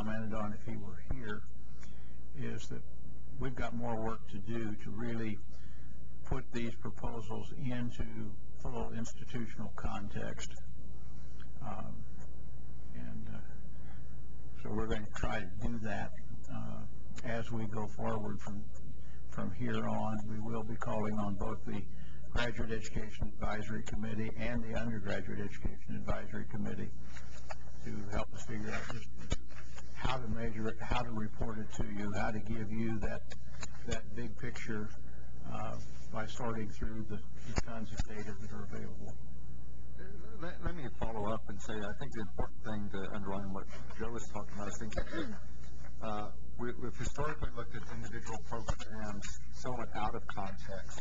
commented on if he were here, is that we've got more work to do to really put these proposals into full institutional context. So we're going to try to do that as we go forward from here on. We will be calling on both the Graduate Education Advisory Committee and the Undergraduate Education Advisory Committee to help us figure out just how to measure it, how to report it to you, how to give you that big picture by sorting through the tons of data that are available. Let me follow up and say I think the important thing to underline what Joe was talking about is thinking we've historically looked at individual programs somewhat out of context,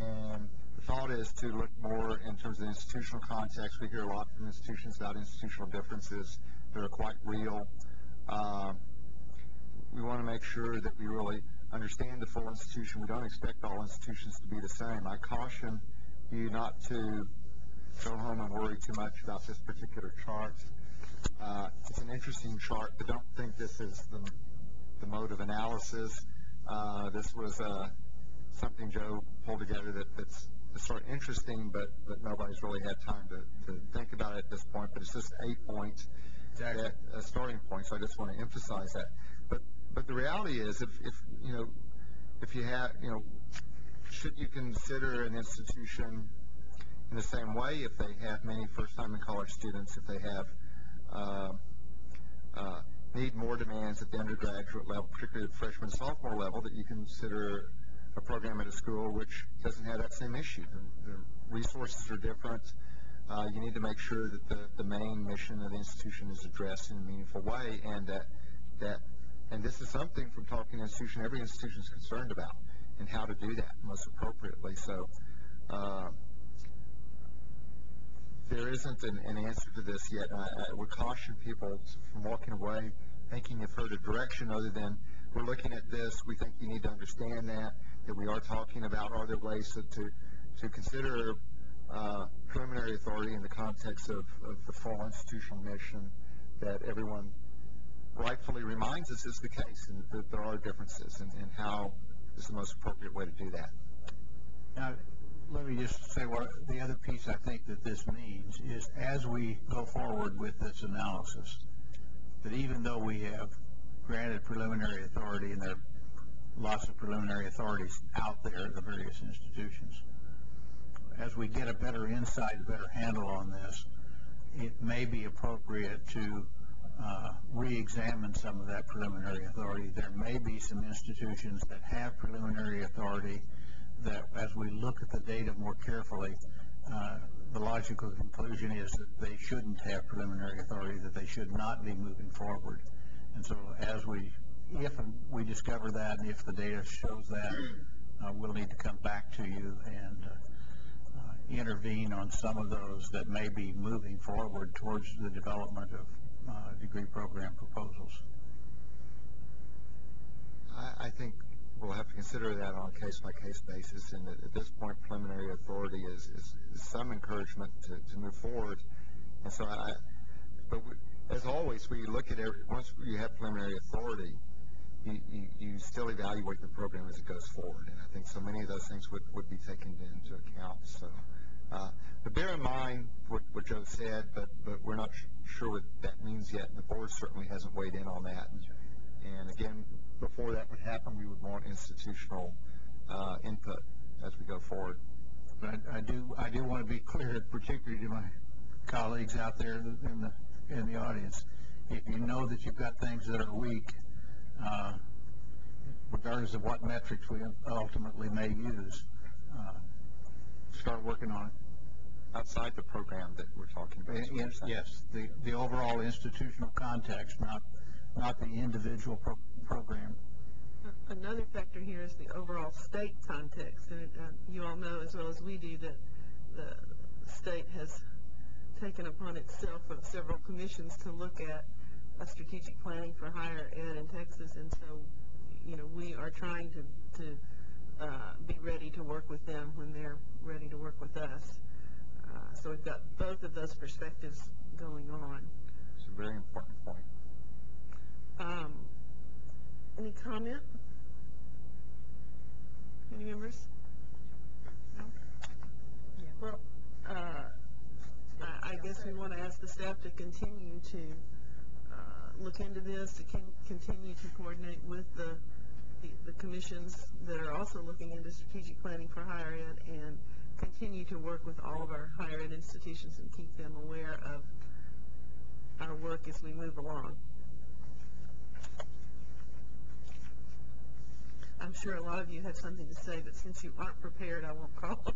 and the thought is to look more in terms of institutional context. We hear a lot from institutions about institutional differences that are quite real. We want to make sure that we really understand the full institution. We don't expect all institutions to be the same. I caution you not to go home and worry too much about this particular chart. It's an interesting chart, but don't think this is the mode of analysis. This was something Joe pulled together that's sort of interesting, but nobody's really had time to think about it at this point. But it's just 8 points, exactly, a starting point. So I just want to emphasize that. But the reality is, if you have, should you consider an institution in the same way if they have many first-time in college students, if they have need more demands at the undergraduate level, particularly at the freshman and sophomore level, that you consider a program at a school which doesn't have that same issue. The resources are different. You need to make sure that the main mission of the institution is addressed in a meaningful way, and and this is something from talking to institution every institution is concerned about, and how to do that most appropriately. So there isn't an answer to this yet. I would caution people from walking away thinking you've heard a direction other than we're looking at this, we think you need to understand that we are talking about are there ways to consider preliminary authority in the context of the full institutional mission that everyone rightfully reminds us is the case, and that there are differences, and how is the most appropriate way to do that. Now, let me just say what the other piece I think that this means is, as we go forward with this analysis, that even though we have granted preliminary authority, and there are lots of preliminary authorities out there at the various institutions, as we get a better insight, a better handle on this, it may be appropriate to re-examine some of that preliminary authority. There may be some institutions that have preliminary authority that, as we look at the data more carefully, the logical conclusion is that they shouldn't have preliminary authority, that they should not be moving forward. And so if we discover that, and if the data shows that, we'll need to come back to you and intervene on some of those that may be moving forward towards the development of degree program proposals. I think we'll have to consider that on a case-by-case basis, and at this point, preliminary authority is some encouragement to move forward. And so, as always, we look at once you have preliminary authority, you still evaluate the program as it goes forward, and I think so many of those things would be taken into account. So, but bear in mind what Joe said, but we're not sure what that means yet, and the board certainly hasn't weighed in on that. And again, before that would happen, we would want institutional input as we go forward. But I do want to be clear, particularly to my colleagues out there in the audience. If you know that you've got things that are weak, regardless of what metrics we ultimately may use, start working on it. Outside the program that we're talking about. Yes, the overall institutional context, not the individual program. Another factor here is the overall state context, and you all know as well as we do that the state has taken upon itself several commissions to look at a strategic planning for higher ed in Texas, and so we are trying to be ready to work with them when they're ready to work with us. So we've got both of those perspectives going on. It's a very important point. comment? Any members? No? Well, I guess we want to ask the staff to continue to look into this, to continue to coordinate with the commissions that are also looking into strategic planning for higher ed, and continue to work with all of our higher ed institutions and keep them aware of our work as we move along. I'm sure a lot of you have something to say, but since you aren't prepared, I won't call.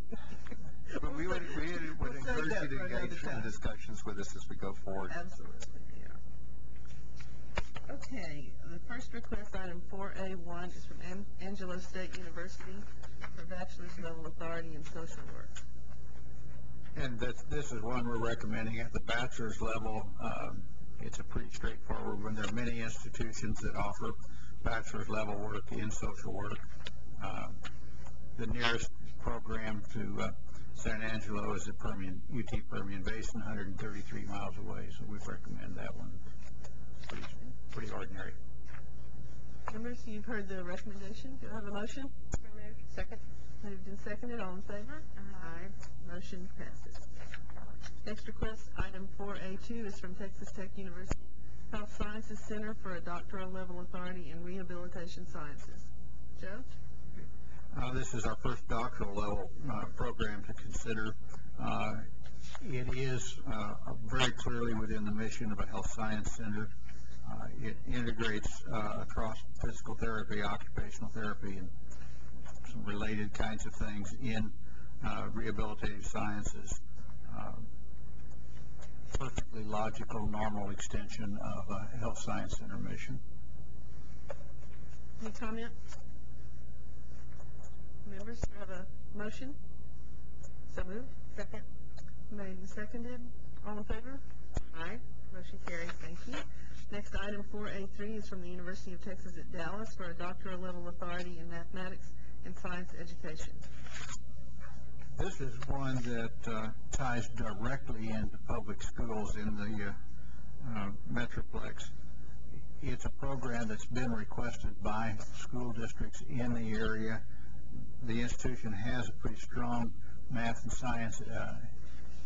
But we would encourage you to engage in discussions with us as we go forward. Absolutely, yeah. Okay, the first request, item 4A1, is from Angelo State University for bachelor's level authority in social work. And this is one we're recommending at the bachelor's level. It's a pretty straightforward one. There are many institutions that offer bachelor's level work in social work. The nearest program to San Angelo is the UT Permian Basin, 133 miles away, so we recommend that one. Pretty ordinary. Members, you've heard the recommendation. Do I have a motion? Second. Moved and seconded. All in favor? Aye. Motion passes. Next request, item 4A2, is from Texas Tech University Health Sciences Center for a doctoral level authority in rehabilitation sciences. Joe? This is our first doctoral level program to consider. It is very clearly within the mission of a health science center. It integrates across physical therapy, occupational therapy, and some related kinds of things in rehabilitative sciences. Perfectly logical, normal extension of a health science center mission. Any comment? Members, do I have a motion? So moved. Second. Made and seconded. All in favor? Aye. Motion carries. Thank you. Next, item 4A3 is from the University of Texas at Dallas for a doctoral level authority in mathematics and science education. This is one that ties directly into public schools in the Metroplex. It's a program that's been requested by school districts in the area. The institution has a pretty strong math and science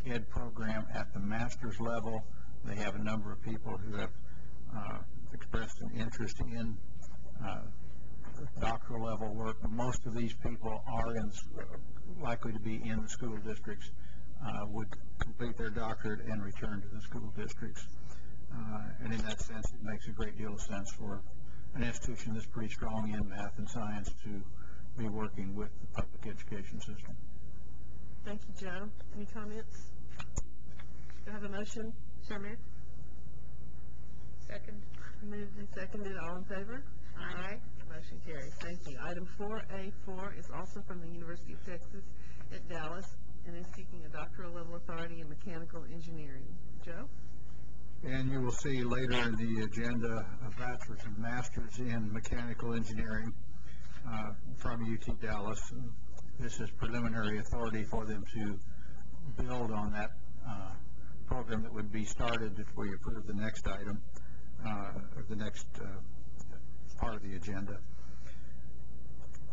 ed program at the master's level. They have a number of people who have expressed an interest in doctoral level work. Most of these people are likely to be in the school districts, would complete their doctorate and return to the school districts. And in that sense, it makes a great deal of sense for an institution that's pretty strong in math and science to be working with the public education system. Thank you, Joe. Any comments? Do I have a motion? So moved. Second. Moved and seconded. All in favor? Aye. Motion carries. Thank you. Item 4A4 is also from the University of Texas at Dallas and is seeking a doctoral level authority in mechanical engineering. Joe? And you will see later in the agenda a bachelor's and master's in mechanical engineering from UT Dallas. This is preliminary authority for them to build on that program that would be started if we approve the next item, or the next part of the agenda.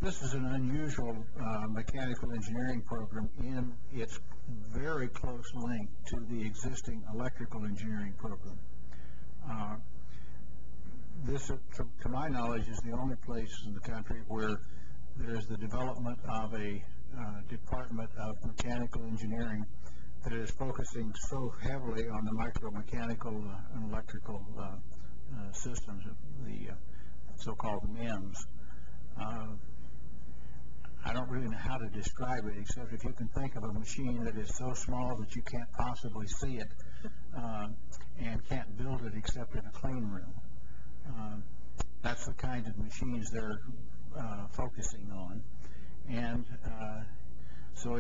This is an unusual mechanical engineering program in its very close link to the existing electrical engineering program. This, to my knowledge, is the only place in the country where there's the development of a department of mechanical engineering that is focusing so heavily on the micromechanical and electrical systems, the so-called MEMS. I don't really know how to describe it, except if you can think of a machine that is so small that you can't possibly see it and can't build it except in a clean room. That's the kind of machines they're focusing on. And so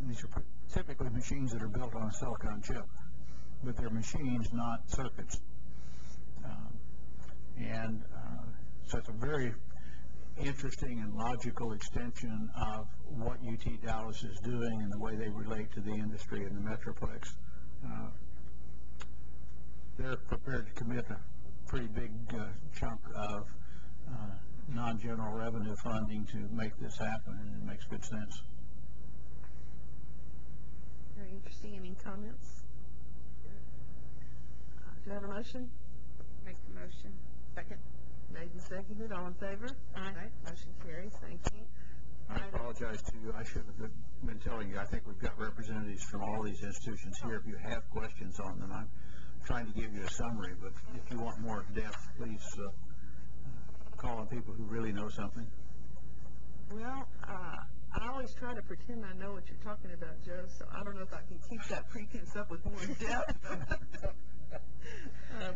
these are typically machines that are built on a silicon chip, but they're machines, not circuits. So it's a very interesting and logical extension of what UT Dallas is doing and the way they relate to the industry in the Metroplex. They're prepared to commit a pretty big chunk of non-general revenue funding to make this happen, and it makes good sense. Very interesting. Any comments? Do I have a motion? Make the motion. Second. Made and seconded. All in favor? Aye. Motion carries. Thank you. I apologize to you. I should have been telling you. I think we've got representatives from all these institutions here. If you have questions on them, I'm trying to give you a summary, but if you want more depth, please call on people who really know something. Well, I always try to pretend I know what you're talking about, Joe, so I don't know if I can keep that pretense up with more depth.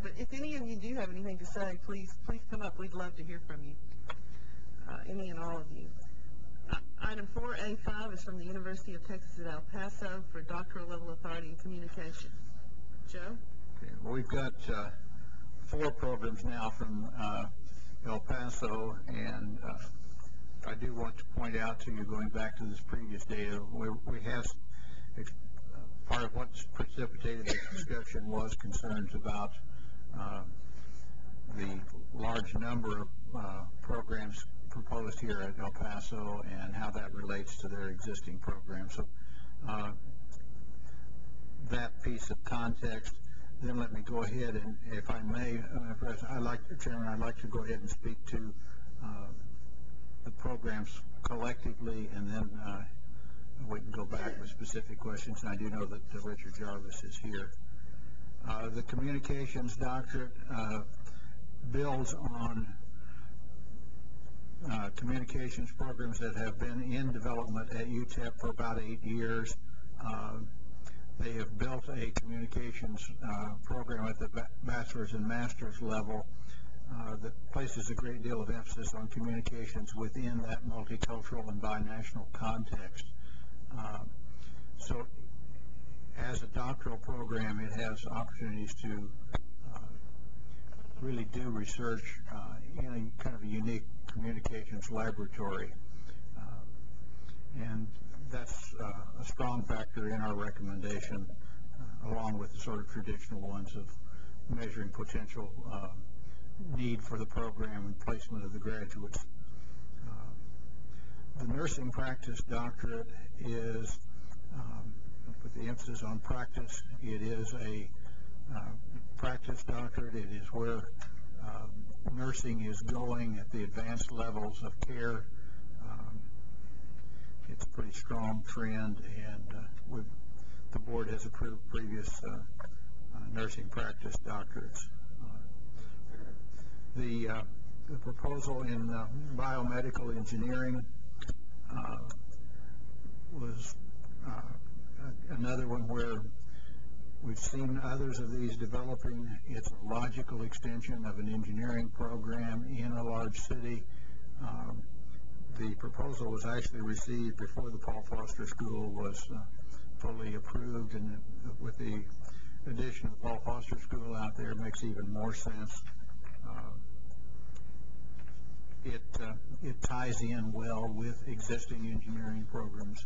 But if any of you do have anything to say, please come up. We'd love to hear from you, any and all of you. Item 4A5 is from the University of Texas at El Paso for doctoral level authority in communication. Joe? Okay, well, we've got 4 programs now from El Paso, and I do want to point out to you, going back to this previous data, we have part of what's precipitated this discussion was concerns about the large number of programs proposed here at El Paso and how that relates to their existing program. So that piece of context. Then let me go ahead and, if I may, Chairman, I'd like to go ahead and speak to the programs collectively, and then we can go back with specific questions. And I do know that Richard Jarvis is here. The communications doctorate builds on communications programs that have been in development at UTEP for about 8 years. They have built a communications program at the bachelor's and master's level that places a great deal of emphasis on communications within that multicultural and binational context. So as a doctoral program, it has opportunities to really do research in a kind of a unique communications laboratory. And that's a strong factor in our recommendation, along with the sort of traditional ones of measuring potential need for the program and placement of the graduates. The nursing practice doctorate is, with the emphasis on practice, it is a practice doctorate. It is where nursing is going at the advanced levels of care. It's a pretty strong trend, and the board has approved previous nursing practice doctorates. The proposal in biomedical engineering was another one where we've seen others of these developing. It's a logical extension of an engineering program in a large city. The proposal was actually received before the Paul Foster School was fully approved, and with the addition of the Paul Foster School out there, it makes even more sense. It ties in well with existing engineering programs.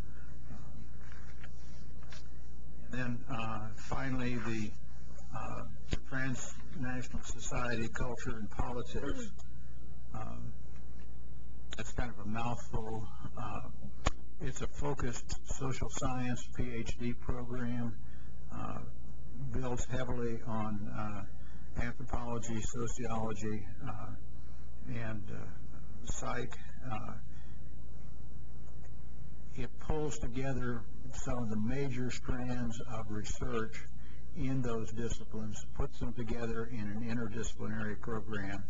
And then finally, the Transnational Society, Culture and Politics. That's kind of a mouthful. It's a focused social science PhD program, builds heavily on anthropology, sociology, and psych. It pulls together some of the major strands of research in those disciplines, puts them together in an interdisciplinary program.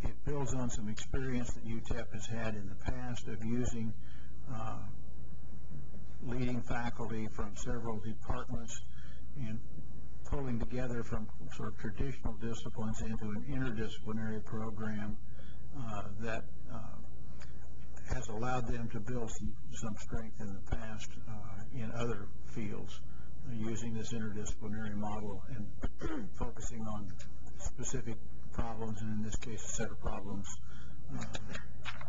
It builds on some experience that UTEP has had in the past of using leading faculty from several departments and pulling together from sort of traditional disciplines into an interdisciplinary program that has allowed them to build some strength in the past in other fields using this interdisciplinary model and focusing on specific problems, and in this case a set of problems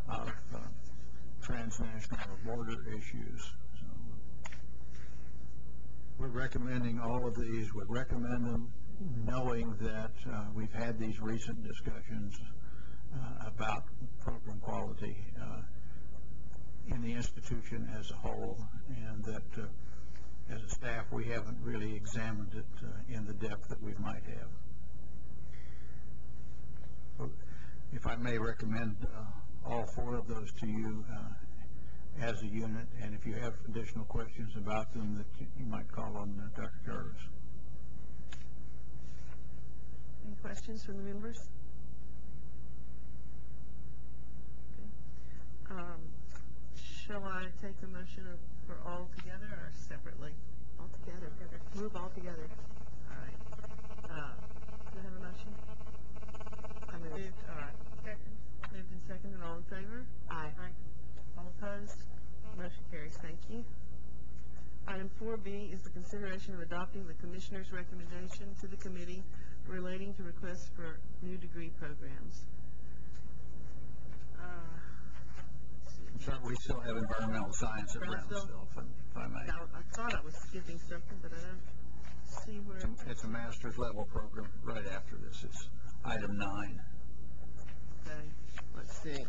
of transnational or border issues. So we're recommending all of these. Would recommend them knowing that we've had these recent discussions about program quality in the institution as a whole, and that as a staff we haven't really examined it in the depth that we might have. If I may recommend all four of those to you as a unit, and if you have additional questions about them, that you might call on Dr. Jarvis. Any questions from the members? Okay. Shall I take a motion for all together or separately? All together. Move all together. All right. Do I have a motion? I moved. All right. Second. Moved and seconded. All in favor? Aye. All opposed? Motion carries. Thank you. Item 4B is the consideration of adopting the Commissioner's recommendation to the committee relating to requests for new degree programs. I'm sorry, we still have environmental science at Brownsville, if I may. Now, I thought I was skipping something, but I don't see where. It's a master's level program right after this. It's item 9. Okay, let's see.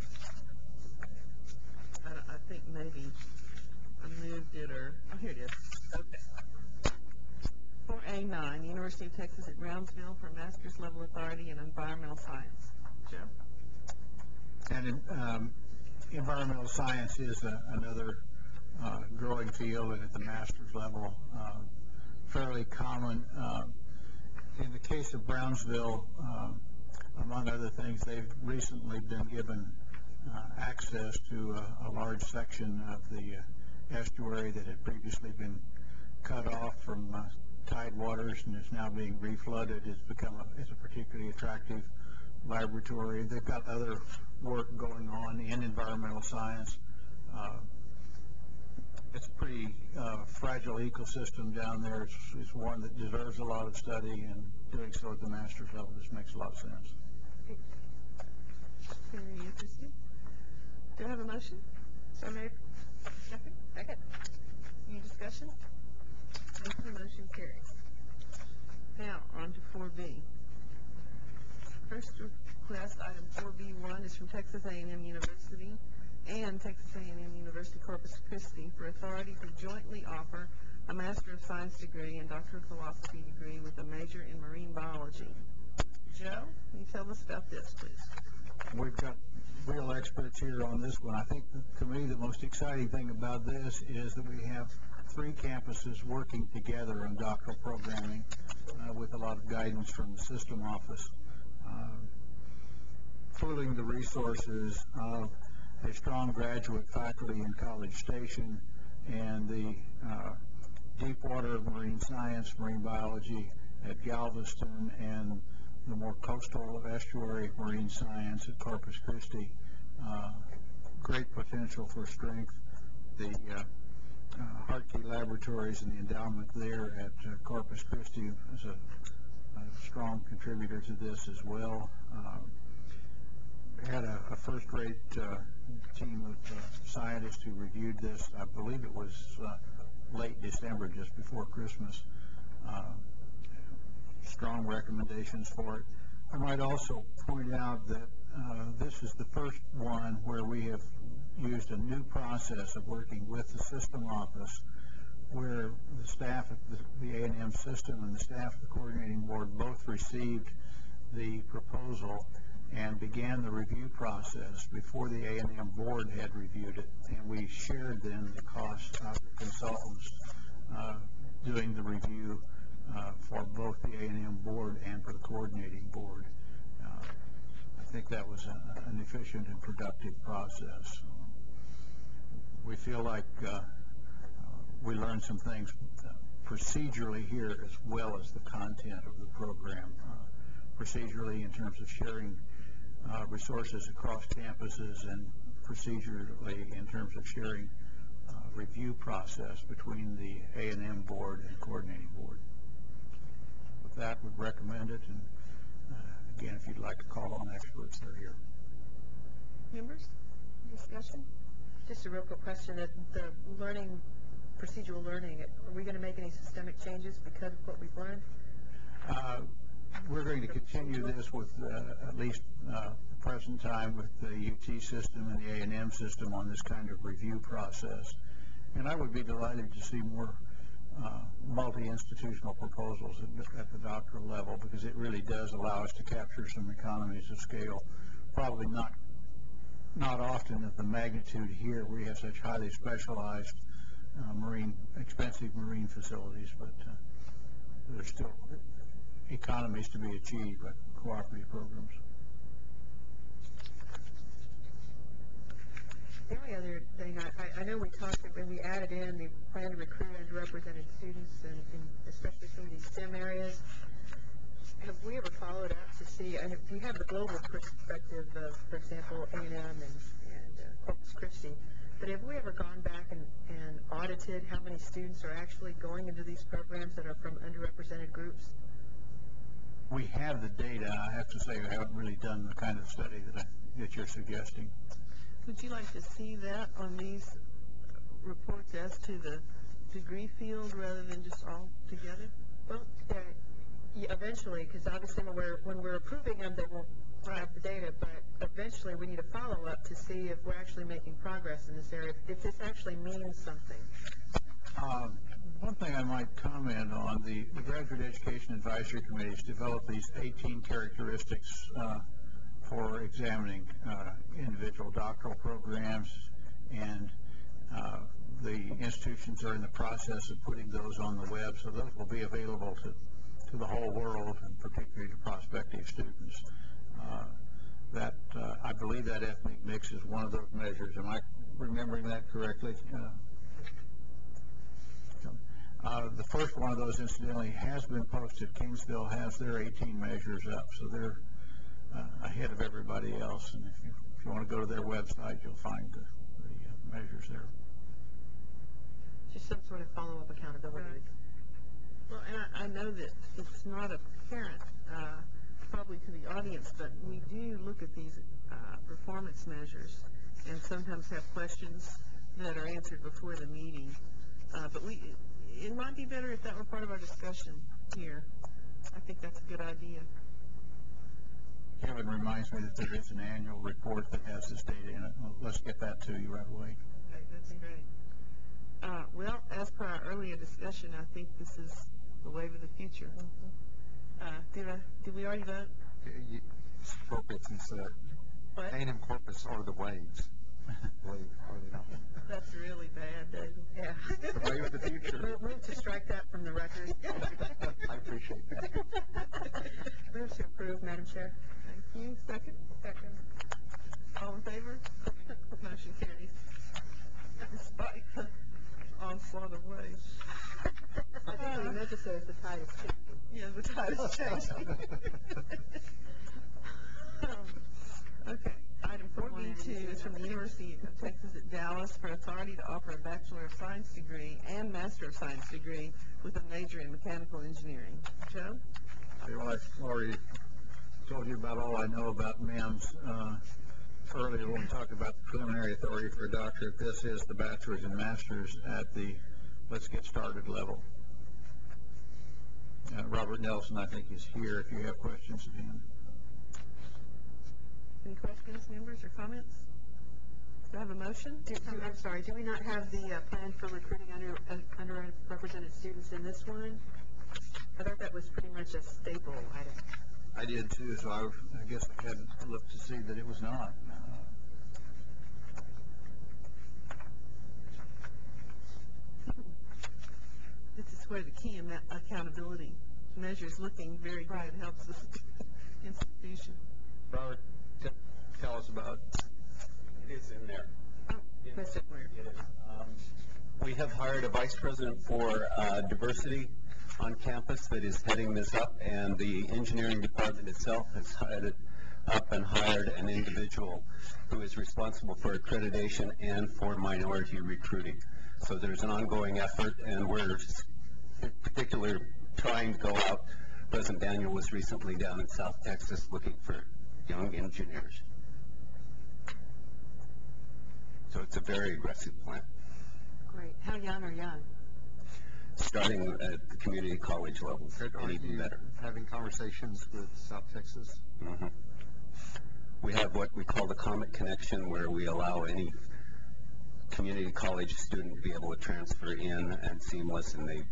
I think maybe I moved it or, oh, here it is. Okay. 4A9, University of Texas at Brownsville for master's level authority in environmental science. Joe? And environmental science is another growing field, and at the master's level, fairly common. In the case of Brownsville, among other things, they've recently been given access to a large section of the estuary that had previously been cut off from tide waters and is now being reflooded. It's a particularly attractive laboratory. They've got other work going on in environmental science. It's a pretty fragile ecosystem down there. It's one that deserves a lot of study, and doing so at the master's level just makes a lot of sense. Very interesting. Do I have a motion? So moved. Second? Second. Any discussion? Thank you. Motion carries. Now, on to 4B. First request, item 4B1, is from Texas A&M University and Texas A&M University Corpus Christi for authority to jointly offer a Master of Science degree and Doctor of Philosophy degree with a major in marine biology. Joe, can you tell us about this, please? We've got real experts here on this one. I think to me the most exciting thing about this is that we have 3 campuses working together on doctoral programming with a lot of guidance from the system office, pooling the resources of a strong graduate faculty in College Station and the Deepwater Marine Science, Marine Biology at Galveston, and the more coastal estuary marine science at Corpus Christi. Great potential for strength. The Hartke Laboratories and the endowment there at Corpus Christi is a strong contributor to this as well. We had a first-rate team of scientists who reviewed this. I believe it was late December, just before Christmas. Strong recommendations for it. I might also point out that this is the first one where we have used a new process of working with the system office, where the staff at the A&M system and the staff of the coordinating board both received the proposal and began the review process before the A&M board had reviewed it, and we shared then the cost of the consultants doing the review for both the A&M board and for the coordinating board. I think that was an efficient and productive process. We feel like we learned some things procedurally here as well as the content of the program. Procedurally in terms of sharing resources across campuses, and procedurally in terms of sharing review process between the A&M board and coordinating board. With that, we'd recommend it, and again, if you'd like to call on experts, they're here. Members, discussion? Just a real quick question. The learning, procedural learning, are we going to make any systemic changes because of what we've learned? continue this with, at least present time, with the UT system and the A&M system on this kind of review process. And I would be delighted to see more multi-institutional proposals at the doctoral level, because it really does allow us to capture some economies of scale. Probably not often at the magnitude here, where we have such highly specialized expensive marine facilities, but there's still economies to be achieved by cooperative programs. The only other thing, I know we talked when we added in the plan to recruit underrepresented students, and especially some of these STEM areas. Have we ever followed up to see, and if you have the global perspective of, for example, A&M and Corpus Christi, but have we ever gone back and audited how many students are actually going into these programs that are from underrepresented groups? We have the data. I have to say I haven't really done the kind of study that you're suggesting. Would you like to see that on these reports as to the degree field rather than just all together? Well, yeah, eventually, because obviously when we're approving them, they won't have the data, but eventually we need a follow-up to see if we're actually making progress in this area, if this actually means something. One thing I might comment on, the Graduate Education Advisory Committee has developed these 18 characteristics for examining individual doctoral programs, and the institutions are in the process of putting those on the web, so those will be available to the whole world, and particularly to prospective students. I believe that ethnic mix is one of those measures. Am I remembering that correctly? The first one of those, incidentally, has been posted. Kingsville has their 18 measures up, so they're ahead of everybody else. And if you want to go to their website, you'll find the measures there. Just some sort of follow-up accountability. Right. Well, and I know that it's not apparent probably to the audience, but we do look at these performance measures and sometimes have questions that are answered before the meeting. But it might be better if that were part of our discussion here. I think that's a good idea. Kevin reminds me that there is an annual report that has this data in it. Well, let's get that to you right away. Okay, that's great. Well, as per our earlier discussion, I think this is the wave of the future. Did we already vote? It's appropriate since What? A&M Corpus are the waves. Are they not? That's really bad, David. Yeah. The wave of the future. Move to strike that from the record. I appreciate that. Move to approve, Madam Chair. Thank you. Second? Second. All in favor? Motion carries. Despite the onslaught of waves. I think what we meant to say is the tide is changing. Yeah, the tide is changing. Okay. Item 4B2 is from the University of Texas at Dallas for authority to offer a Bachelor of Science degree and Master of Science degree with a major in mechanical engineering. Joe? Well, I've already told you about all I know about MEMS. Earlier when we talked about the preliminary authority for a doctorate, this is the bachelor's and master's at the let's get started level. Robert Nelson, I think, is here if you have questions of him. Any questions, members, or comments? Do I have a motion? I'm sorry, do we not have the plan for recruiting underrepresented students in this one? I thought that was pretty much a staple item. I did too, so I guess I had to look to see that it was not. This is where the key accountability measures looking very good helps us institution. Robert, tell us about it. It is in there. Missed it. It is. We have hired a vice president for diversity on campus that is heading this up, and the engineering department itself has headed up and hired an individual who is responsible for accreditation and for minority recruiting. So there's an ongoing effort, and we're particularly trying to go out. President Daniel was recently down in South Texas looking for young engineers. So it's a very aggressive plan. Great. How young are young? starting at the community college levels, Are and even you better. having conversations with South Texas? Mhm. We have what we call the Comet Connection, where we allow any community college student to be able to transfer in and seamless, and they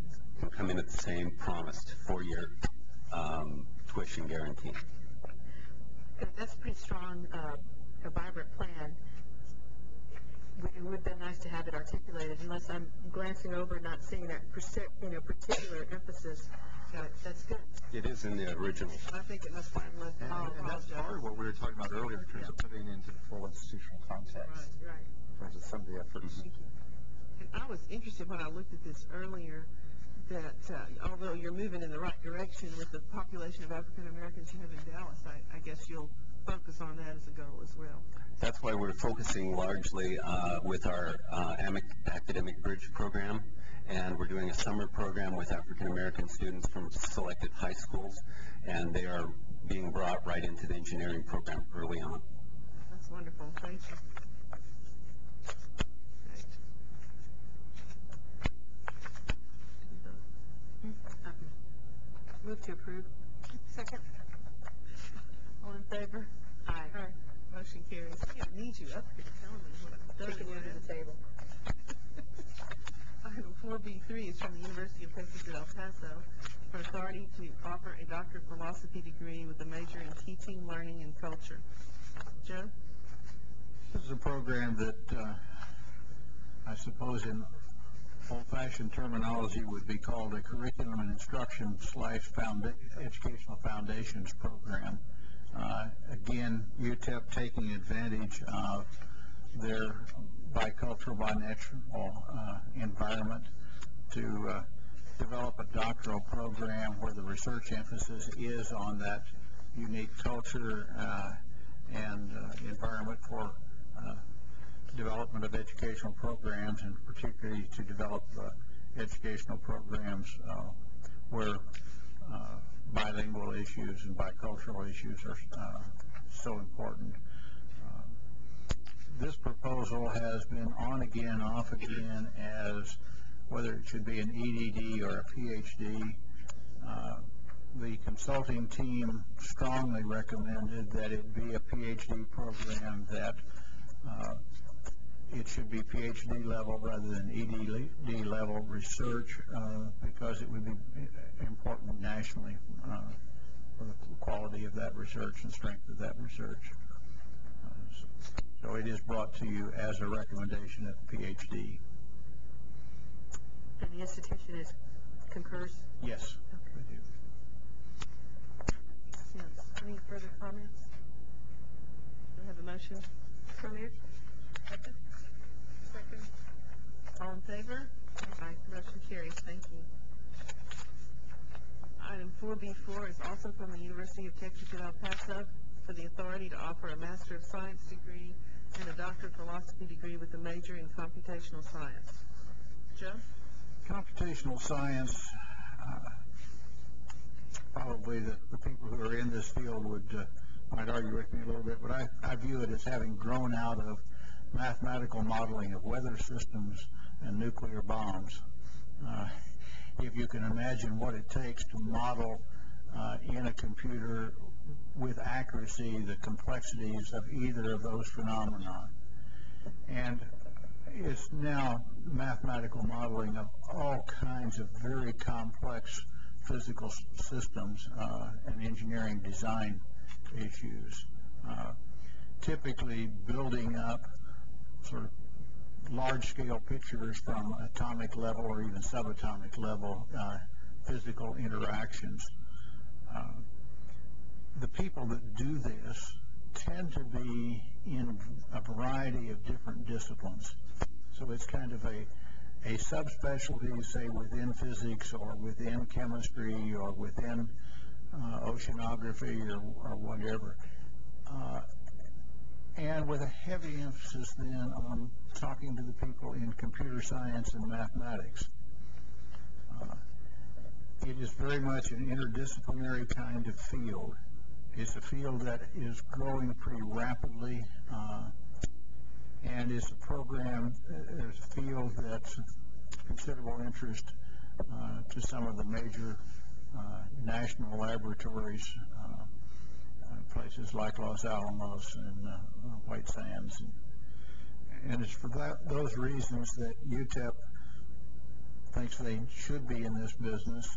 can come in at the same promised 4-year tuition guarantee. Good. That's a pretty strong, a vibrant plan. It would have been nice to have it articulated, unless I'm glancing over, not seeing that particular emphasis. That's good. It is in the original. I think it must have been left. And, I'll and that's apologize. part of what we were talking about earlier in terms of putting it into the full institutional context, Right. in terms of some of the efforts. Thank you. And I was interested when I looked at this earlier that although you're moving in the right direction with the population of African Americans you have in Dallas, I guess you'll focus on that as a goal as well. That's why we're focusing largely with our academic bridge program, and we're doing a summer program with African American students from selected high schools, and they are being brought right into the engineering program early on. That's wonderful. Thank you. Move to approve. Second. All in favor? Aye. Motion carries. Yeah, I need you up here telling me what I've done. Taking you to the table. Item 4B3 is from the University of Texas at El Paso for authority to offer a Doctor of Philosophy degree with a major in teaching, learning, and culture. Joe? This is a program that I suppose in old-fashioned terminology would be called a curriculum and instruction / educational foundations program. Again, UTEP taking advantage of their bicultural, binational environment to develop a doctoral program where the research emphasis is on that unique culture and environment for development of educational programs, and particularly to develop educational programs where bilingual issues and bicultural issues are so important. This proposal has been on again, off again, as whether it should be an EDD or a PhD. The consulting team strongly recommended that it be a PhD program, that it should be PhD level rather than EDD level research, because it would be important nationally for the quality of that research and strength of that research. So it is brought to you as a recommendation of PhD. And the institution concurs? Yes, we do. Yes. Any further comments? Do I have a motion? So moved. Second. All in favor? Aye. Motion carries. Thank you. Item 4B4 is also from the University of Texas at El Paso for the authority to offer a Master of Science degree and a Doctor of Philosophy degree with a major in computational science. Joe? Computational science, probably the people who are in this field might argue with me a little bit, but I view it as having grown out of mathematical modeling of weather systems and nuclear bombs. If you can imagine what it takes to model in a computer with accuracy the complexities of either of those phenomena. And it's now mathematical modeling of all kinds of very complex physical systems and engineering design issues. Typically building up sort of large-scale pictures from atomic level or even subatomic level physical interactions. The people that do this tend to be in a variety of different disciplines. So it's kind of a subspecialty, say, within physics or within chemistry or within oceanography or whatever. And with a heavy emphasis then on talking to the people in computer science and mathematics. It is very much an interdisciplinary kind of field. It's a field that is growing pretty rapidly, and it's a program, there's a field that's of considerable interest to some of the major national laboratories, places like Los Alamos and White Sands. And it's for those reasons that UTEP thinks they should be in this business.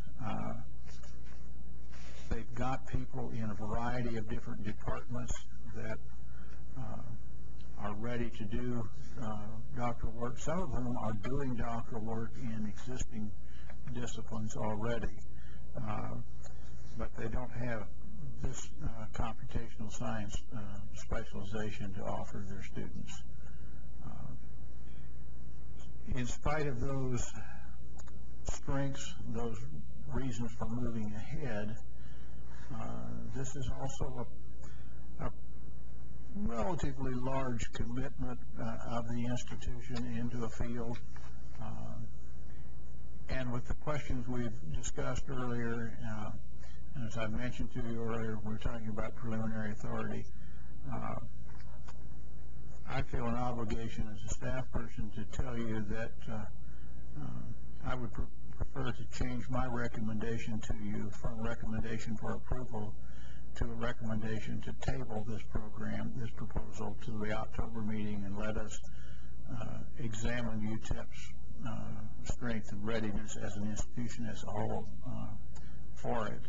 They've got people in a variety of different departments that are ready to do doctoral work. Some of them are doing doctoral work in existing disciplines already, but they don't have this computational science specialization to offer their students. In spite of those strengths, those reasons for moving ahead, this is also a relatively large commitment of the institution into a field. And with the questions we've discussed earlier, and as I mentioned to you earlier, we're talking about preliminary authority. I feel an obligation as a staff person to tell you that I would prefer to change my recommendation to you from recommendation for approval to a recommendation to table this program, this proposal, to the October meeting and let us examine UTEP's strength and readiness as an institution as a whole for it.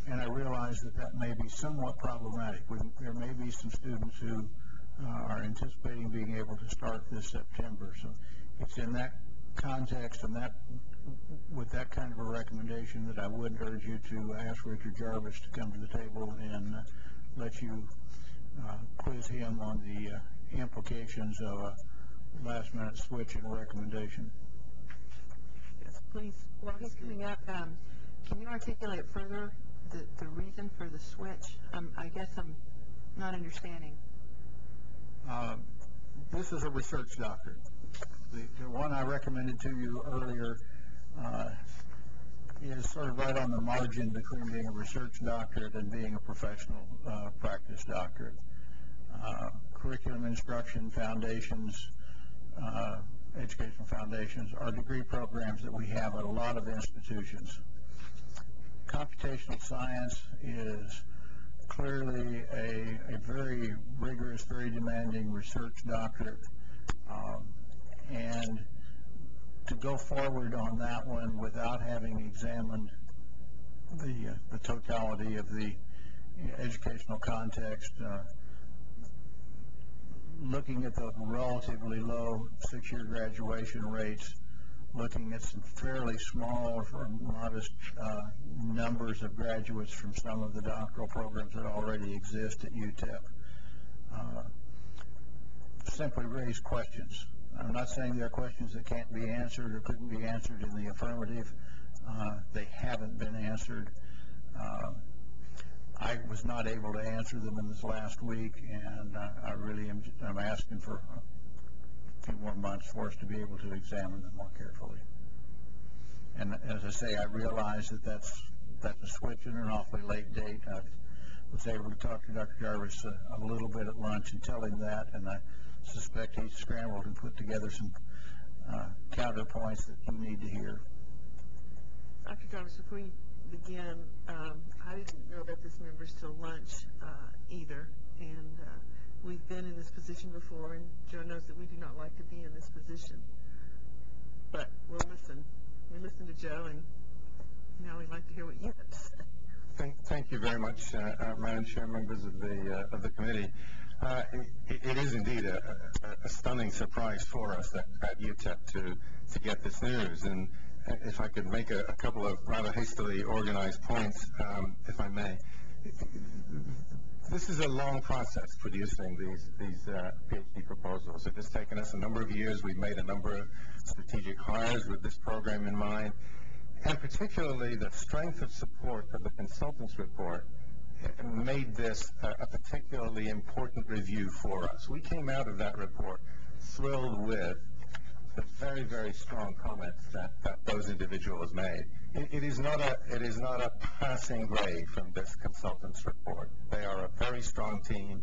And I realize that that may be somewhat problematic. There may be some students who are anticipating being able to start this September. So it's in that context and that with that kind of a recommendation that I would urge you to ask Richard Jarvis to come to the table and let you quiz him on the implications of a last-minute switch in a recommendation. Yes, please. While he's coming up, can you articulate further the reason for the switch? I guess I'm not understanding. This is a research doctorate. The one I recommended to you earlier is sort of right on the margin between being a research doctorate and being a professional practice doctorate. Curriculum instruction foundations, educational foundations are degree programs that we have at a lot of institutions. Computational science is clearly a very rigorous, very demanding research doctorate, and to go forward on that one without having examined the totality of the educational context, looking at the relatively low six-year graduation rates, looking at some fairly small or modest numbers of graduates from some of the doctoral programs that already exist at UTEP, simply raise questions. I'm not saying there are questions that can't be answered or couldn't be answered in the affirmative. They haven't been answered. I was not able to answer them in this last week, and I really am asking for a few more months for us to be able to examine them more carefully. And as I say, I realize that that's a switch in an awfully late date. I was able to talk to Dr. Jarvis a little bit at lunch and tell him that, and I suspect he's scrambled and put together some counterpoints that you need to hear. Dr. Jarvis, before you begin, I didn't know about this members till lunch either, and we've been in this position before, and Joe knows that we do not like to be in this position. But we'll listen. We listened to Joe, and now we'd like to hear what you have to say. Thank you very much, Madam Chair, members of the committee. It is indeed a stunning surprise for us at UTEP to get this news. And if I could make a couple of rather hastily organized points, if I may. This is a long process producing these PhD proposals. It has taken us a number of years. We've made a number of strategic hires with this program in mind, and particularly the strength of support of the consultants report made this a particularly important review for us. We came out of that report thrilled with the very, very strong comments that those individuals made. It is not a passing grade from this consultants report. They are a very strong team.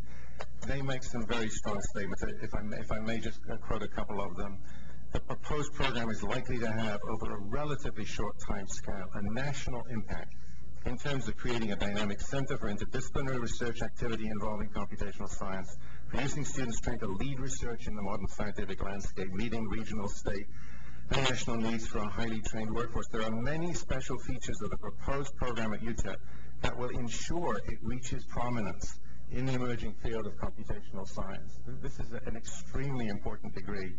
They make some very strong statements. If I may just quote a couple of them. the proposed program is likely to have, over a relatively short time scale, a national impact in terms of creating a dynamic center for interdisciplinary research activity involving computational science, producing students trained to lead research in the modern scientific landscape, meeting regional, state, and national needs for a highly trained workforce. There are many special features of the proposed program at UTEP that will ensure it reaches prominence in the emerging field of computational science. This is an extremely important degree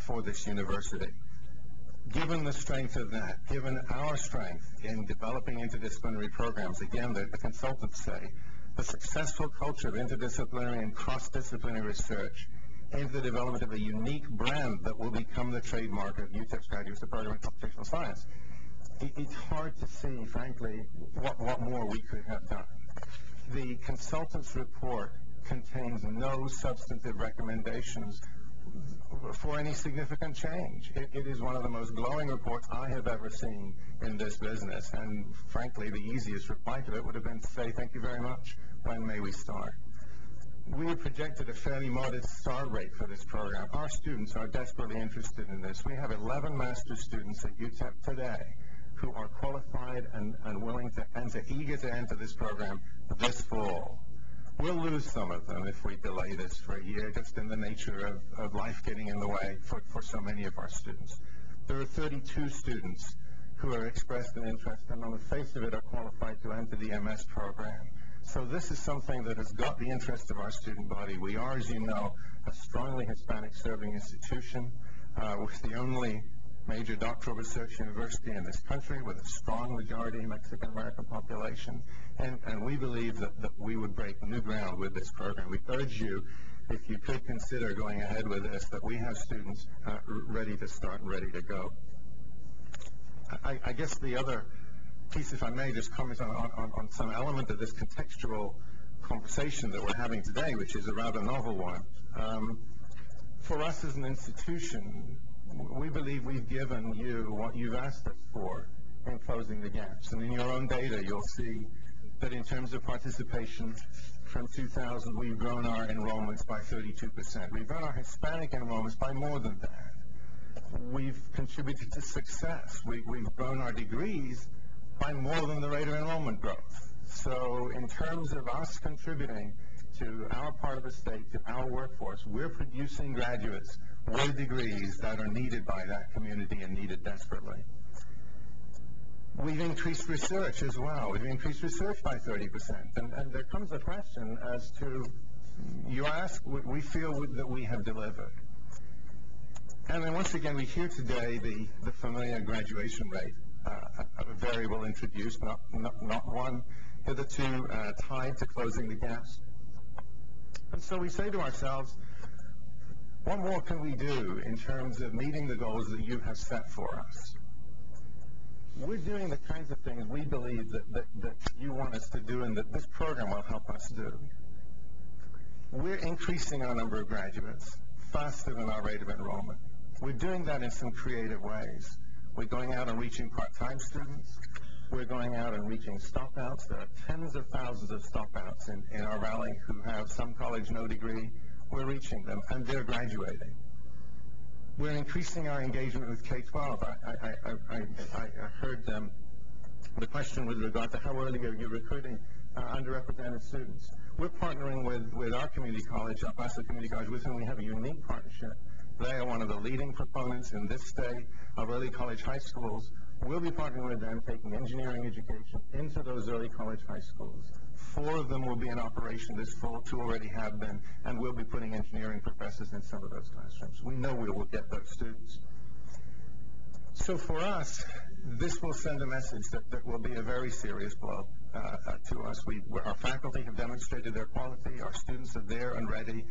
for this university. Given the strength of that, given our strength in developing interdisciplinary programs, again, the consultants say, the successful culture of interdisciplinary and cross-disciplinary research aims the development of a unique brand that will become the trademark of UTEP's graduate program in computational science. It's hard to see, frankly, what more we could have done. The consultants' report contains no substantive recommendations for any significant change. It is one of the most glowing reports I have ever seen in this business, and frankly, the easiest reply to it would have been to say, thank you very much, when may we start? We have projected a fairly modest start rate for this program. Our students are desperately interested in this. We have 11 master's students at UTEP today who are qualified and willing to, and are eager to enter this program this fall. We'll lose some of them if we delay this for a year, just in the nature of life getting in the way for so many of our students. There are 32 students who are expressed an interest and on the face of it are qualified to enter the MS program. So this is something that has got the interest of our student body. We are, as you know, a strongly Hispanic serving institution. We're the only major doctoral research university in this country with a strong majority Mexican-American population. And we believe that we would break new ground with this program. We urge you, if you could consider going ahead with this, that we have students ready to start and ready to go. I guess the other piece, if I may, just comment on some element of this contextual conversation that we're having today, which is a rather novel one. For us as an institution, we believe we've given you what you've asked us for in closing the gaps. And in your own data, you'll see that in terms of participation, from 2000, we've grown our enrollments by 32%. We've grown our Hispanic enrollments by more than that. We've contributed to success. We've grown our degrees by more than the rate of enrollment growth. So in terms of us contributing to our part of the state, to our workforce, we're producing graduates with degrees that are needed by that community and needed desperately. We've increased research as well. We've increased research by 30%. And there comes a question as to, you ask, we feel that we have delivered. And then once again, we hear today the familiar graduation rate, a variable introduced, not one hitherto tied to closing the gaps. And so we say to ourselves, what more can we do in terms of meeting the goals that you have set for us? We're doing the kinds of things we believe that you want us to do and that this program will help us do. We're increasing our number of graduates faster than our rate of enrollment. We're doing that in some creative ways. We're going out and reaching part-time students. We're going out and reaching stop-outs. There are tens of thousands of stop-outs in our valley who have some college, no degree. We're reaching them, and they're graduating. We're increasing our engagement with K-12. I heard the question with regard to how early are you recruiting underrepresented students. We're partnering with our community college, El Paso Community College, with whom we have a unique partnership. They are one of the leading proponents in this state of early college high schools. We'll be partnering with them, taking engineering education into those early college high schools. 4 of them will be in operation this fall, 2 already have been, and we'll be putting engineering professors in some of those classrooms. We know we will get those students. So for us, this will send a message that will be a very serious blow to us. Our faculty have demonstrated their quality, our students are there and ready,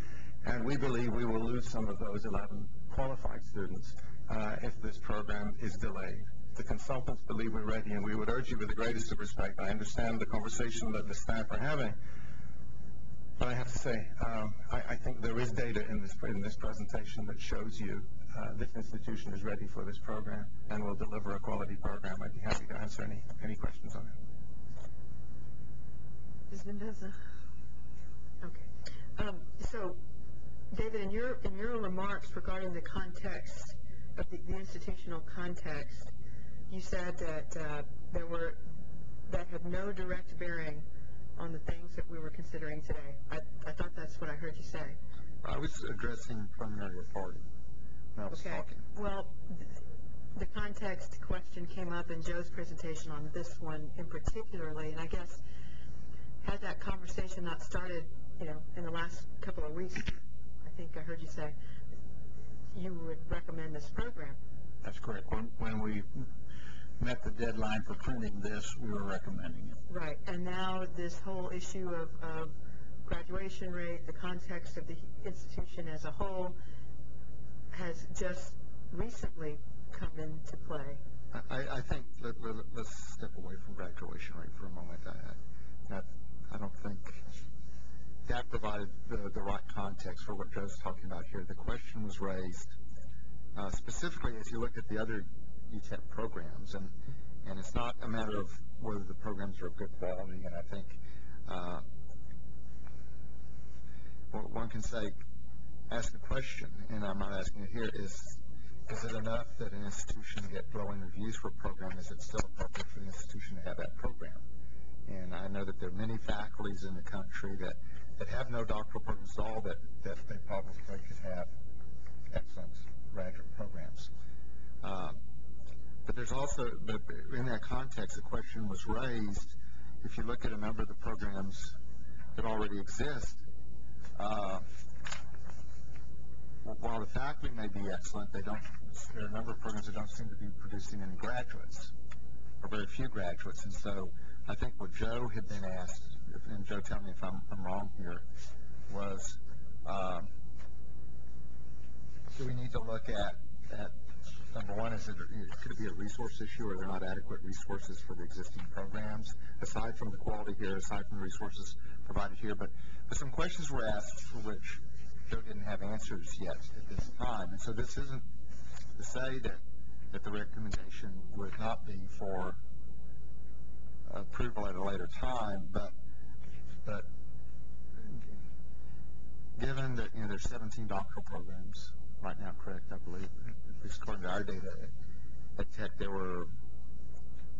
and we believe we will lose some of those 11 qualified students if this program is delayed. The consultants believe we're ready, and we would urge you with the greatest of respect. I understand the conversation that the staff are having, but I have to say, I think there is data in this presentation that shows you this institution is ready for this program and will deliver a quality program. I'd be happy to answer any questions on it. Ms. Mendoza? Okay. So, David, in your remarks regarding the context of the institutional context, you said that that had no direct bearing on the things that we were considering today. I thought that's what I heard you say. I was addressing preliminary authority when I was talking. Well, the context question came up in Joe's presentation on this one in particularly, and I guess had that conversation not started, in the last couple of weeks, I think I heard you say you would recommend this program. That's correct. When we met the deadline for printing this, we were recommending it. Right, and now this whole issue of graduation rate, the context of the institution as a whole, has just recently come into play. I think let's step away from graduation rate for a moment. I don't think that provided the right context for what Joe's talking about here. The question was raised specifically as you look at the other UTEP programs, and it's not a matter of whether the programs are of good quality, and I think one can say, ask a question, and I'm not asking it here, is it enough that an institution get glowing reviews for a program? Is it still appropriate for the institution to have that program? And I know that there are many faculties in the country that have no doctoral programs at all that they probably could have excellent graduate programs. But there's also, in that context, the question was raised, if you look at a number of the programs that already exist, while the faculty may be excellent, there are a number of programs that don't seem to be producing any graduates, or very few graduates. And so I think what Joe had been asked, and Joe, tell me if I'm wrong here, was do we need to look at number one, could it be a resource issue, or are there not adequate resources for the existing programs, aside from the quality here, aside from the resources provided here? But some questions were asked for which Joe didn't have answers yet at this time. And so this isn't to say that the recommendation would not be for approval at a later time, but given that there's 17 doctoral programs right now, correct, I believe, at least according to our data at Tech, there were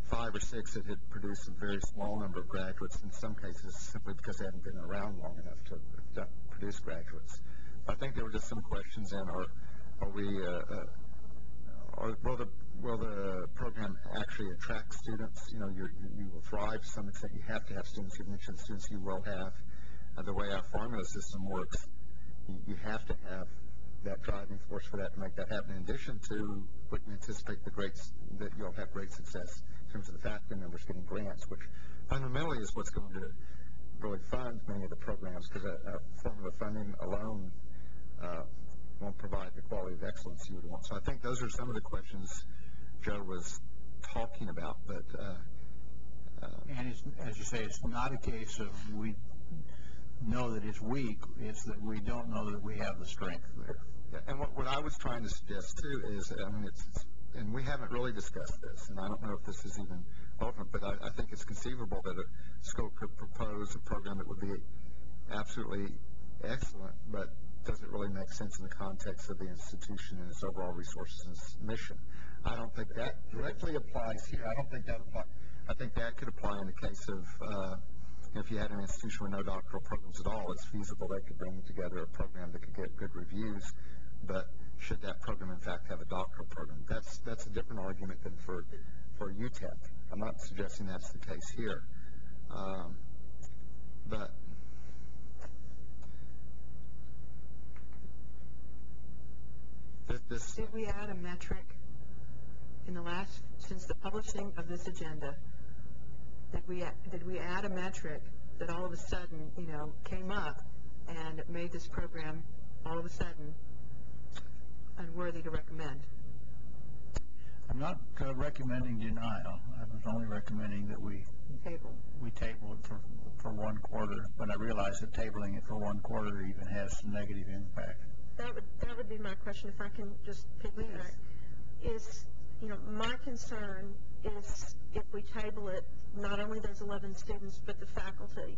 5 or 6 that had produced a very small number of graduates, in some cases simply because they hadn't been around long enough to produce graduates. I think there were just some questions in, will the program actually attract students? You will thrive to some extent. You have to have students. You mentioned students you will have. The way our formula system works, you have to have that driving force for that to make that happen, in addition to what you anticipate that you'll have great success in terms of the faculty members getting grants, which fundamentally is what's going to really fund many of the programs, because a formula funding alone won't provide the quality of excellence you would want. So I think those are some of the questions Joe was talking about. But and as you say, it's not a case of we know that it's weak. It's that we don't know that we have the strength there. Yeah, and what I was trying to suggest too is, and we haven't really discussed this, and I don't know if this is even ultimate, but I think it's conceivable that a school could propose a program that would be absolutely excellent, but does it really make sense in the context of the institution and its overall resources and its mission? I don't think that directly applies here. I don't think that applies. I think that could apply in the case of if you had an institution with no doctoral programs at all. It's feasible they could bring together a program that could get good reviews, but should that program in fact have a doctoral program? That's a different argument than for UTEP. I'm not suggesting that's the case here, but Did we add a metric since the publishing of this agenda? Did we add a metric that all of a sudden, came up and made this program all of a sudden unworthy to recommend? I'm not recommending denial. I was only recommending that we table it for 1 quarter, but I realize that tabling it for 1 quarter even has some negative impact. That would be my question, if I can just piggyback. My concern is if we table it, not only those 11 students, but the faculty.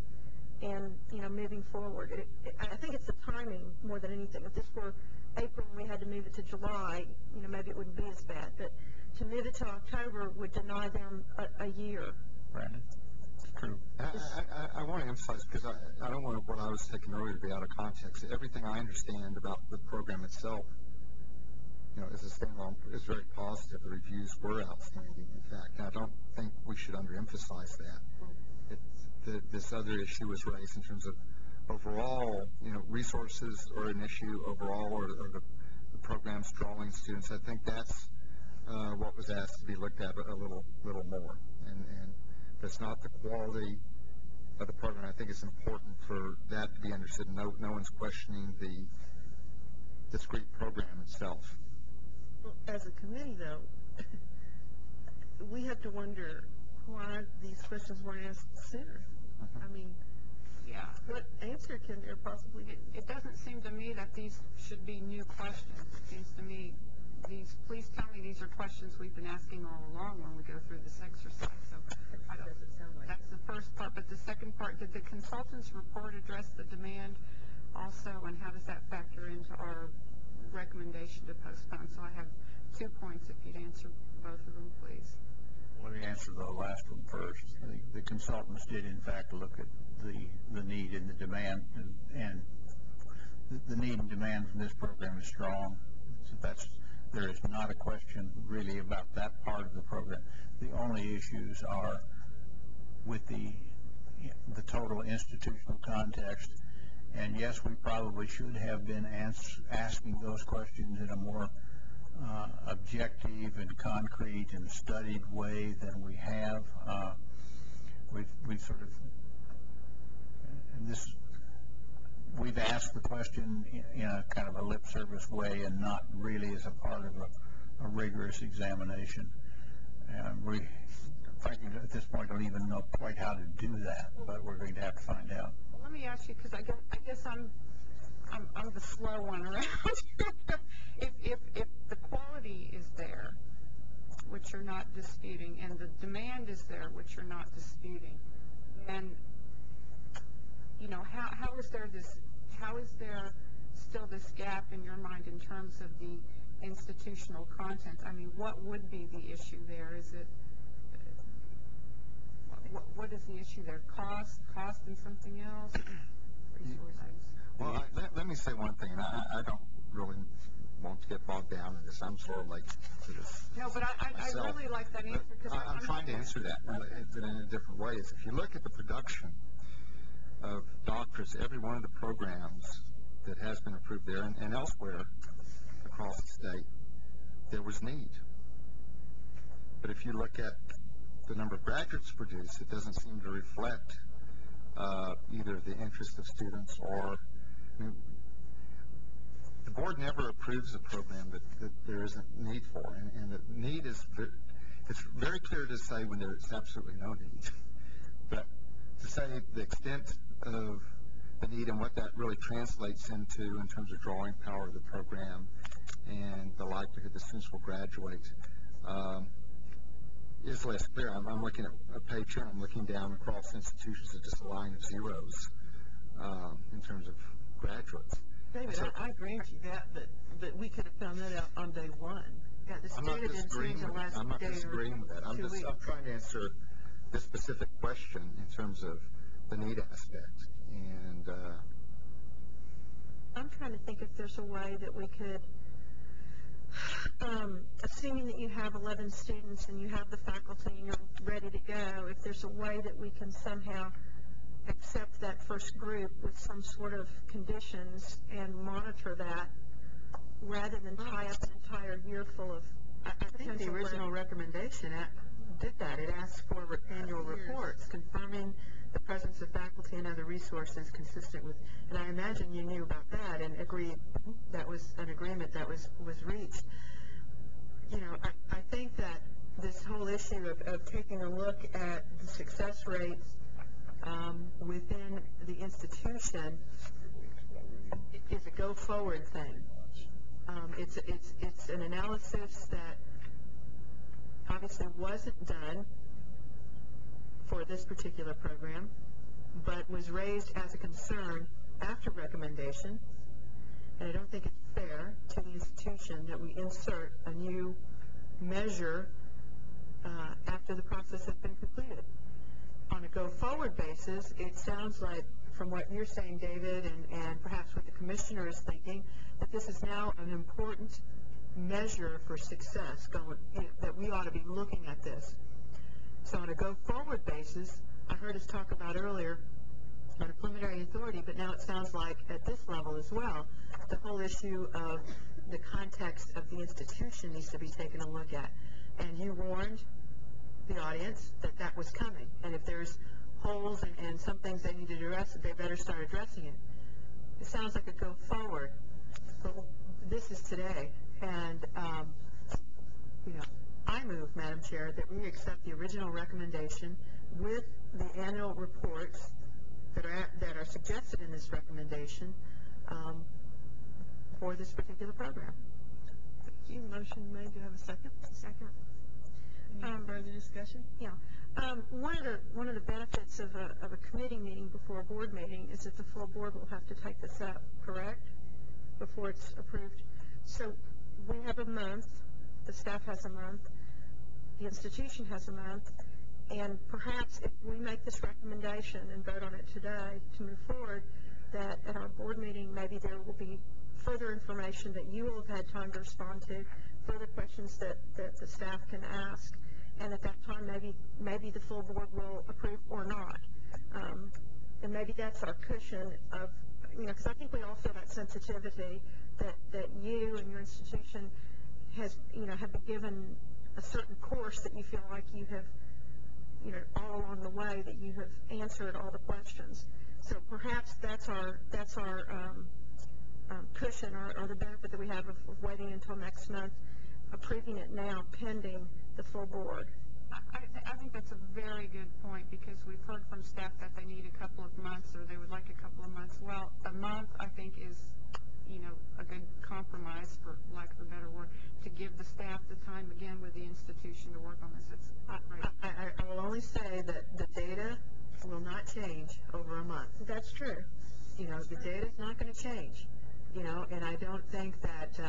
and, moving forward. I think it's the timing more than anything. If this were April and we had to move it to July, maybe it wouldn't be as bad. But to move it to October would deny them a year. Brandon? It's true. I want to emphasize, because I don't want what I was taking earlier to be out of context. Everything I understand about the program itself, as a standalone, is very positive. The reviews were outstanding, in fact. And I don't think we should underemphasize that. This other issue was raised in terms of overall, resources are an issue overall, or the program's drawing students. I think that's what was asked to be looked at a little more. And that's not the quality of the program. I think it's important for that to be understood. No one's questioning the discrete program itself. Well, as a committee, though, we have to wonder why these questions weren't asked sooner. I mean, Yeah. what answer can there possibly be? It doesn't seem to me that these should be new questions. It seems to me please tell me these are questions we've been asking all along when we go through this exercise. So that's the first part. But the second part, did the consultant's report address the demand also, and how does that factor into our recommendation to postpone? So I have 2 points, if you'd answer both of them, please. Let me answer the last one first. The consultants did, in fact, look at the need and the demand, and the need and demand from this program is strong. So there is not a question really about that part of the program. The only issues are with the total institutional context. And yes, we probably should have been asking those questions in a more objective and concrete and studied way than we have. We've sort of, we've asked the question in a kind of a lip service way and not really as a part of a rigorous examination. And we, frankly, at this point, don't even know quite how to do that, but we're going to have to find out. Well, let me ask you, because I guess I'm the slow one around. If the quality is there, which you're not disputing, and the demand is there, which you're not disputing, then how is there still this gap in your mind in terms of the institutional content? I mean, what would be the issue there? Is it what is the issue there? Cost and something else? Resources? Well, let me say one thing, and I don't really want to get bogged down in this. I'm sort of like to this. No, but I really like that answer, because I'm trying to answer that, but in a different way. If you look at the production of doctorates, every one of the programs that has been approved there and elsewhere across the state, there was need. But if you look at the number of graduates produced, it doesn't seem to reflect either the interest of students or, the board never approves a program that there isn't need for, and the need is, it's very clear to say when there's absolutely no need, but to say the extent of the need and what that really translates into in terms of drawing power of the program and the likelihood that students will graduate is less clear. I'm looking at a page here, I'm looking down across institutions at just a line of zeros in terms of graduates. David, So, I grant you that, but we could have found that out on day one. Yeah, the I'm not data didn't disagreeing change the with that. last I'm not day or disagreeing with that. I'm 2 weeks. trying to answer this specific question in terms of the need aspect. And I'm trying to think if there's a way that we could, assuming that you have 11 students and you have the faculty and you're ready to go, if there's a way that we can somehow accept that first group with some sort of conditions and monitor that rather than tie up an entire year full of I think the potential original recommendation did that. It asked for annual reports confirming the presence of faculty and other resources consistent with, and I imagine you knew about that and agreed that was an agreement that was reached. I think that this whole issue of taking a look at the success rates within the institution is a go-forward thing. It's an analysis that obviously wasn't done for this particular program, but was was raised as a concern after recommendation, and I don't think it's fair to the institution that we insert a new measure after the process has been completed. On a go-forward basis, it sounds like, from what you're saying, David, and perhaps what the commissioner is thinking, that this is now an important measure for success, that we ought to be looking at this. So on a go-forward basis, I heard us talk about earlier on a preliminary authority, but now it sounds like at this level as well, the whole issue of the context of the institution needs to be taken a look at. And you warned the audience that that was coming, and if there's holes and some things they need to address, they better start addressing it. It sounds like a go forward, but this is today, and I move, Madam Chair, that we accept the original recommendation with the annual reports that are suggested in this recommendation for this particular program. Thank you. Motion made. Do you have a second? Second. Any further discussion? Yeah. One of the benefits of a committee meeting before a board meeting is that the full board will have to take this up, correct? Before it's approved. So we have a month, the staff has a month, the institution has a month, and perhaps if we make this recommendation and vote on it today to move forward, that at our board meeting maybe there will be further information that you will have had time to respond to, further questions that the staff can ask, and at that time maybe the full board will approve or not. And maybe that's our cushion of, because I think we all feel that sensitivity that you and your institution have been given a certain course that you feel like you have, all along the way that you have answered all the questions. So perhaps that's our cushion or the benefit that we have of waiting until next month, approving it now pending the full board. I think that's a very good point, because we've heard from staff that they need a couple of months, or they would like a couple of months. Well, a month, I think, is, a good compromise, for lack of a better word, to give the staff the time, again, with the institution to work on this. It's great. I will only say that the data will not change over a month. That's true. The data's not going to change, and I don't think that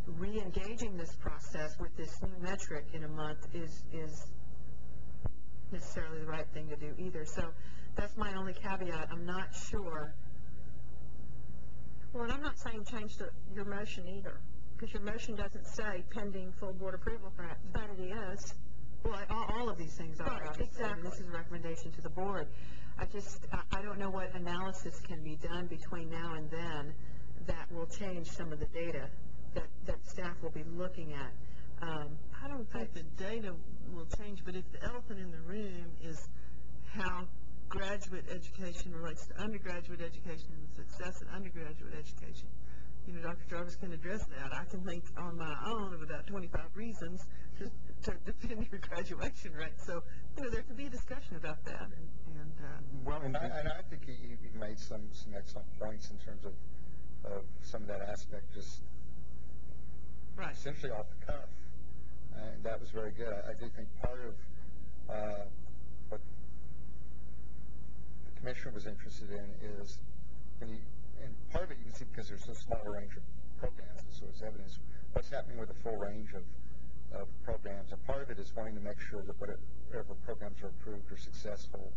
re-engaging this process with this new metric in a month is necessarily the right thing to do either. So that's my only caveat. I'm not sure. Well, and I'm not saying change your motion either, because your motion doesn't say pending full board approval, but it is. Well, all of these things are, right, obviously. exactly. This is a recommendation to the board. I don't know what analysis can be done between now and then that will change some of the data that staff will be looking at. I don't think the data will change, but if the elephant in the room is how graduate education relates to undergraduate education and the success of undergraduate education, Dr. Jarvis can address that. I can think on my own of about 25 reasons to defend your graduation rate. So, there could be a discussion about that. Well, and I think you made some excellent points in terms of some of that aspect, just right, essentially off the cuff, and that was very good. I do think part of what the commissioner was interested in is, and part of it you can see because there's a smaller range of programs, so it's evidence what's happening with the full range of programs, and part of it is wanting to make sure that whatever programs are approved are successful,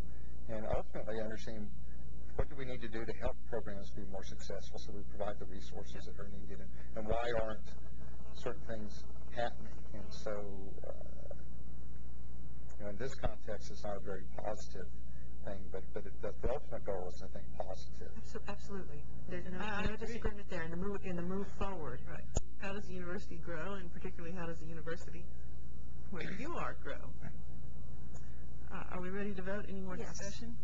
and ultimately understanding what do we need to do to help programs be more successful, so we provide the resources that are needed, and why aren't certain things happening. And so, in this context, it's not a very positive thing, but the ultimate goal is, I think, positive. Absolutely. There's no disagreement there in the move forward. Right. How does the university grow, and particularly how does the university where you are grow? Are we ready to vote? Any more discussion?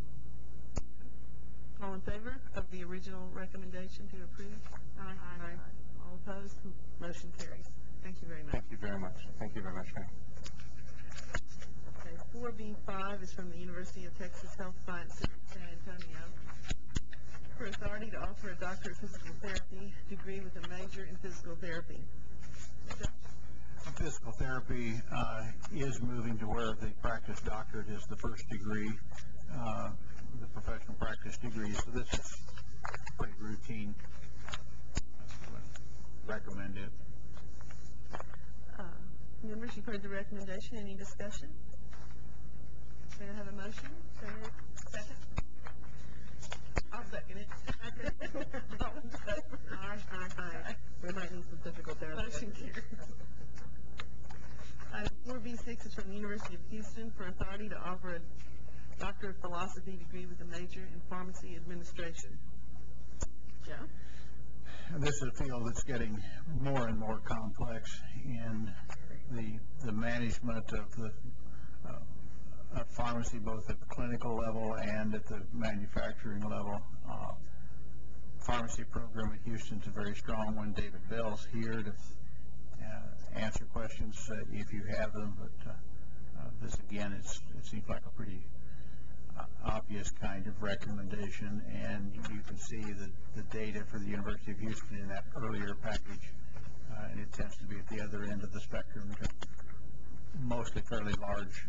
All in favor of the original recommendation to approve? Aye. All opposed? Motion carries. Thank you very much. Thank you very much. Thank you very much, ma'am. Okay, 4B5 is from the University of Texas Health Science Center, San Antonio, for authority to offer a doctorate of physical therapy degree with a major in physical therapy. Physical therapy is moving to where the practice doctorate is the first degree. The professional practice this is pretty routine. Recommend it. Members, you've heard the recommendation. Any discussion? May I have a motion? So moved. Second? I'll second it. All in favor? Aye. We might need some physical therapy. Motion carries. Item 4B6 is from the University of Houston for authority to offer a Doctor of Philosophy degree with a major in pharmacy administration. Joe? This is a field that's getting more and more complex in the management of the of pharmacy, both at the clinical level and at the manufacturing level. Pharmacy program at Houston's a very strong one. David Bell's here to answer questions if you have them, but this again, it seems like a pretty obvious kind of recommendation, and you can see the data for the University of Houston in that earlier package, and it tends to be at the other end of the spectrum, mostly fairly large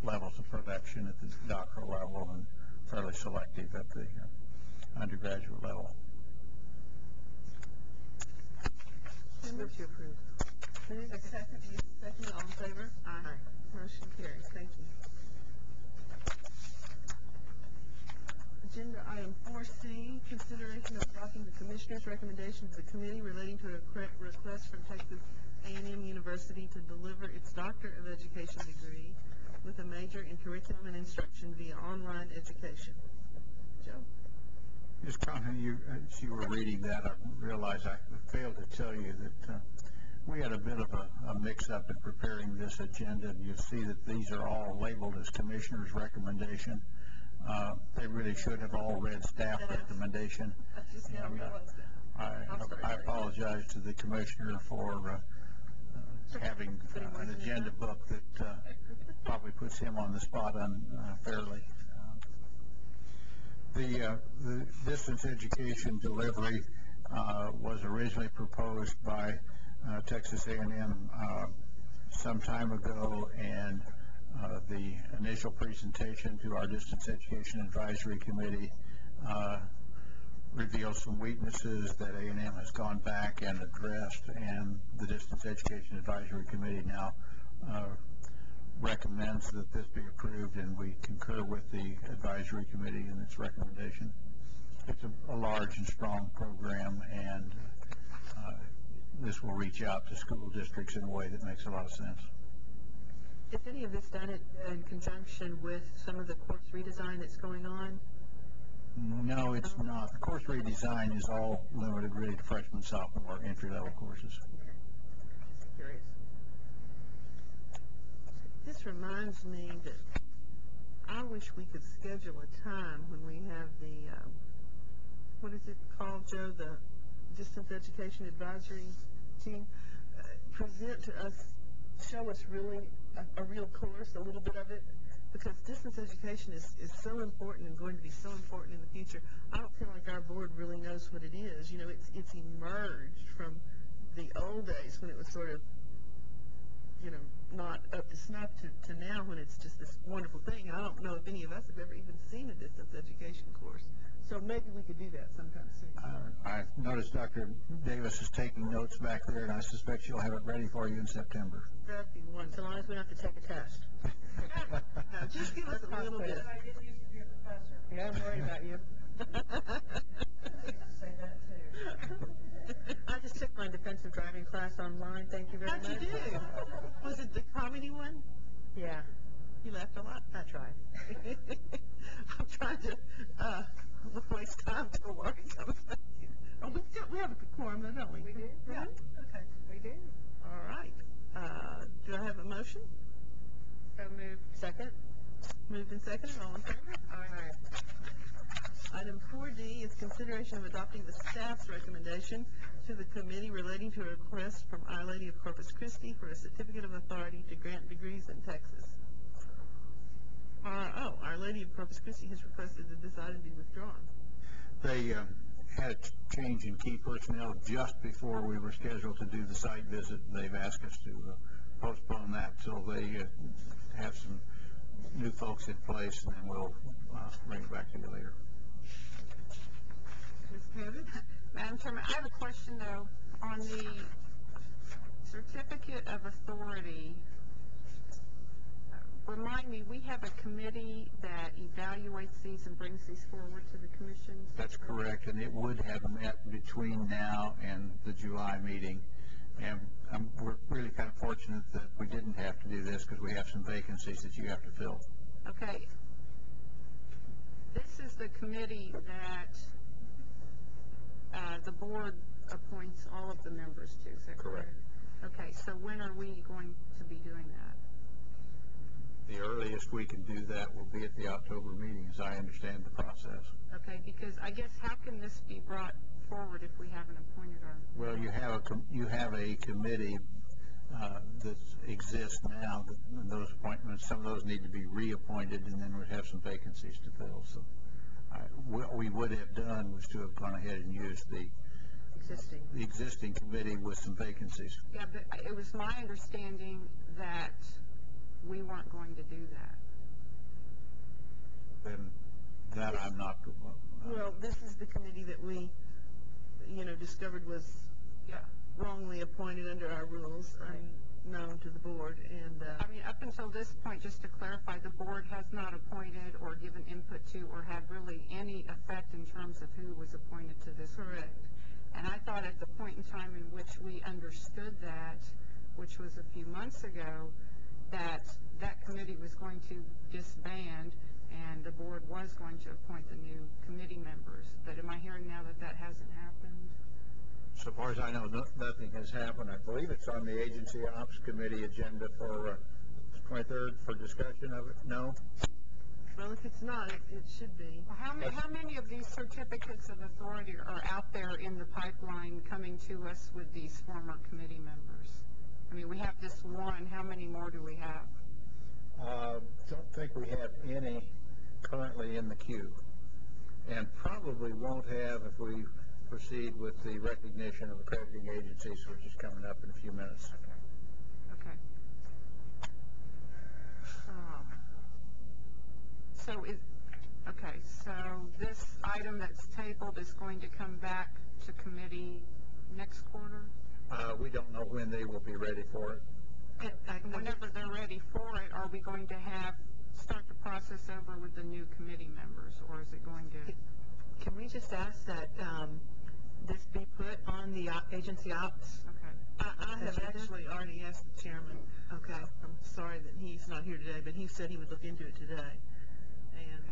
levels of production at the doctoral level and fairly selective at the undergraduate level. Move to approve. Second, all in favor? Aye. Motion carries. Thank you. Agenda item 4C, consideration of adopting the Commissioner's recommendation to the committee relating to a request from Texas A&M University to deliver its Doctor of Education degree with a major in curriculum and instruction via online education. Joe? Just commenting, as you were reading that, I realized I failed to tell you that we had a bit of a mix-up in preparing this agenda, and you'll see that these are all labeled as Commissioner's recommendation. They really should have all read staff recommendation. And, I apologize to the Commissioner for having an agenda book that probably puts him on the spot unfairly. The distance education delivery was originally proposed by Texas A&M some time ago, and the initial presentation to our Distance Education Advisory Committee revealed some weaknesses that A&M has gone back and addressed, and the Distance Education Advisory Committee now recommends that this be approved, and we concur with the Advisory Committee in its recommendation. It's a large and strong program, and this will reach out to school districts in a way that makes a lot of sense. Is any of this done in conjunction with some of the course redesign that's going on? No, it's not. The course redesign is all limited really to freshman, sophomore, entry-level courses. Okay. Curious. This reminds me that I wish we could schedule a time when we have the, what is it called, Joe, the Distance Education Advisory Team, present to us, show us really a real course, a little bit of it, because distance education is so important and going to be so important in the future. I don't feel like our board really knows what it is. You know, it's emerged from the old days when it was sort of, you know, not up to snuff to now when it's just this wonderful thing. I don't know if any of us have ever even seen a distance education course. So maybe we could do that sometime soon. I noticed Dr. Davis is taking notes back there, and I suspect she'll have it ready for you in September. That'd be wonderful. So long as we don't have to take a test. No, just give us a little bit. I didn't used to be a professor. Yeah, I'm worried about you. Say that too. I just took my defensive driving class online. Thank you very much. How'd you do? Was it the comedy one? Yeah, You laughed a lot. I tried. I'm trying to waste time to worry sometimes. Oh, we have a quorum though, don't we? We do? Yeah. Okay, we do. All right. Do I have a motion? So moved. Second? Moved and seconded. All in favor? Aye. Item 4D is consideration of adopting the staff's recommendation to the committee relating to a request from Our Lady of Corpus Christi for a certificate of authority to grant degrees in Texas. Our Lady of Corpus Christi has requested that this item be withdrawn. They had a change in key personnel just before we were scheduled to do the site visit. They've asked us to postpone that till they have some new folks in place, and then we'll bring it back to you later. Ms. Pettit? Madam Chairman, I have a question, though, on the certificate of authority. Remind me, we have a committee that evaluates these and brings these forward to the commission? That's correct, and it would have met between now and the July meeting. And we're really kind of fortunate that we didn't have to do this because we have some vacancies that you have to fill. Okay. This is the committee that the board appoints all of the members to, is that correct? Okay, so when are we going to be doing that? The earliest we can do that will be at the October meeting, as I understand the process. Okay, because I guess how can this be brought forward if we haven't appointed our... Well, you have a committee that exists now, and those appointments, some of those need to be reappointed, and then we have some vacancies to fill. So what we would have done was to have gone ahead and used the existing committee with some vacancies. Yeah, but it was my understanding that we weren't going to do that. Then that I'm not... Well, this is the committee that we, discovered was wrongly appointed under our rules, unknown to the board, and... I mean, up until this point, just to clarify, the board has not appointed or given input to or had really any effect in terms of who was appointed to this. Correct. And I thought at the point in time in which we understood that, which was a few months ago, that committee was going to disband and the board was going to appoint the new committee members. But am I hearing now that that hasn't happened? So far as I know, nothing has happened. I believe it's on the Agency Ops Committee agenda for the 23rd for discussion of it. No? Well, if it's not, it should be. Well, how many of these certificates of authority are out there in the pipeline coming to us with these former committee members? I mean, we have this one. How many more do we have? Don't think we have any currently in the queue, and probably won't have if we proceed with the recognition of accrediting agencies, which is coming up in a few minutes. Okay. So this item that's tabled is going to come back to committee next quarter? We don't know when they will be ready for it. Whenever they're ready for it, are we going to start the process over with the new committee members, or is it going to... Can we just ask that this be put on the agency ops? Okay. I have actually already asked the chairman. Okay. I'm sorry that he's not here today, but he said he would look into it today. And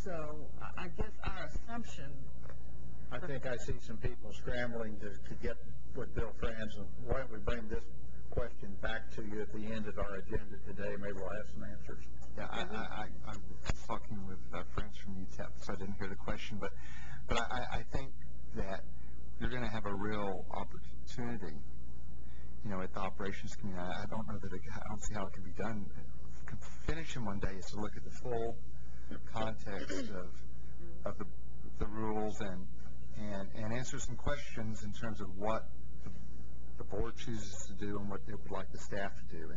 so I guess our assumption... I think I see some people scrambling to get with Bill Franz, and why don't we bring this question back to you at the end of our agenda today? Maybe we'll have some answers. Yeah, I was talking with friends from UTEP, so I didn't hear the question, but I think that you're going to have a real opportunity, at the operations committee. I don't know that I don't see how it can be done. Finish in one day is to look at the full context of the rules and answer some questions in terms of what the board chooses to do and what they would like the staff to do.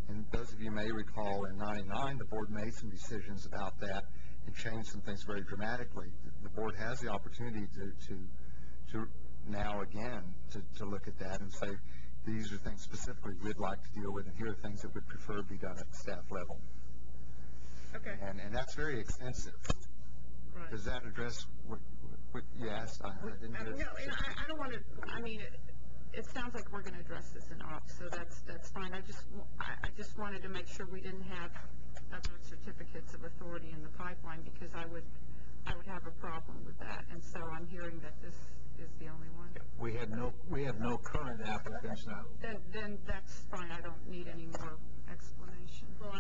And those of you may recall in '99, the board made some decisions about that and changed some things very dramatically. The board has the opportunity to now again to look at that and say, these are things specifically we'd like to deal with, and here are things that we'd prefer be done at the staff level. Okay. And that's very extensive. Right. Does that address what you asked? I didn't hear. No, and I don't want to, it sounds like we're going to address this in ops, so that's fine. I just wanted to make sure we didn't have other certificates of authority in the pipeline, because I would have a problem with that. And so I'm hearing that this is the only one. We have no current applicants now. Then that's fine. I don't need any more explanation. Well,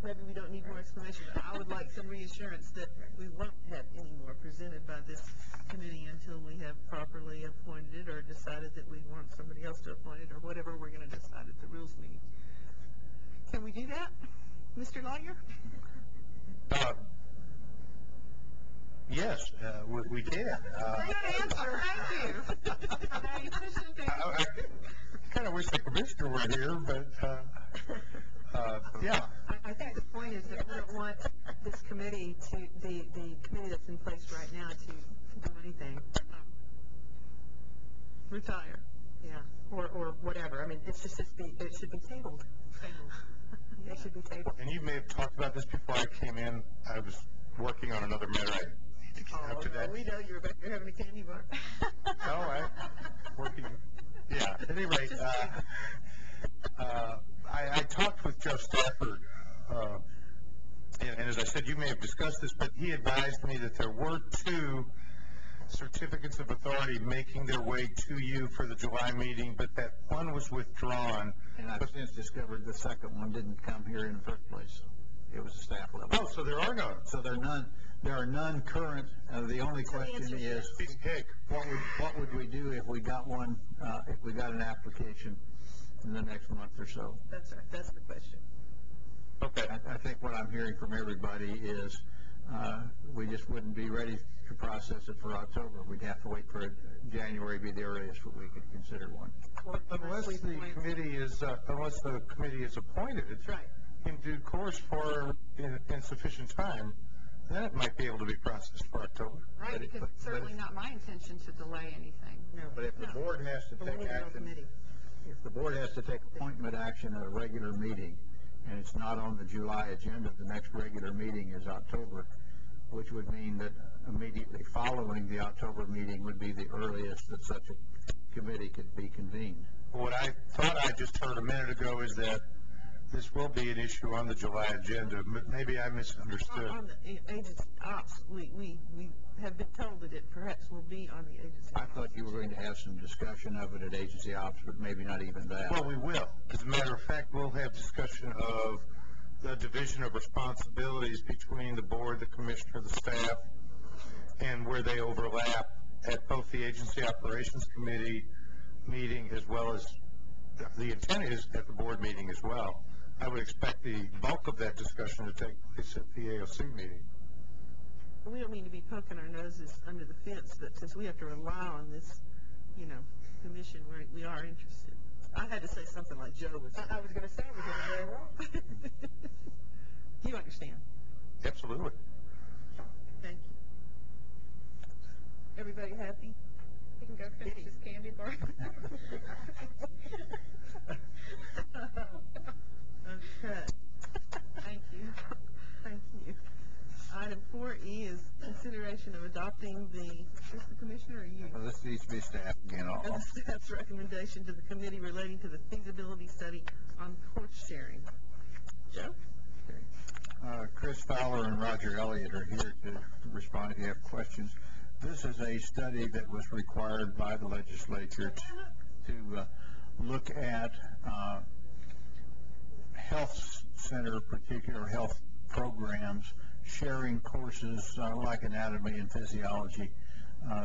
maybe we don't need more explanation, but I would like some reassurance that we won't have any more presented by this committee until we have properly appointed it or decided that we want somebody else to appoint it or whatever we're going to decide at the rules meeting. Can we do that, Mr. Lawyer? Yes, we can. Great answer. Thank you. I kind of wish the commissioner were here, but Yeah. I think the point is that we don't want this committee to, the committee that's in place right now to do anything. Retire. Yeah, or whatever. I mean, it should be tabled. It should be tabled. And you may have talked about this before I came in. I was working on another matter. I need to get up to that. We know you're back there having a candy bar. All right. Working. Yeah. At any rate, I talked with Joe Stafford, and as I said, you may have discussed this, but he advised me that there were 2 certificates of authority making their way to you for the July meeting, but that one was withdrawn. And I've since discovered the second one didn't come here in the first place. It was a staff level. Oh, so there are none. So there are none current. The only question is, Piece of cake. what would we do if we got one, if we got an application in the next month or so? That's right, that's the question. Okay. I think what I'm hearing from everybody is, we just wouldn't be ready to process it for October. We'd have to wait for January be the earliest that we could consider one. Unless the committee is appointed. That's right. In due course for insufficient time, then it might be able to be processed for October. Right, because it's certainly not my intention to delay anything. No. But if the board has to But we take need a real action, committee. if the board has to take appointment action at a regular meeting, and it's not on the July agenda, the next regular meeting is October, which would mean that immediately following the October meeting would be the earliest that such a committee could be convened. What I thought I just heard a minute ago is that this will be an issue on the July agenda. Maybe I misunderstood. On the agency ops, we have been told that it perhaps will be on the agency. I thought you were going to have some discussion of it at agency ops, but maybe not even that. Well, we will. As a matter of fact, we'll have discussion of the division of responsibilities between the board, the commissioner, the staff, and where they overlap at both the agency operations committee meeting as well as the intent is at the board meeting as well. I would expect the bulk of that discussion to take place at the AOC meeting. We don't mean to be poking our noses under the fence, but since we have to rely on this, commission, we are interested. I had to say something like Joe was. I was going to say we did it very well. Do you understand? Absolutely. Thank you. Everybody happy? You can go finish this candy bar. Okay. Thank you. Thank you. Item 4E is consideration of adopting is this the commissioner or you? Well, this needs to be staff again. Of the staff's recommendation to the committee relating to the feasibility study on course sharing. Joe? Chris Fowler and Roger Elliott are here to respond if you have questions. This is a study that was required by the legislature to look at health center, particular health programs, sharing courses like anatomy and physiology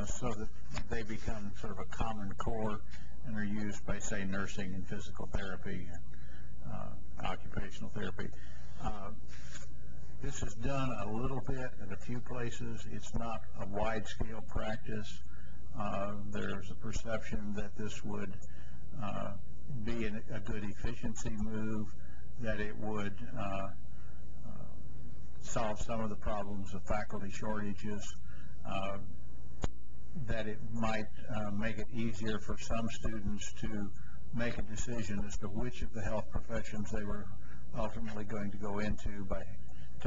so that they become sort of a common core and are used by, say, nursing and physical therapy, occupational therapy. This is done a little bit at a few places. It's not a wide-scale practice. There's a perception that this would be a good efficiency move, that it would solve some of the problems of faculty shortages, that it might make it easier for some students to make a decision as to which of the health professions they were ultimately going to go into by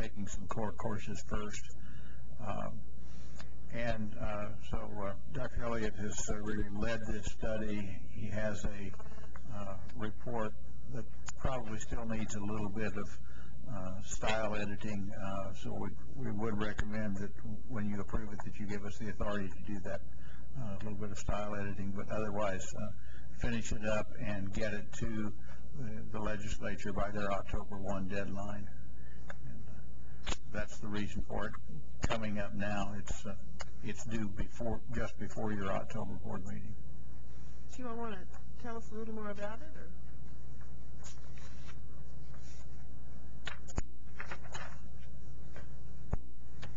taking some core courses first. So Dr. Elliott has really led this study. He has a report that probably still needs a little bit of style editing, so we would recommend that when you approve it that you give us the authority to do that, a little bit of style editing, but otherwise finish it up and get it to the legislature by their October 1 deadline. That's the reason for it coming up now. It's due just before your October board meeting. Do you all want to tell us a little more about it, or?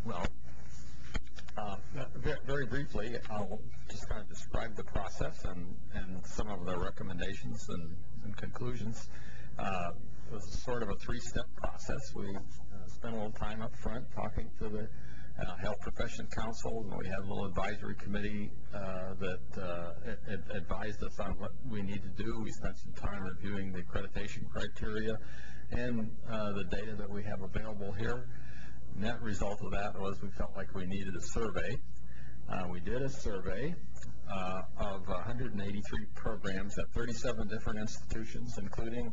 Well, very briefly, I'll just kind of describe the process and some of the recommendations and conclusions. was sort of a three-step process. We spent a little time up front talking to the Health Profession Council, and we had a little advisory committee that advised us on what we need to do. We spent some time reviewing the accreditation criteria and the data that we have available here. Net result of that was we felt like we needed a survey. We did a survey of 183 programs at 37 different institutions, including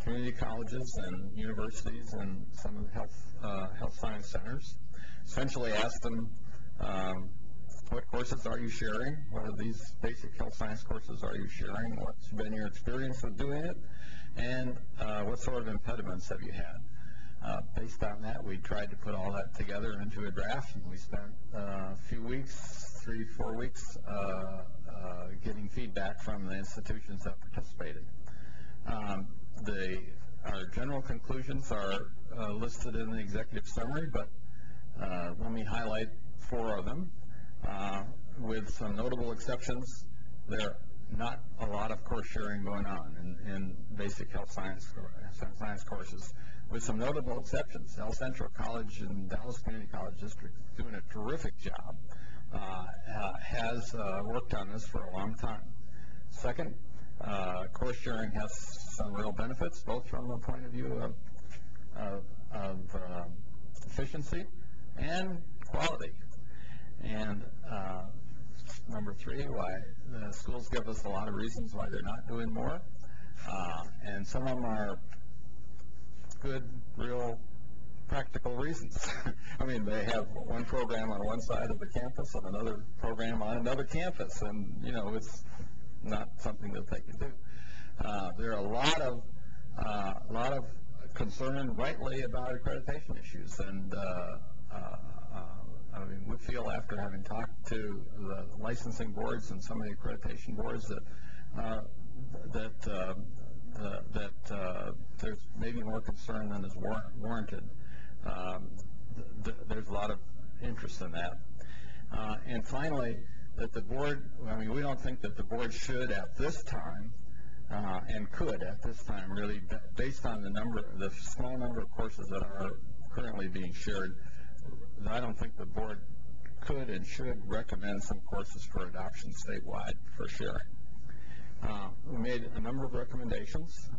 community colleges and universities and some of the health science centers. Essentially asked them, what courses are you sharing? What of these basic health science courses are you sharing? What's been your experience with doing it? And what sort of impediments have you had? Based on that, we tried to put all that together into a draft, and we spent a few weeks, 3-4 weeks, getting feedback from the institutions that participated. Our general conclusions are listed in the executive summary, but let me highlight 4 of them. With some notable exceptions, there are not a lot of course sharing going on in basic health science courses. With some notable exceptions, El Centro College and Dallas Community College District doing a terrific job, has worked on this for a long time. Second, course sharing has some real benefits, both from the point of view of efficiency and quality. And number 3, why the schools give us a lot of reasons why they're not doing more, and some of them are good, real, practical reasons. I mean, they have one program on one side of the campus and another program on another campus, and it's not something that they can do. There are a lot of concern, rightly, about accreditation issues, and I mean, we feel, after having talked to the licensing boards and some of the accreditation boards, that there's maybe more concern than is warranted. There's a lot of interest in that. And finally, that the board, I mean, we don't think that the board should at this time, and could at this time, really, based on the small number of courses that are currently being shared, I don't think the board could and should recommend some courses for adoption statewide for sharing. We made a number of recommendations.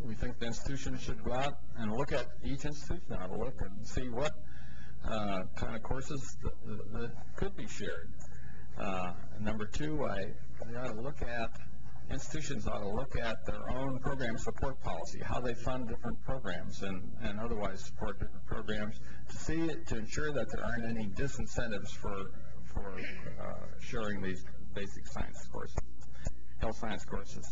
We think the institution should go out and look at each institution, ought to look and see what kind of courses that could be shared. Number 2, institutions ought to look at their own program support policy, how they fund different programs and otherwise support different programs, to ensure that there aren't any disincentives for sharing these basic science courses, health science courses.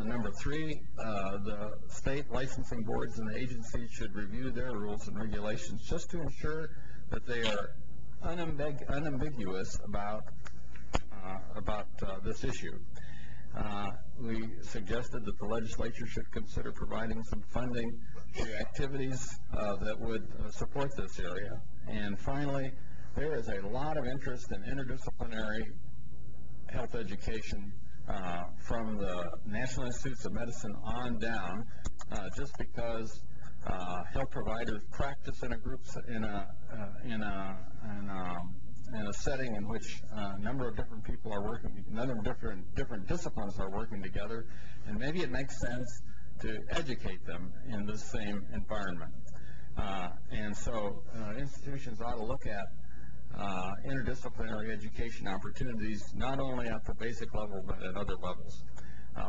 Number 3, the state licensing boards and the agencies should review their rules and regulations just to ensure that they are unambiguous about this issue. We suggested that the legislature should consider providing some funding to activities that would support this area. And finally, there is a lot of interest in interdisciplinary health education from the National Institutes of Medicine on down, just because health providers practice in a group, in a setting in which a number of different people are working, a number of different disciplines are working together, and maybe it makes sense to educate them in the same environment. And so institutions ought to look at interdisciplinary education opportunities, not only at the basic level, but at other levels.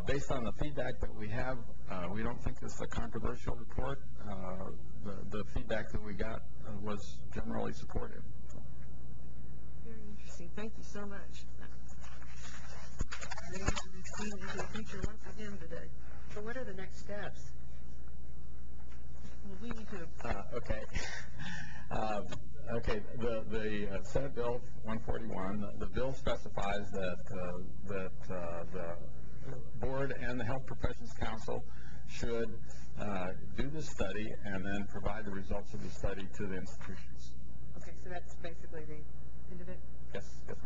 Based on the feedback that we have, we don't think this is a controversial report. The feedback that we got was generally supportive. Very interesting. Thank you so much. We've seen into the future once again today. So what are the next steps? Well, we need to... Okay, the Senate Bill 141, the bill specifies that the board and the Health Professions Council should do the study and then provide the results of the study to the institutions. Okay, so that's basically the end of it? Yes. Okay.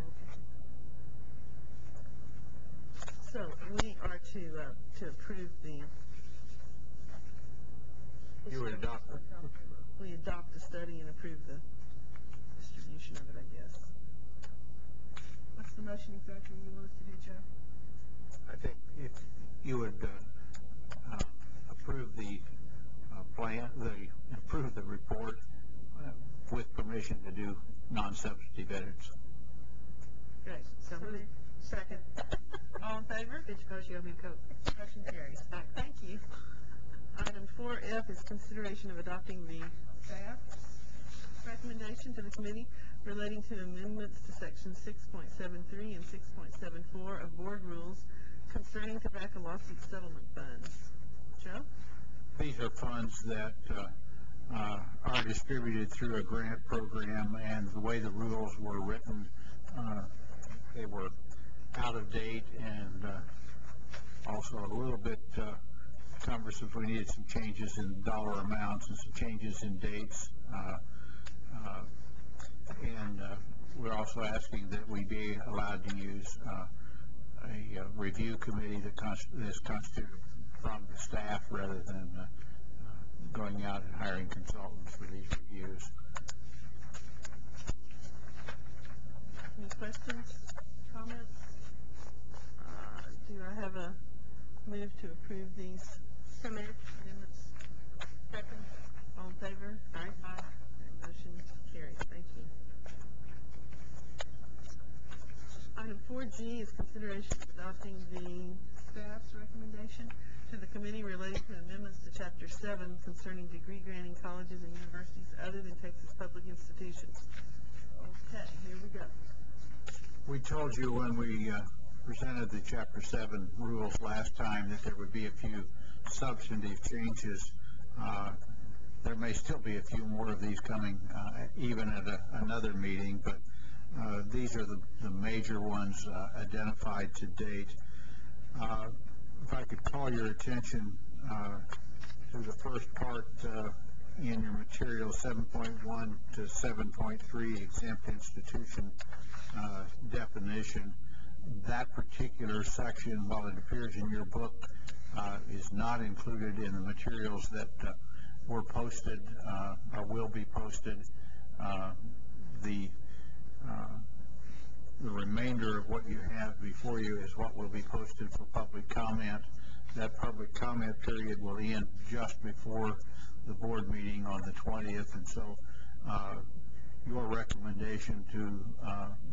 So we are to approve the You would adopt it. We adopt the study and approve the distribution of it, I guess. What's the motion exactly you want us to do, Joe? I think if you would approve the approve the report with permission to do non-substantive edits. Great, so moved. Second. All in favor? Did you suppose you owe me a Coke? Motion carries. Thank you. Item 4F is consideration of adopting the staff's recommendation to the committee relating to amendments to section 6.73 and 6.74 of board rules concerning tobacco lawsuit settlement funds. Joe? These are funds that are distributed through a grant program, and the way the rules were written, they were out of date and also a little bit cumbersome. We needed some changes in dollar amounts and some changes in dates. And we're also asking that we be allowed to use a review committee that is constituted from the staff rather than going out and hiring consultants for these reviews. Any questions, comments? Do I have a move to approve these amendments? Second. All in favor? Aye. Aye. Motion carries. Thank you. Item 4G is consideration of adopting the staff's recommendation to the committee relating to amendments to Chapter 7 concerning degree granting colleges and universities other than Texas public institutions. Okay, here we go. We told you when we presented the Chapter 7 rules last time that there would be a few substantive changes. There may still be a few more of these coming even at another meeting, but these are the major ones identified to date. If I could call your attention to the first part in your material, 7.1 to 7.3, exempt institution definition. That particular section, while it appears in your book, is not included in the materials that were posted or will be posted. The remainder of what you have before you is what will be posted for public comment. That public comment period will end just before the board meeting on the 20th, and so your recommendation to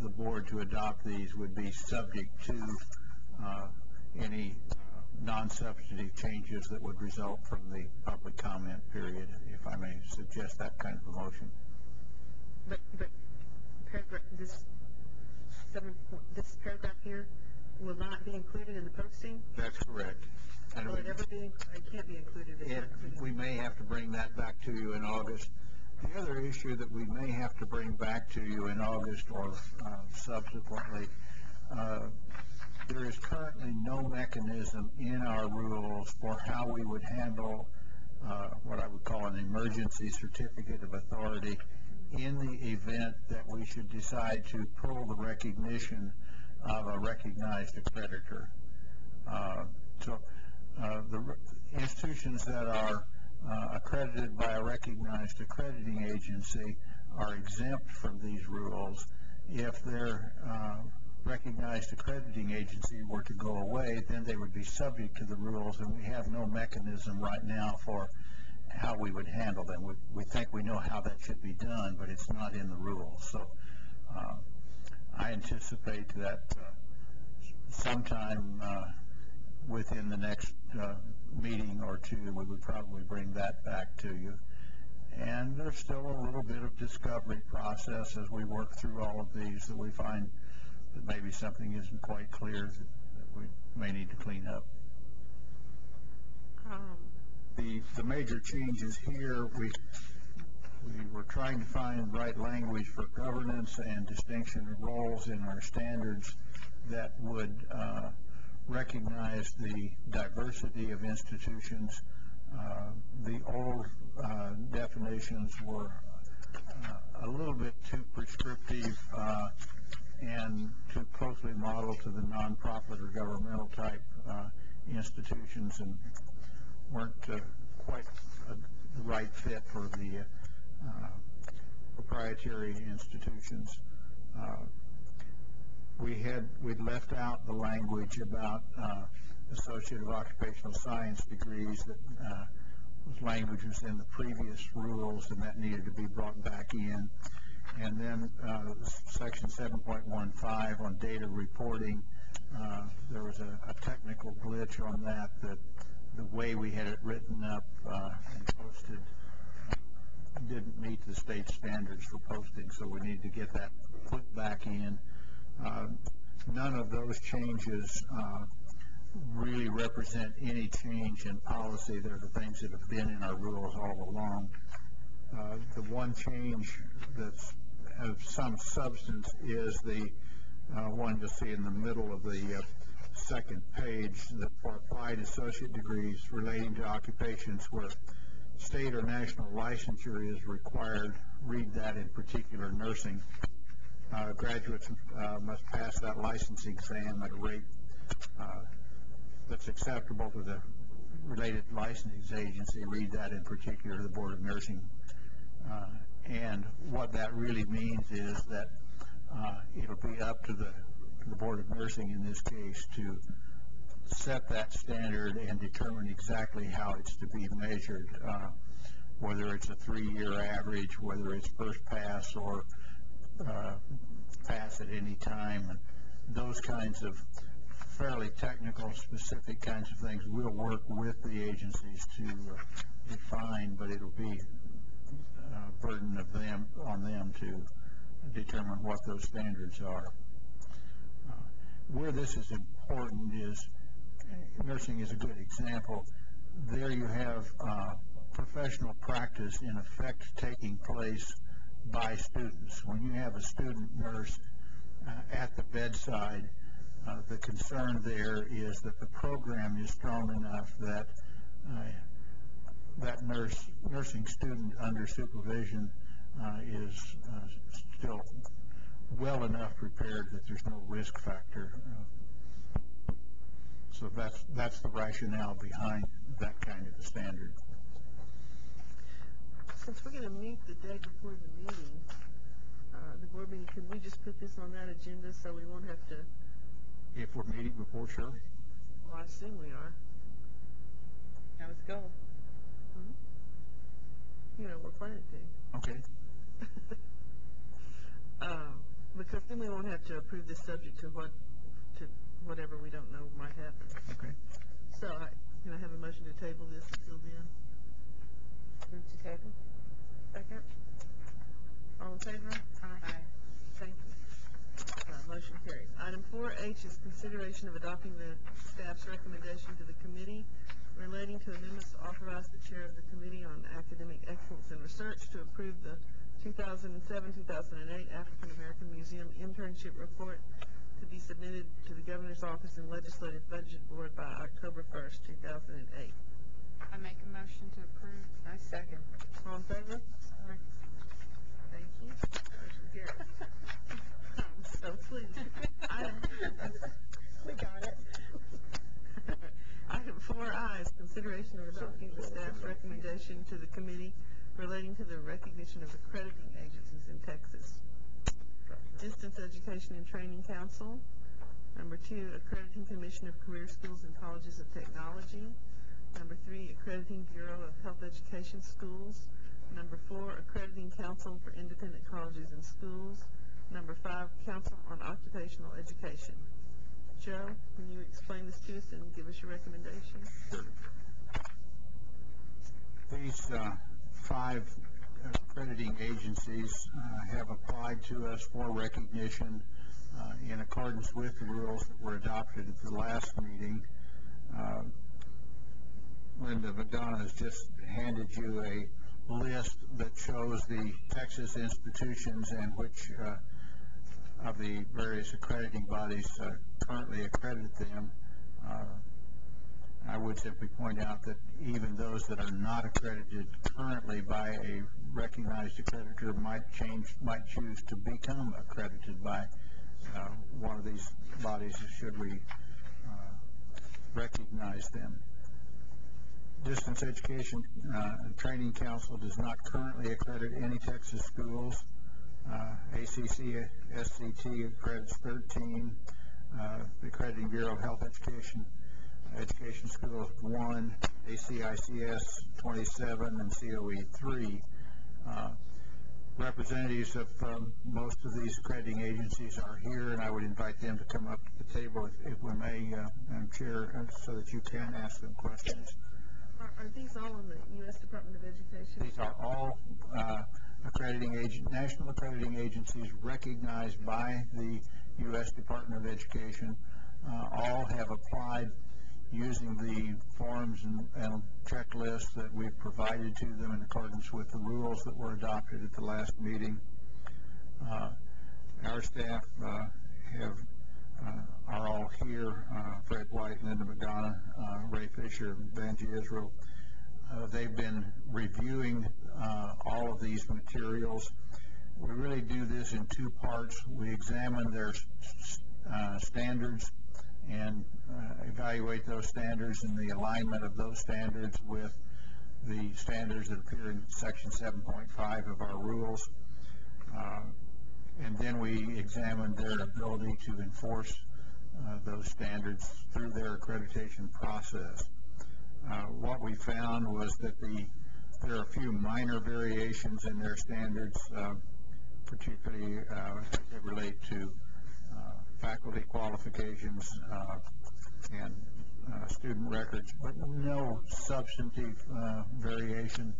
the board to adopt these would be subject to any non-substantive changes that would result from the public comment period, if I may suggest that kind of a motion. But paragraph, this paragraph here will not be included in the posting? That's correct. And Will it ever be? It can't be included. We may have to bring that back to you in August. The other issue that we may have to bring back to you in August or subsequently, there is currently no mechanism in our rules for how we would handle what I would call an emergency certificate of authority in the event that we should decide to pull the recognition of a recognized accreditor. The institutions that are accredited by a recognized accrediting agency are exempt from these rules. If their recognized accrediting agency were to go away, then they would be subject to the rules, and we have no mechanism right now for how we would handle them. We think we know how that should be done, but it's not in the rules. So I anticipate that sometime within the next meeting or two, we would probably bring that back to you. And there's still a little bit of discovery process as we work through all of these that we find that maybe something isn't quite clear that we may need to clean up. The major changes here, we were trying to find the right language for governance and distinction of roles in our standards that would recognize the diversity of institutions. The old definitions were a little bit too prescriptive and too closely modeled to the nonprofit or governmental type institutions, and weren't quite the right fit for the proprietary institutions. We'd left out the language about Associate of Occupational Science degrees that was language was in the previous rules, and that needed to be brought back in. And then section 7.15 on data reporting, there was a technical glitch on that the way we had it written up and posted didn't meet the state standards for posting, so we need to get that put back in. None of those changes really represent any change in policy. They're the things that have been in our rules all along. The one change that's of some substance is the one you'll see in the middle of the second page, that for applied associate degrees relating to occupations where state or national licensure is required, read that in particular nursing. Graduates must pass that license exam at a rate that's acceptable to the related licensing agency, read that in particular the Board of Nursing. And what that really means is that it'll be up to the Board of Nursing in this case to set that standard and determine exactly how it's to be measured, whether it's a 3-year average, whether it's first pass or pass at any time. And those kinds of fairly technical, specific kinds of things we'll work with the agencies to define, but it'll be a burden of on them to determine what those standards are. Where this is important is, nursing is a good example. There you have professional practice in effect taking place by students. When you have a student nurse at the bedside, the concern there is that the program is strong enough that that nursing student under supervision is still well enough prepared that there's no risk factor. So that's the rationale behind that kind of a standard. Since we're going to meet the day before the meeting, the board meeting, can we just put this on that agenda so we won't have to? If we're meeting before, sure. Well, I assume we are. Now let's go. You know, we're planning to. Okay. Because then we won't have to approve this subject to whatever we don't know might happen. Okay. So, can I have a motion to table this until then? Move to table. Second. All in favor? Aye. Thank you. Motion carries. Item 4H is consideration of adopting the staff's recommendation to the committee relating to amendments to authorize the chair of the Committee on Academic Excellence and Research to approve the 2007-2008 African American Museum Internship Report to be submitted to the Governor's Office and Legislative Budget Board by October 1st, 2008. I make a motion to approve. I second. All in favor? Aye. Thank you. Motion carries. I'm so pleased. We got it. Item 4I is consideration of adopting the staff's recommendation to the committee relating to the recognition of accrediting agencies in Texas. Distance Education and Training Council. Number 2, Accrediting Commission of Career Schools and Colleges of Technology. Number 3, Accrediting Bureau of Health Education Schools. Number 4, Accrediting Council for Independent Colleges and Schools. Number 5, Council on Occupational Education. Joe, can you explain this to us and give us your recommendation? Sure. These 5 accrediting agencies have applied to us for recognition in accordance with the rules that were adopted at the last meeting. Linda McDonough has just handed you a list that shows the Texas institutions and which of the various accrediting bodies currently accredit them. I would simply point out that even those that are not accredited currently by a recognized accreditor might choose to become accredited by one of these bodies should we recognize them. Distance Education and Training Council does not currently accredit any Texas schools. ACC SCT accredits 13. The Accrediting Bureau of Health Education Schools 1, ACICS 27, and COE 3. Representatives of most of these accrediting agencies are here, and I would invite them to come up to the table if we may, Madam Chair, so that you can ask them questions. Are these all in the U.S. Department of Education? These are all national accrediting agencies recognized by the U.S. Department of Education. All have applied using the forms and checklists that we've provided to them in accordance with the rules that were adopted at the last meeting. Our staff are all here, Fred White, Linda McDonough, Ray Fisher, and Banji Israel. They've been reviewing all of these materials. We really do this in two parts. We examine their standards and evaluate those standards and the alignment of those standards with the standards that appear in Section 7.5 of our rules. And then we examine their ability to enforce those standards through their accreditation process. What we found was that there are a few minor variations in their standards, particularly that relate to faculty qualifications and student records, but no substantive variation.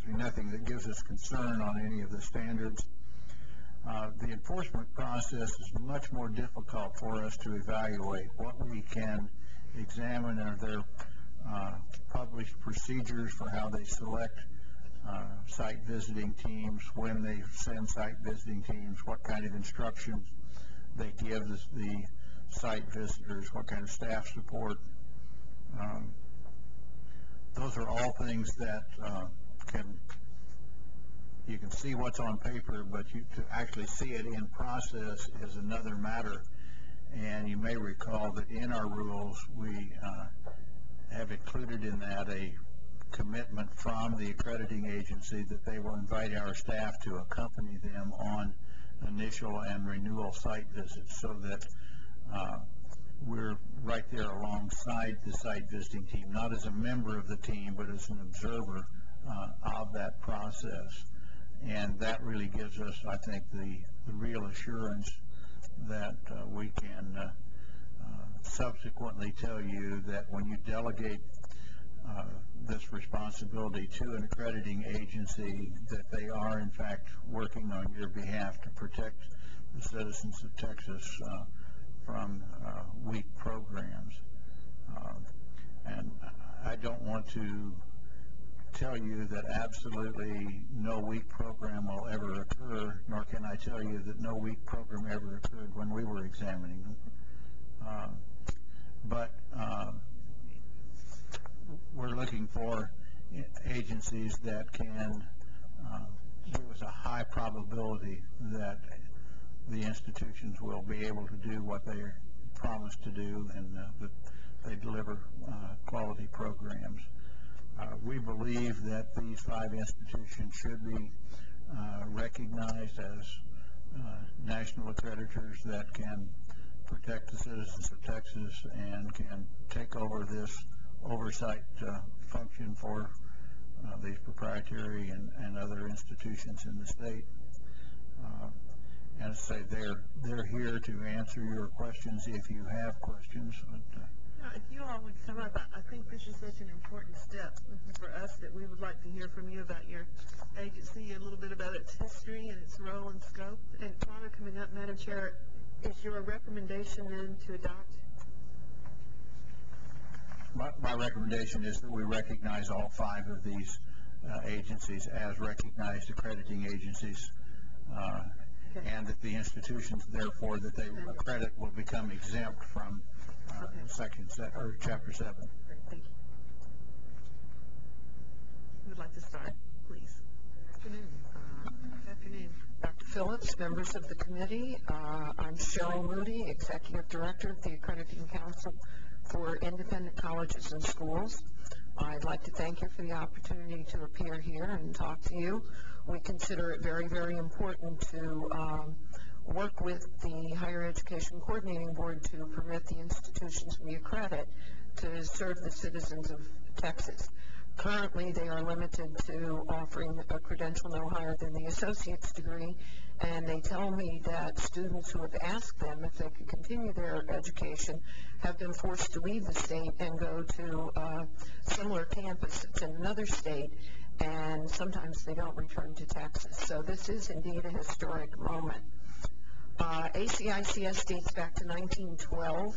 Nothing that gives us concern on any of the standards. The enforcement process is much more difficult for us to evaluate. What we can examine are their published procedures for how they select site visiting teams, when they send site visiting teams, what kind of instructions they give the site visitors, what kind of staff support. Those are all things that you can see what's on paper, but to actually see it in process is another matter. And you may recall that in our rules we have included in that a commitment from the accrediting agency that they will invite our staff to accompany them on initial and renewal site visits, so that we're right there alongside the site visiting team, not as a member of the team, but as an observer of that process. And that really gives us, I think, the real assurance that we can subsequently tell you that when you delegate this responsibility to an accrediting agency, that they are in fact working on your behalf to protect the citizens of Texas from weak programs. And I don't want to tell you that absolutely no weak program will ever occur, nor can I tell you that no weak program ever occurred when we were examining them. But we're looking for agencies that can give us a high probability that the institutions will be able to do what they promised to do, and that they deliver quality programs. We believe that these 5 institutions should be recognized as national accreditors that can protect the citizens of Texas and can take over this oversight function for these proprietary and other institutions in the state. And say they're here to answer your questions if you have questions. If you all would come up, I think this is such an important step for us that we would like to hear from you about your agency, a little bit about its history and its role and scope. And while they're coming up, Madam Chair, is your recommendation then to adopt? My recommendation is that we recognize all 5 of these agencies as recognized accrediting agencies, and that the institutions, therefore, that they accredit will become exempt from Chapter 7. Great, thank you. Who would like to start, please? Good afternoon. Dr. Phillips, members of the committee. I'm Cheryl Moody, Executive Director of the Accrediting Council for independent colleges and schools. I'd like to thank you for the opportunity to appear here and talk to you. We consider it very, very important to work with the Higher Education Coordinating Board to permit the institutions we accredit to serve the citizens of Texas. Currently, they are limited to offering a credential no higher than the associate's degree, and they tell me that students who have asked them if they could continue their education have been forced to leave the state and go to a similar campus that's in another state, and sometimes they don't return to Texas. So this is indeed a historic moment. ACICS dates back to 1912.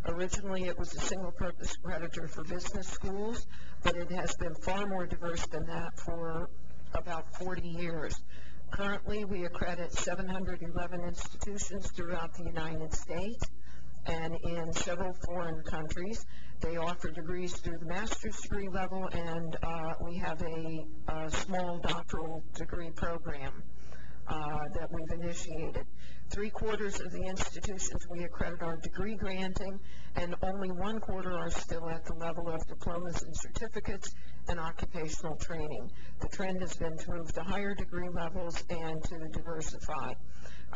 Originally, it was a single-purpose accreditor for business schools, but it has been far more diverse than that for about 40 years. Currently, we accredit 711 institutions throughout the United States and in several foreign countries. They offer degrees through the master's degree level, and we have a small doctoral degree program that we've initiated. 3/4 of the institutions we accredit are degree granting, and only 1/4 are still at the level of diplomas and certificates and occupational training. The trend has been to move to higher degree levels and to diversify.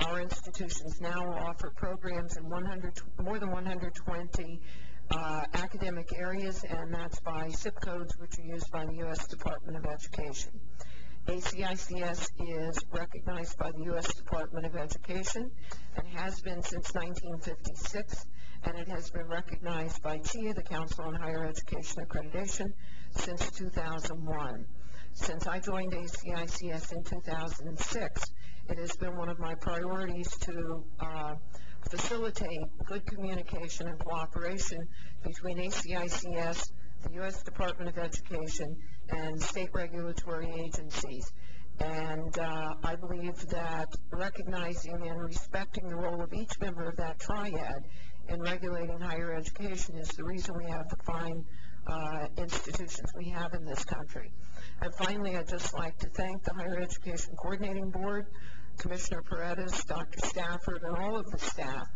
Our institutions now offer programs in more than 120 academic areas, and that's by zip codes, which are used by the U.S. Department of Education. ACICS is recognized by the U.S. Department of Education and has been since 1956, and it has been recognized by CHIA, the Council on Higher Education Accreditation, since 2001. Since I joined ACICS in 2006, it has been one of my priorities to facilitate good communication and cooperation between ACICS, the U.S. Department of Education, and state regulatory agencies. And I believe that recognizing and respecting the role of each member of that triad in regulating higher education is the reason we have the fine institutions we have in this country. And finally, I'd just like to thank the Higher Education Coordinating Board, Commissioner Paredes, Dr. Stafford, and all of the staff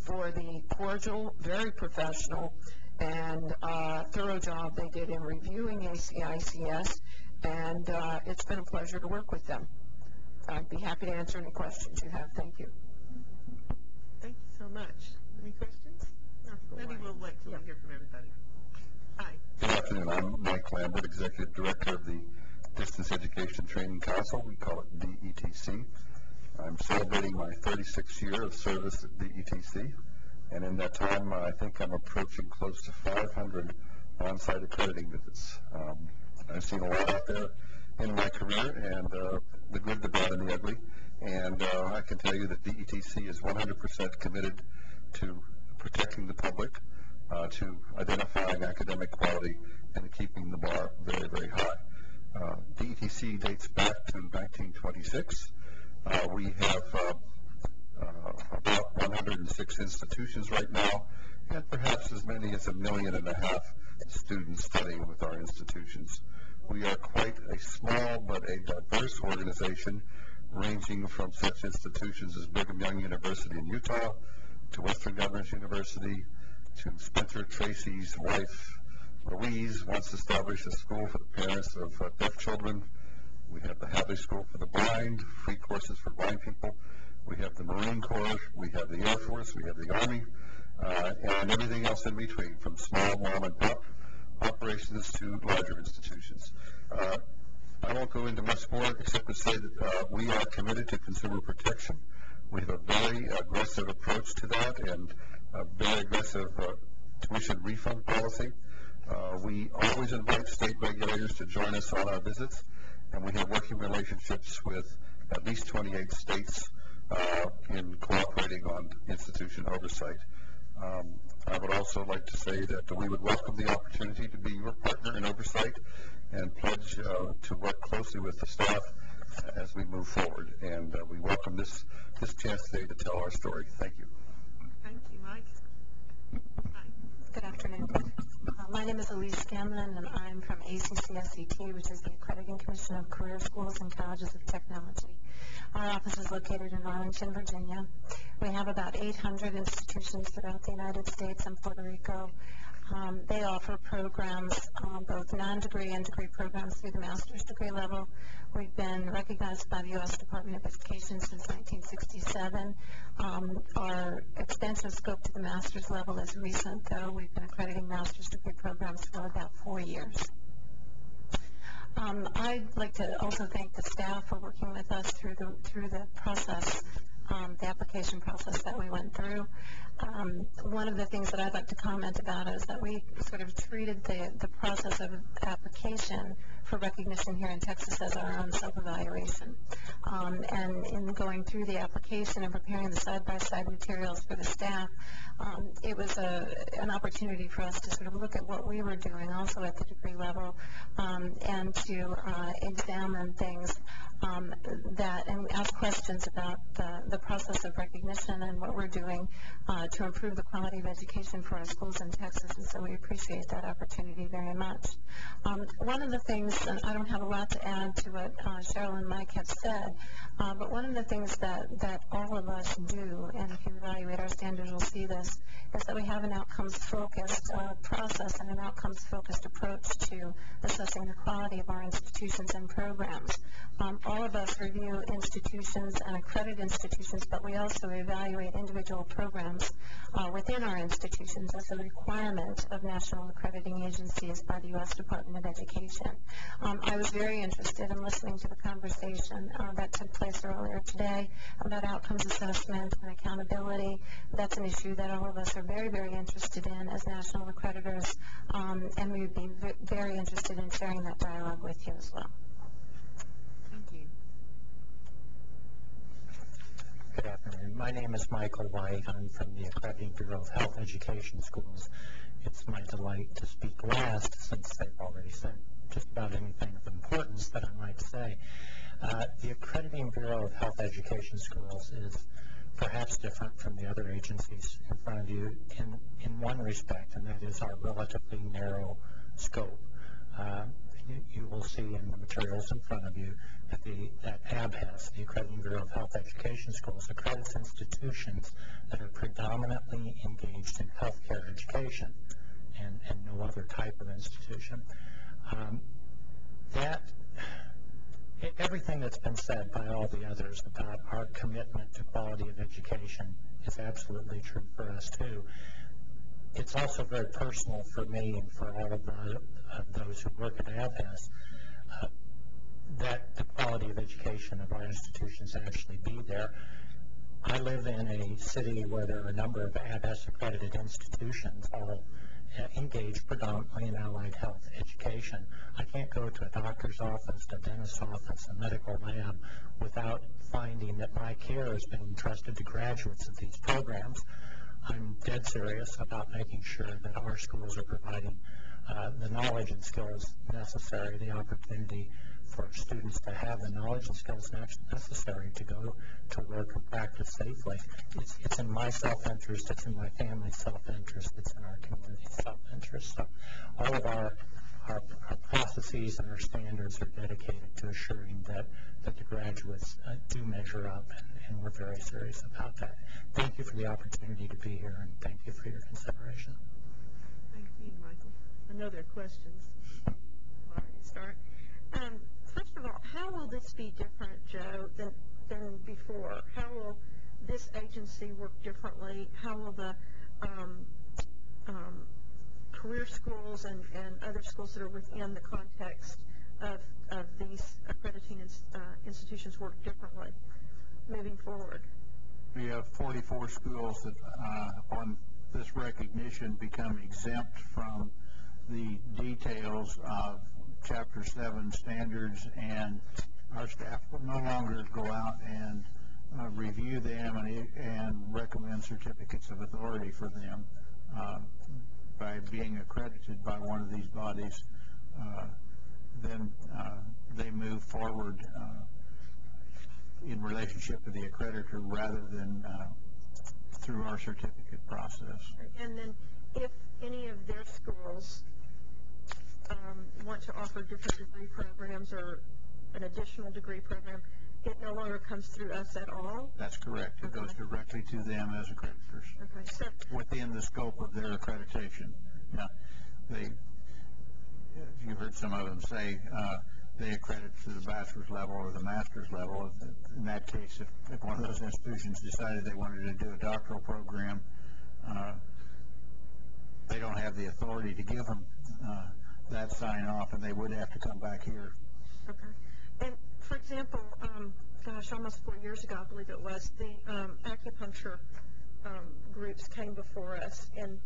for the cordial, very professional, and thorough job they did in reviewing ACICS, and it's been a pleasure to work with them. I'd be happy to answer any questions you have. Thank you. Thank you so much. Any questions? No, maybe we'll wait till we hear from everybody. Hi. Good afternoon. I'm Mike Lambert, Executive Director of the Distance Education Training Council. We call it DETC. I'm celebrating my 36th year of service at DETC. And in that time, I think I'm approaching close to 500 on-site accrediting visits. I've seen a lot out there in my career, and the good, the bad, and the ugly. And I can tell you that DETC is 100% committed to protecting the public, to identifying academic quality, and keeping the bar very, very high. DETC dates back to 1926. We have about 106 institutions right now, and perhaps as many as 1.5 million students studying with our institutions. We are quite a small but a diverse organization, ranging from such institutions as Brigham Young University in Utah, to Western Governors University, to Spencer Tracy's wife, Louise, once established a school for the parents of deaf children. We have the Hadley School for the Blind, free courses for blind people. We have the Marine Corps, we have the Air Force, we have the Army, and everything else in between, from small mom and pop operations to larger institutions. I won't go into much more except to say that we are committed to consumer protection. We have a very aggressive approach to that and a very aggressive tuition refund policy. We always invite state regulators to join us on our visits, and we have working relationships with at least 28 states in cooperating on institution oversight. I would also like to say that we would welcome the opportunity to be your partner in oversight and pledge to work closely with the staff as we move forward. And we welcome this chance today to tell our story. Thank you. Thank you, Mike. Hi. Good afternoon. My name is Elise Scanlon, and I'm from ACCSET, which is the Accrediting Commission of Career Schools and Colleges of Technology. Our office is located in Arlington, Virginia. We have about 800 institutions throughout the United States and Puerto Rico. They offer programs, both non-degree and degree programs through the master's degree level. We've been recognized by the U.S. Department of Education since 1967. Our extensive scope to the master's level is recent, though. We've been accrediting master's degree programs for about 4 years. I'd like to also thank the staff for working with us through the process, the application process that we went through. One of the things that I'd like to comment about is that we sort of treated the process of application for recognition here in Texas as our own self-evaluation. And in going through the application and preparing the side-by-side materials for the staff, it was an opportunity for us to sort of look at what we were doing also at the degree level, and to examine things and ask questions about the process of recognition and what we're doing to improve the quality of education for our schools in Texas, and so we appreciate that opportunity very much. One of the things, and I don't have a lot to add to what Cheryl and Mike have said, but one of the things that all of us do, and if you evaluate our standards, you'll see this, is that we have an outcomes-focused process and an outcomes-focused approach to assessing the quality of our institutions and programs. All of us review institutions and accredit institutions, but we also evaluate individual programs within our institutions as a requirement of national accrediting agencies by the U.S. Department of Education. I was very interested in listening to the conversation that took place earlier today about outcomes assessment and accountability. That's an issue that all of us are very, very interested in as national accreditors, and we would be very interested in sharing that dialogue with you as well. Thank you. Good afternoon. My name is Michael White. I'm from the Accrediting Bureau of Health Education Schools. It's my delight to speak last, since they've already said just about anything of importance that I might say. The Accrediting Bureau of Health Education Schools is perhaps different from the other agencies in front of you in one respect, and that is our relatively narrow scope. You will see in the materials in front of you that ABHES, the Accrediting Bureau of Health Education Schools, accredits institutions that are predominantly engaged in healthcare education and no other type of institution. Everything that's been said by all the others about our commitment to quality of education is absolutely true for us too. It's also very personal for me and for all of those who work at ABHES that the quality of education of our institutions actually be there. I live in a city where there are a number of ABHES accredited institutions, all engaged predominantly in allied health education. I can't go to a doctor's office, a dentist's office, a medical lab without finding that my care has been entrusted to graduates of these programs. I'm dead serious about making sure that our schools are providing the knowledge and skills necessary, the opportunity for students to have the knowledge and skills necessary to go to work and practice safely. It's in my self-interest, it's in my family's self-interest, it's in our community's self-interest. So all of our processes and our standards are dedicated to assuring that the graduates do measure up, and we're very serious about that. Thank you for the opportunity to be here, and thank you for your consideration. Thank you, Michael. I know there are questions. All right, start. First of all, how will this be different, Joe, than before? How will this agency work differently? How will the career schools and other schools that are within the context of these accrediting institutions work differently moving forward? We have 44 schools that on this recognition become exempt from the details of Chapter 7 standards, and our staff will no longer go out and review them and recommend certificates of authority for them. By being accredited by one of these bodies, then they move forward in relationship to the accreditor rather than through our certificate process. And then if any of their schools want to offer different degree programs or an additional degree program, it no longer comes through us at all? That's correct. It goes directly to them as accreditors. Okay. So within the scope of their accreditation. Now, you heard some of them say they accredit to the bachelor's level or the master's level. In that case, if one of those institutions decided they wanted to do a doctoral program, they don't have the authority to give them that sign off, and they would have to come back here. Okay. And for example, almost 4 years ago, I believe it was, the acupuncture groups came before us, and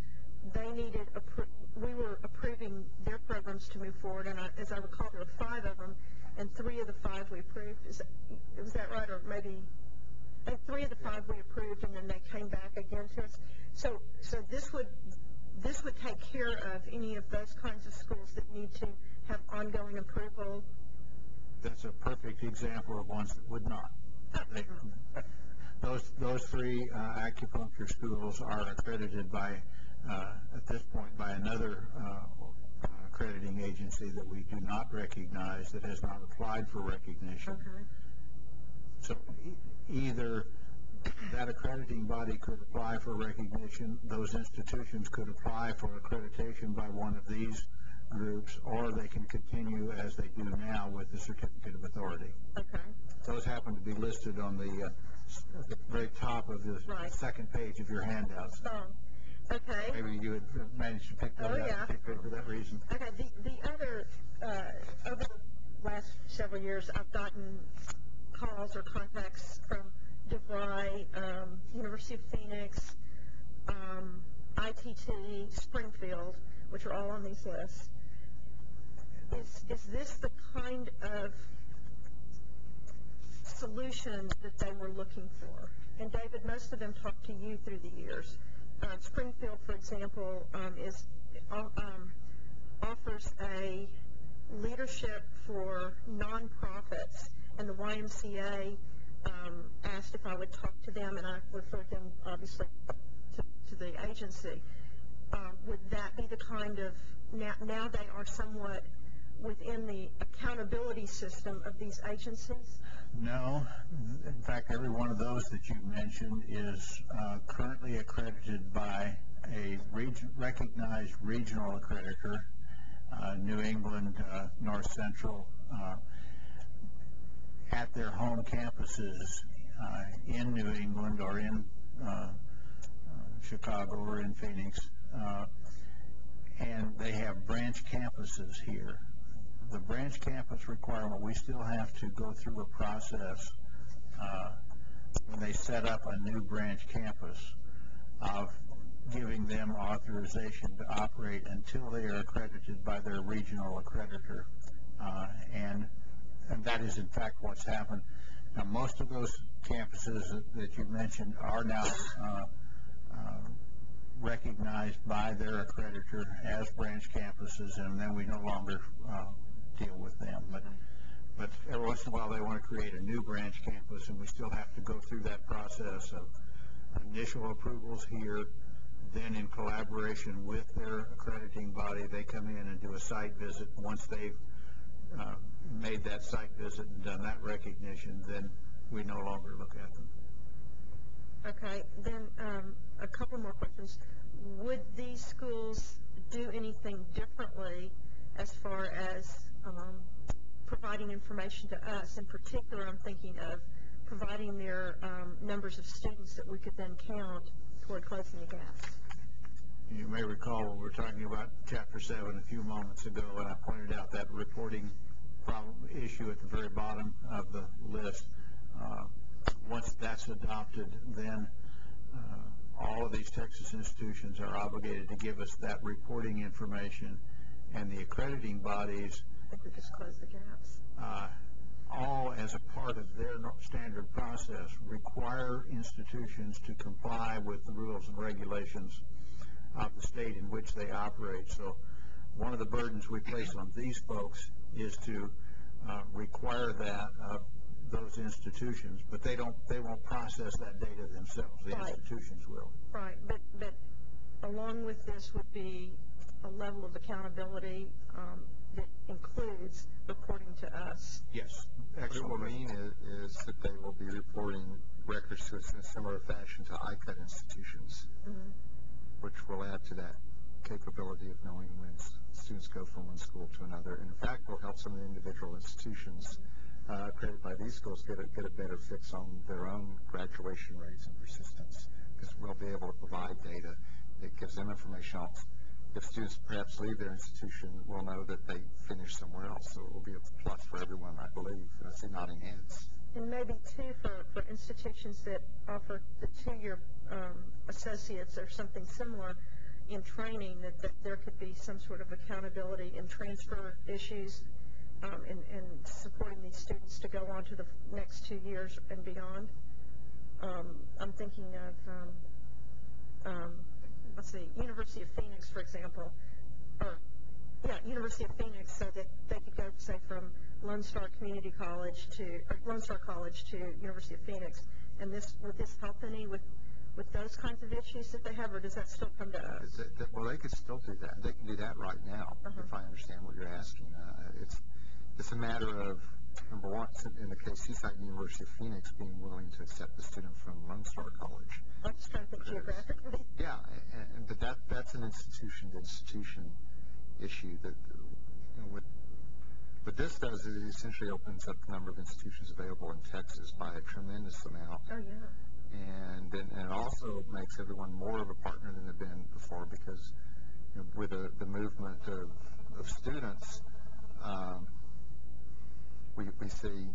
they needed, we were approving their programs to move forward, and as I recall, there were 5 of them, and 3 of the 5 we approved. Was that right? Or maybe, I think 3 of the 5 we approved, and then they came back again to us. So this would take care of any of those kinds of schools that need to have ongoing approval. That's a perfect example of ones that would not. Those 3 acupuncture schools are accredited by, at this point, by another accrediting agency that we do not recognize, that has not applied for recognition. Okay. So either that accrediting body could apply for recognition, those institutions could apply for accreditation by one of these groups, or they can continue as they do now with the certificate of authority. Okay. Those happen to be listed on the very top of the second page of your handouts. Oh, okay. Maybe you had managed to pick that up, particularly for that reason. Okay. The other, over the last several years, I've gotten calls or contacts from DeVry, University of Phoenix, ITT, Springfield, which are all on these lists. Is this the kind of solution that they were looking for? And David, most of them talked to you through the years. Springfield, for example, offers a leadership for nonprofits, and the YMCA asked if I would talk to them, and I referred them, obviously, to the agency. Would that be the kind of, now they are somewhat within the accountability system of these agencies? No. In fact, every one of those that you mentioned is currently accredited by a recognized regional accreditor, New England, North Central, at their home campuses in New England or in Chicago or in Phoenix, and they have branch campuses here. The branch campus requirement, we still have to go through a process when they set up a new branch campus of giving them authorization to operate until they are accredited by their regional accreditor, and that is in fact what's happened. Now, most of those campuses that you mentioned are now recognized by their accreditor as branch campuses, and then we no longer deal with them. But every once in a while they want to create a new branch campus, and we still have to go through that process of initial approvals here, then in collaboration with their accrediting body, they come in and do a site visit. Once they've made that site visit and done that recognition, then we no longer look at them. Okay, then a couple more questions. Would these schools do anything differently as far as providing information to us? In particular, I'm thinking of providing their numbers of students that we could then count toward closing the gaps. You may recall when we were talking about Chapter 7 a few moments ago, and I pointed out that reporting problem issue at the very bottom of the list. Once that's adopted, then all of these Texas institutions are obligated to give us that reporting information, and the accrediting bodies, I think we just closed the gaps. all as a part of their standard process, require institutions to comply with the rules and regulations of the state in which they operate. So one of the burdens we place on these folks is to require that of those institutions, but they won't process that data themselves. The institutions will. Right, but along with this would be a level of accountability that includes reporting to us. Yes. What it will mean is that they will be reporting records to us in a similar fashion to ICUT institutions, which will add to that capability of knowing when students go from one school to another. And in fact, will help some of the individual institutions created by these schools get a better fix on their own graduation rates and persistence, because we'll be able to provide data that gives them information on if students perhaps leave their institution, we'll know that they finish somewhere else. So it will be a plus for everyone, I believe. I see nodding heads. And maybe, too, for institutions that offer the 2-year associates or something similar in training, that there could be some sort of accountability in transfer issues in supporting these students to go on to the next 2 years and beyond. I'm thinking of, let's see, University of Phoenix, for example, University of Phoenix, so that they could go, say, from Lone Star Community College or Lone Star College to University of Phoenix. And would this help any with those kinds of issues that they have, or does that still come to us? Well, they could still do that. They can do that right now, if I understand what you're asking. It's a matter of, number one, in the case Seaside University of Phoenix being willing to accept a student from Lone Star College. I'm just trying to think geographically. Yeah, but that's an institution-to-institution issue that, what this does is it essentially opens up the number of institutions available in Texas by a tremendous amount. Oh, yeah. And it also makes everyone more of a partner than they've been before, because with the movement of students, we see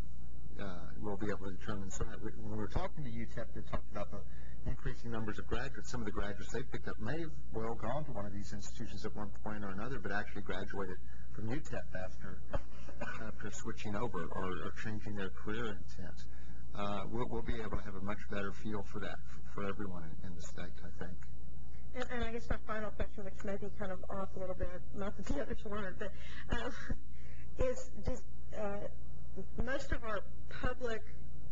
we'll be able to determine some of that. When we were talking to UTEP, they talked about the increasing numbers of graduates. Some of the graduates they picked up may have well gone to one of these institutions at one point or another, but actually graduated from UTEP after switching over or changing their career intent. We'll be able to have a much better feel for that for everyone in the state, I think. And I guess my final question, which may be kind of off a little bit, not that the others weren't, but does most of our public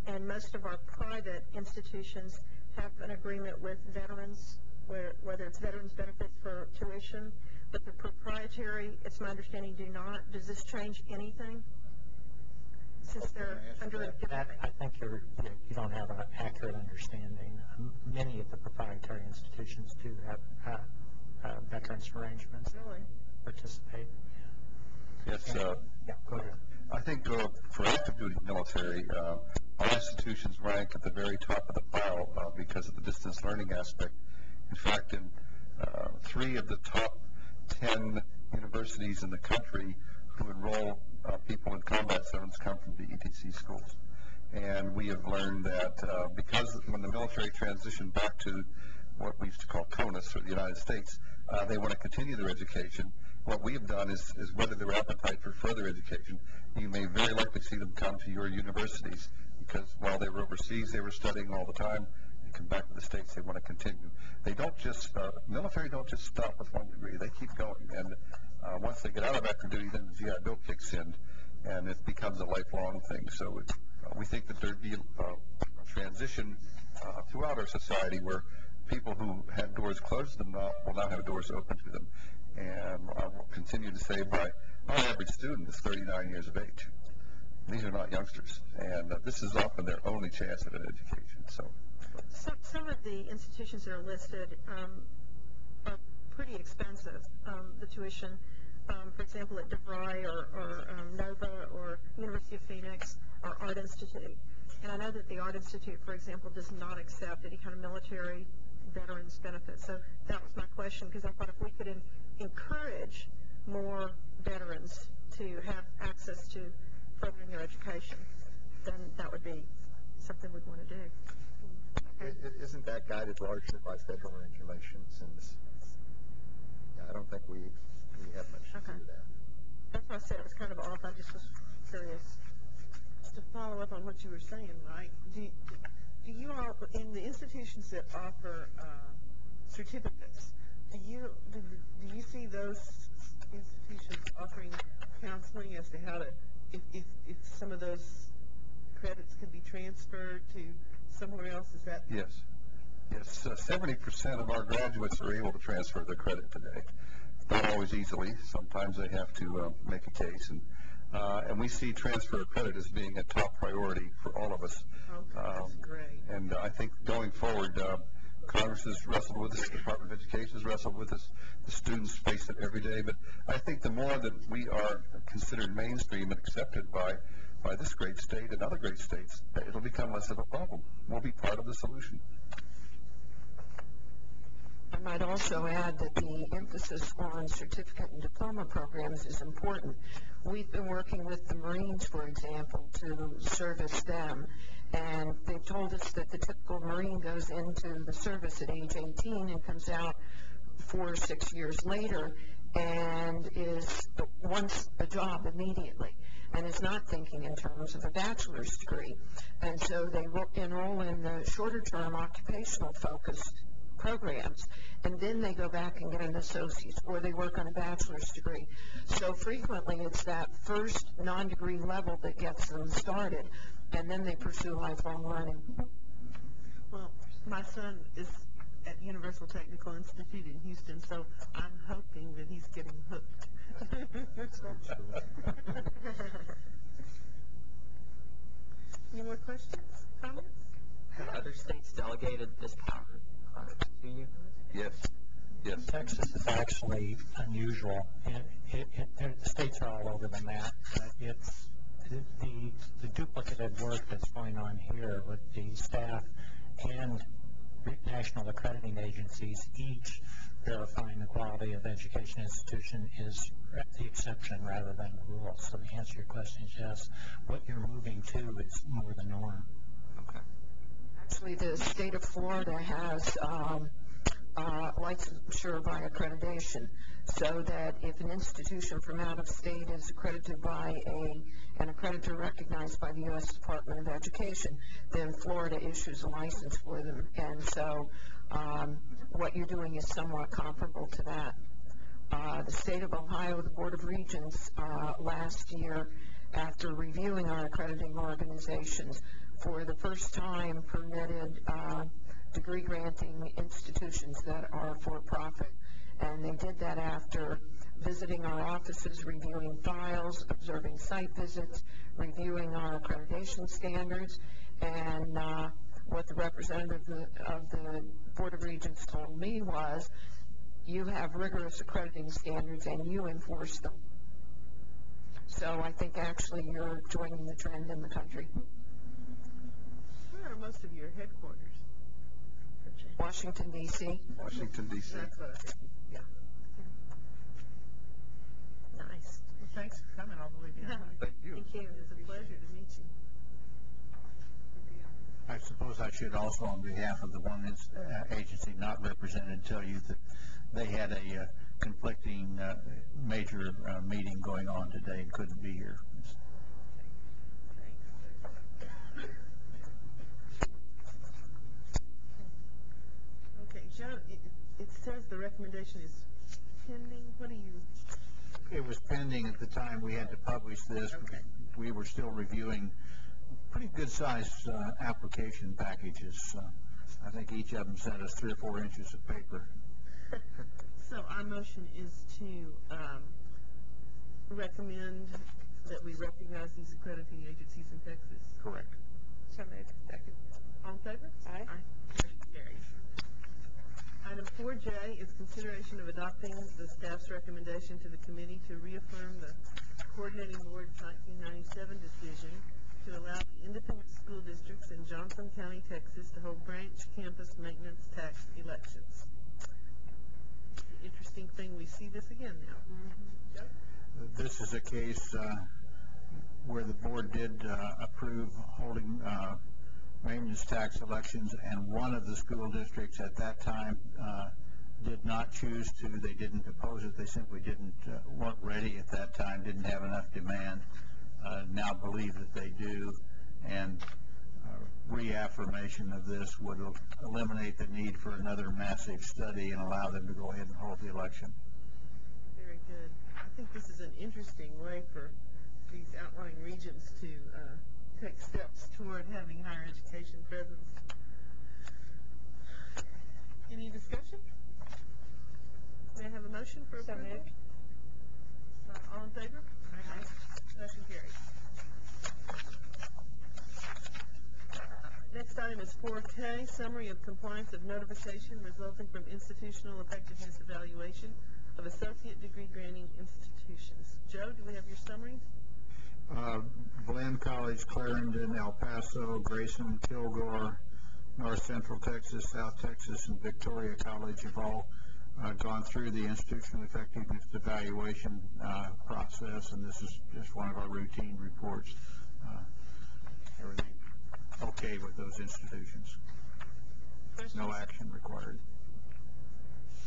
and most of our private institutions have an agreement with veterans, whether it's veterans benefits for tuition, but the proprietary, it's my understanding, do not? Does this change anything? Since they're under a different... I think you don't have an accurate understanding. Many of the proprietary institutions do have veterans arrangements. Really? Participate. Yes, yeah, go ahead. I think for active duty military, our institutions rank at the very top of the pile because of the distance learning aspect. In fact, in 3 of the top 10 universities in the country who enroll people in combat zones come from the ETC schools. And we have learned that because when the military transitioned back to what we used to call CONUS, or the United States, they want to continue their education. What we have done is weather their appetite for further education. You may very likely see them come to your universities because while they were overseas, they were studying all the time. They come back to the States, they want to continue. They don't just, military don't just stop with 1 degree. They keep going. And once they get out of active duty, then the GI Bill kicks in, and it becomes a lifelong thing. So we think that there'd be a transition throughout our society where people who had doors closed to them will now have doors open to them. And I will continue to say our average student is 39 years of age. These are not youngsters, and this is often their only chance at an education. So some of the institutions that are listed are pretty expensive, the tuition. For example, at DeVry or Nova or University of Phoenix or Art Institute. And I know that the Art Institute, for example, does not accept any kind of military veterans benefits. So that was my question, because I thought if we could encourage more veterans to have access to furthering their education, then that would be something we'd want to do. Isn't that guided largely by federal regulations? And I don't think we have much to do with that. That's why I said it was kind of off. I just was curious. Just to follow up on what you were saying, Mike, do you all, in the institutions that offer certificates, do you see those institutions offering counseling as to how to, if some of those credits can be transferred to somewhere else? Is that? Yes. 70% of our graduates are able to transfer their credit today. Not always easily. Sometimes they have to make a case, and we see transfer of credit as being a top priority for all of us. Okay, that's great. And I think going forward, Congress has wrestled with this, the Department of Education has wrestled with this, the students face it every day. But I think the more that we are considered mainstream and accepted by this great state and other great states, it'll become less of a problem. We'll be part of the solution. I might also add that the emphasis on certificate and diploma programs is important. We've been working with the Marines, for example, to service them, and they've told us that the typical Marine goes into the service at age 18 and comes out 4 or 6 years later and wants a job immediately and is not thinking in terms of a bachelor's degree. And so they enroll in the shorter-term occupational focused programs, and then they go back and get an associate's, or they work on a bachelor's degree. So frequently it's that first non-degree level that gets them started, and then they pursue lifelong learning. Well, my son is at Universal Technical Institute in Houston, so I'm hoping that he's getting hooked. Any more questions, comments? Have other states delegated this power to you? Yes. Yes. Texas is actually unusual. The states are all over the map, but it's the duplicative work that's going on here with the staff and national accrediting agencies, each verifying the quality of education institution, is the exception rather than the rule. So the answer to your question is yes. What you're moving to is more the norm. Okay. Actually, the state of Florida has licensure by accreditation, so that if an institution from out of state is accredited by an accreditor recognized by the U.S. Department of Education, then Florida issues a license for them. And so what you're doing is somewhat comparable to that. The state of Ohio, the Board of Regents, last year, after reviewing our accrediting organizations, for the first time permitted degree granting institutions that are for profit. And they did that after visiting our offices, reviewing files, observing site visits, reviewing our accreditation standards. And what the representative of the Board of Regents told me was, you have rigorous accrediting standards and you enforce them. So I think actually you're joining the trend in the country. Where are most of your headquarters? Washington, D.C. Washington, D.C. That's what I think. Yeah. Nice. Well, thanks for coming all the way down. Thank you. Thank you. It's a pleasure to meet you. I suppose I should also, on behalf of the one agency not represented, tell you that they had a conflicting major meeting going on today and couldn't be here. Okay, John, it says the recommendation is pending. What do you? It was pending at the time we had to publish this. Okay. We were still reviewing pretty good-sized application packages. I think each of them sent us 3 or 4 inches of paper. So our motion is to recommend that we recognize these accrediting agencies in Texas. Correct. So moved. Second. All in favor? Aye. Motion carries. Item 4J is consideration of adopting the staff's recommendation to the committee to reaffirm the Coordinating Board's 1997 decision to allow the independent school districts in Johnson County, Texas to hold branch campus maintenance tax elections. Interesting thing, we see this again now. Joe? This is a case where the board did approve holding maintenance tax elections, and one of the school districts at that time did not choose to. They didn't oppose it. They simply weren't ready at that time, didn't have enough demand. Now believe that they do, and reaffirmation of this would eliminate the need for another massive study and allow them to go ahead and hold the election. Very good. I think this is an interesting way for these outlying regions to take steps toward having higher education presence. Any discussion? May I have a motion for approval? So moved. All in favor? Aye. Motion carries. Next item is 4K, summary of compliance of notification resulting from institutional effectiveness evaluation of associate degree granting institutions. Joe, do we have your summaries? Glenn College, Clarendon, El Paso, Grayson, Kilgore, North Central Texas, South Texas, and Victoria College have all gone through the institutional effectiveness evaluation process, and this is just one of our routine reports. Everything okay with those institutions. No action required.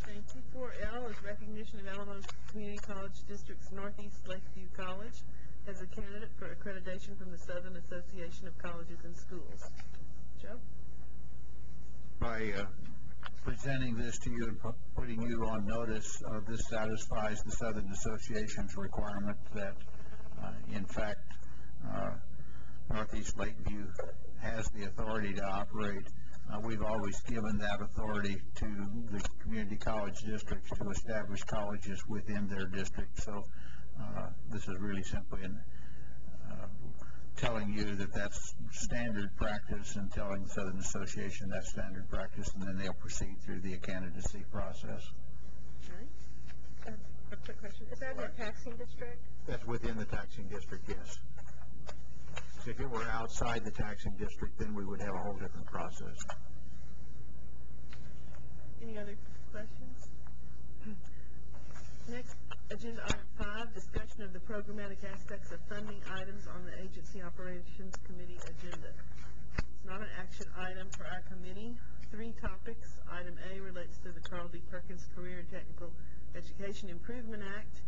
Thank you. 4L is recognition of Alamo Community College District's Northeast Lakeview College as a candidate for accreditation from the Southern Association of Colleges and Schools. Joe? By presenting this to you and putting you on notice, this satisfies the Southern Association's requirement that, in fact, Northeast Lakeview has the authority to operate. We've always given that authority to the community college districts to establish colleges within their district. So this is really simply telling you that that's standard practice and telling the Southern Association that's standard practice, and then they'll proceed through the candidacy process. A quick question. Is that in the taxing district? That's within the taxing district, yes. If it were outside the taxing district, then we would have a whole different process. Any other questions? Next, agenda item 5, discussion of the programmatic aspects of funding items on the Agency Operations Committee agenda. It's not an action item for our committee. 3 topics. Item A relates to the Carl D. Perkins Career and Technical Education Improvement Act,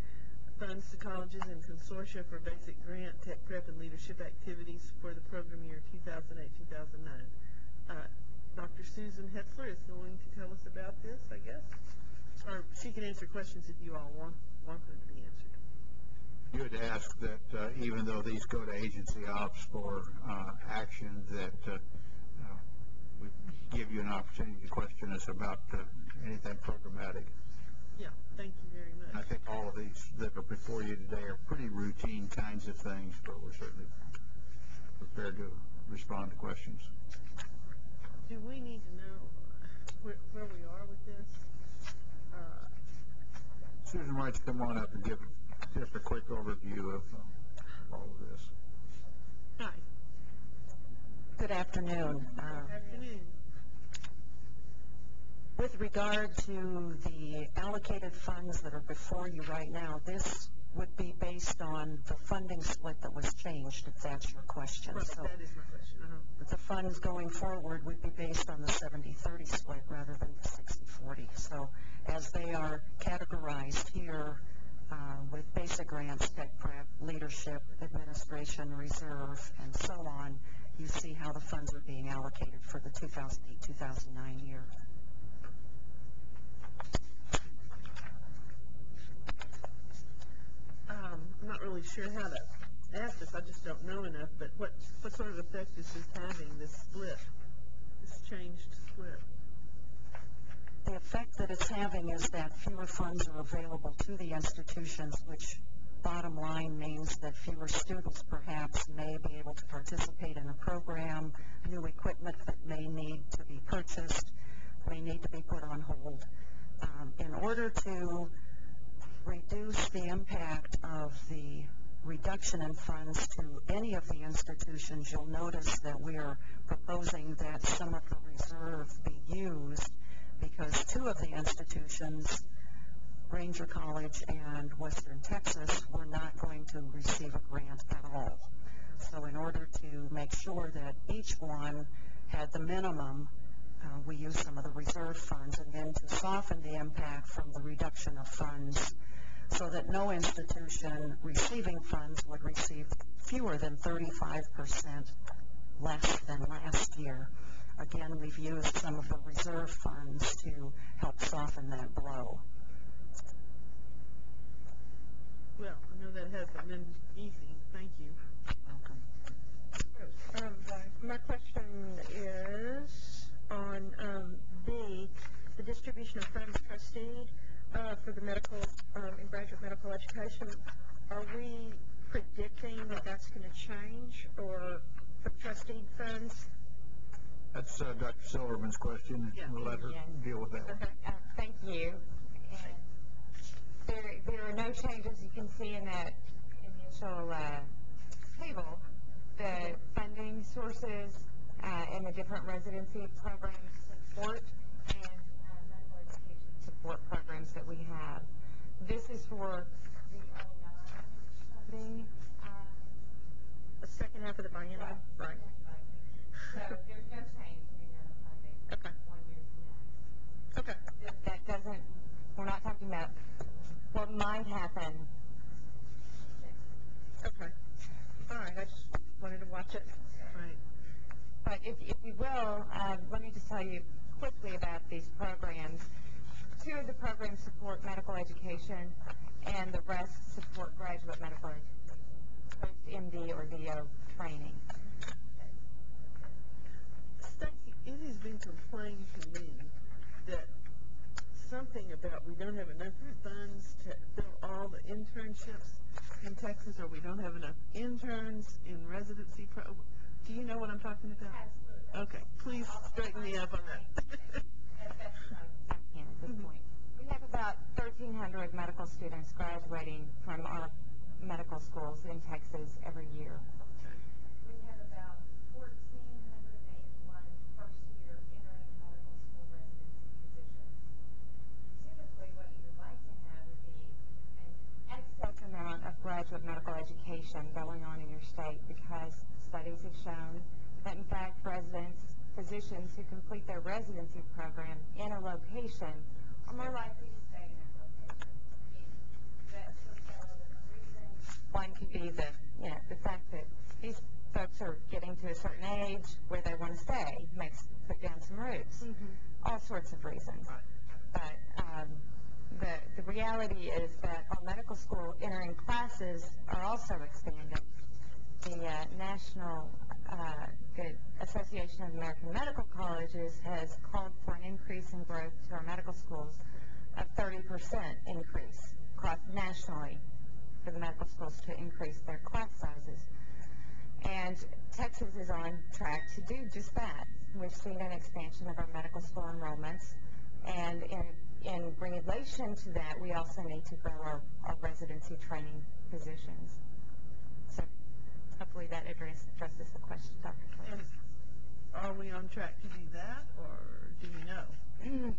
funds to colleges and consortia for basic grant, tech prep, and leadership activities for the program year 2008-2009. Dr. Susan Hetzler is going to tell us about this, I guess. Or she can answer questions if you all want them to be answered. You had asked that even though these go to agency ops for action, that we give you an opportunity to question us about anything programmatic. Yeah, thank you very much. And I think all of these that are before you today are pretty routine kinds of things, but we're certainly prepared to respond to questions. Do we need to know where we are with this? Susan, why don't you come on up and give just a quick overview of all of this. Hi. Good afternoon. Good afternoon. With regard to the allocated funds that are before you right now, this would be based on the funding split that was changed, if that's your question. Right, so that is my question. the funds going forward would be based on the 70-30 split rather than the 60-40. So as they are categorized here with basic grants, tech prep, leadership, administration, reserve, and so on, you see how the funds are being allocated for the 2008-2009 year. I'm not really sure how to ask this. I just don't know enough. But what sort of effect is this having, this split, this changed split? The effect that it's having is that fewer funds are available to the institutions, which bottom line means that fewer students perhaps may be able to participate in a program, new equipment that may need to be purchased, may need to be put on hold. In order to reduce the impact of the reduction in funds to any of the institutions, you'll notice that we are proposing that some of the reserve be used because 2 of the institutions, Ranger College and Western Texas, were not going to receive a grant at all. So in order to make sure that each one had the minimum, we used some of the reserve funds, and then to soften the impact from the reduction of funds so that no institution receiving funds would receive fewer than 35% less than last year. Again, we've used some of the reserve funds to help soften that blow. Well, I know that hasn't been easy. Thank you. Welcome. My question is on B, the distribution of funds trustee for the medical and graduate medical education. Are we predicting that that's going to change, or for trustee funds? That's Dr. Silverman's question. Yeah. We'll let her deal with that. Okay, thank you. And there are no changes you can see in that initial table. The funding sources and the different residency program support and medical education support programs that we have. This is for the funding. The second half of the biennium? Right. So there's no change in the funding. Okay. One year to next. Okay. That doesn't, we're not talking about what might happen. Okay. All right, I just wanted to watch it. Right. But if you will, let me just tell you quickly about these programs. 2 of the programs support medical education, and the rest support graduate medical education, post-MD or DO training. Stacy, it has been complained to me that something about we don't have enough funds to fill all the internships in Texas, or we don't have enough interns in residency Do you know what I'm talking about? Absolutely. Okay, please straighten me up on that. I can at this point. We have about 1,300 medical students graduating from our medical schools in Texas every year. We have about 1,481 first-year entering medical school residency positions. Typically, what you would like to have would be an excess amount of graduate medical education going on in your state, because studies have shown that, in fact, physicians who complete their residency program in a location are more likely to stay in that location. One could be the fact that these folks are getting to a certain age where they want to stay, put down some roots, all sorts of reasons. But the reality is that our medical school entering classes are also expanding. The National the Association of American Medical Colleges has called for an increase in growth to our medical schools of 30% increase nationally for the medical schools to increase their class sizes. And Texas is on track to do just that. We've seen an expansion of our medical school enrollments, and in relation to that, we also need to grow our residency training positions. So hopefully that addresses the question, Dr. Clinton. And are we on track to do that, or do you know?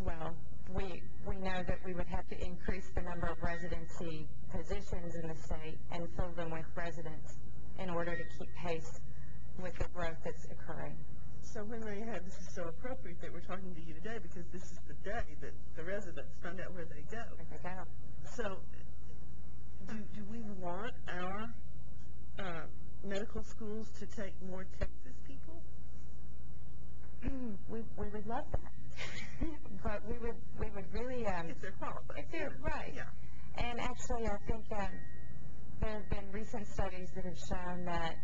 Well, we know that we would have to increase the number of residency positions in the state and fill them with residents in order to keep pace with the growth that's occurring. So when this is so appropriate that we're talking to you today, because this is the day that the residents find out where they go. Where they go. So do we want our medical schools to take more Texas people? We would love that. But we would really if they're qualified. Right. Yeah. And actually, I think there have been recent studies that have shown that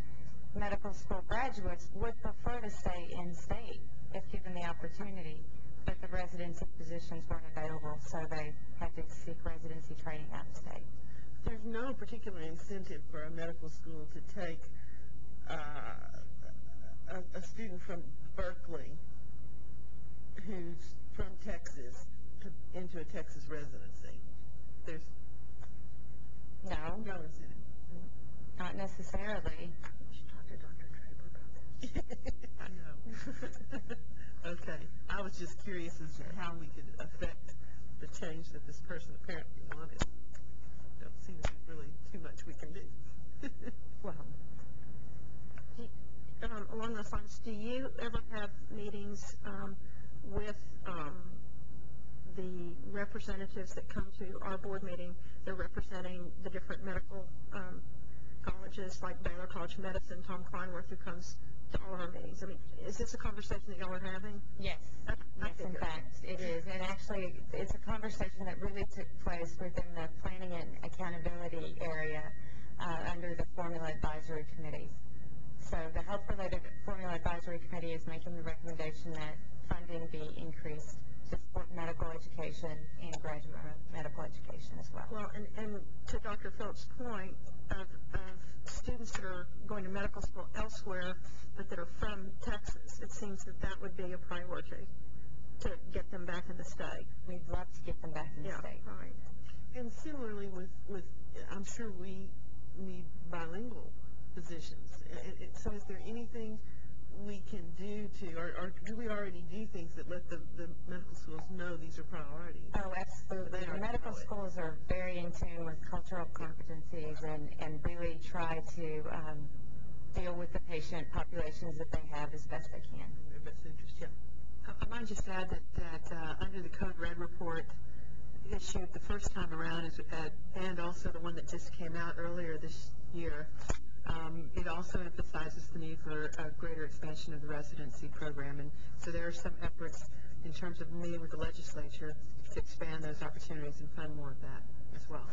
medical school graduates would prefer to stay in state if given the opportunity, but the residency positions weren't available, so they had to seek residency training out of state. There's no particular incentive for a medical school to take a student from Berkeley who's from Texas into a Texas residency. There's no incentive. Not necessarily. You should talk to Dr. Draper about that. I know. Okay. I was just curious as to how we could affect the change that this person apparently wanted. Don't seem to be really too much we can do. Well, along those lines, do you ever have meetings with the representatives that come to our board meeting? They're representing the different medical colleges, like Baylor College of Medicine, Tom Kleinworth, who comes to all of our meetings. I mean, is this a conversation that y'all are having? Yes. Yes, in fact, it is. And actually, it's a conversation that really took place within the planning and accountability area under the Formula Advisory Committee. So the Health-Related Formula Advisory Committee is making the recommendation that funding be increased to support medical education and graduate medical education as well. Well, and to Dr. Phillips' point of students that are going to medical school elsewhere, but that are from Texas, it seems that that would be a priority to get them back in the state. We'd love to get them back in the state. Right. And similarly with, I'm sure we need bilingual positions. So is there anything we can do to, or do we already do things that let the medical schools know these are priorities? Oh, absolutely. The medical schools are very in tune with cultural competencies and really try to deal with the patient populations that they have as best they can. Best interest, yeah. I might just add that under the Code Red report issued the first time around, and also the one that just came out earlier this year, it also emphasizes the need for a greater expansion of the residency program. And so there are some efforts in terms of meeting with the legislature to expand those opportunities and fund more of that as well.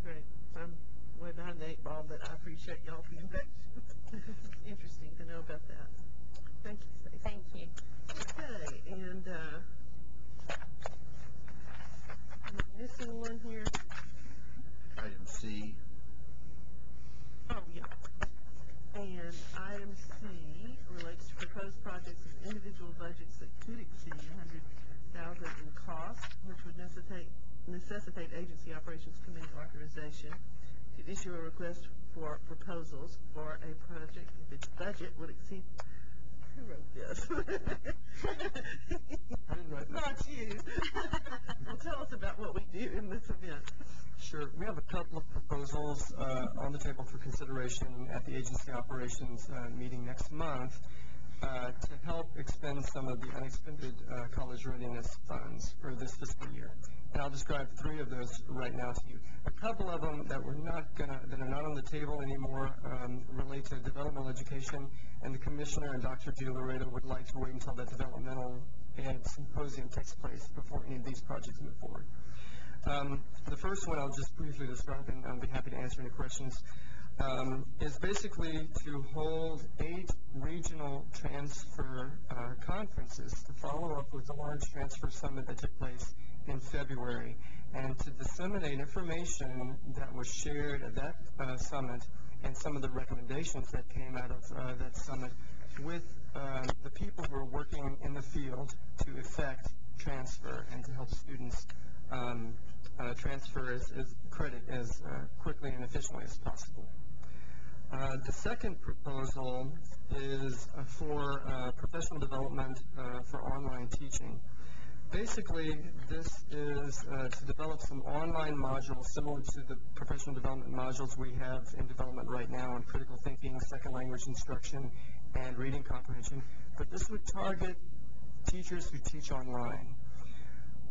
Great. I'm way behind the 8 ball, but I appreciate y'all being back. Interesting to know about that. Thank you, Stacey. Thank you. Okay, and am I missing one here? Item C. Oh, yeah. And item C relates to proposed projects with individual budgets that could exceed $100,000 in cost, which would necessitate agency operations committee authorization to issue a request for proposals for a project if its budget would exceed. Who wrote this? I didn't write this. Not you. Well, tell us about what we do in this event. Sure. We have a couple of proposals on the table for consideration at the agency operations meeting next month to help expend some of the unexpended college readiness funds for this fiscal year. And I'll describe 3 of those right now to you. A couple of them that that are not on the table anymore relate to developmental education, and the commissioner and Dr. DiLoreto would like to wait until that developmental ed symposium takes place before any of these projects move forward. The first one I'll just briefly describe, and I'll be happy to answer any questions, is basically to hold 8 regional transfer conferences to follow up with the large transfer summit that took place in February, and to disseminate information that was shared at that summit and some of the recommendations that came out of that summit with the people who are working in the field to effect transfer and to help students transfer as credit as quickly and efficiently as possible. The second proposal is for professional development for online teaching. Basically, this is to develop some online modules similar to the professional development modules we have in development right now in critical thinking, second language instruction, and reading comprehension. But this would target teachers who teach online.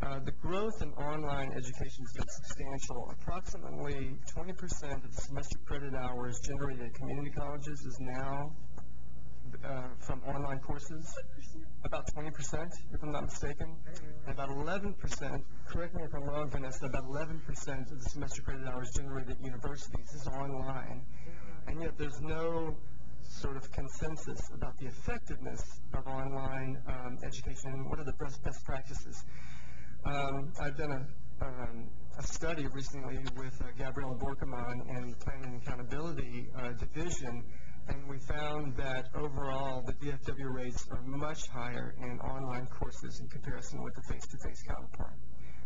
The growth in online education has been substantial. Approximately 20% of the semester credit hours generated at community colleges is now from online courses. About 20%, if I'm not mistaken. And about 11%, correct me if I'm wrong, Vanessa, about 11% of the semester credit hours generated at universities is online. And yet there's no sort of consensus about the effectiveness of online education. What are the best practices? I've done a study recently with Gabriela Borkeman in the Planning and Accountability Division, and we found that overall the DFW rates are much higher in online courses in comparison with the face-to-face counterpart.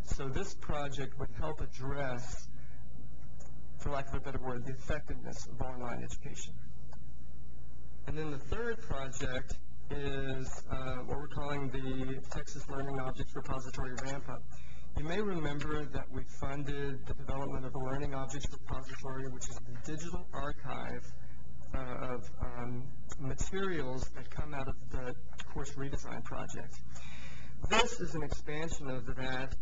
So this project would help address, for lack of a better word, the effectiveness of online education. And then the third project is what we're calling the Texas Learning Objects Repository Ramp-Up. You may remember that we funded the development of a Learning Objects Repository, which is the digital archive of materials that come out of the course redesign project. This is an expansion of that.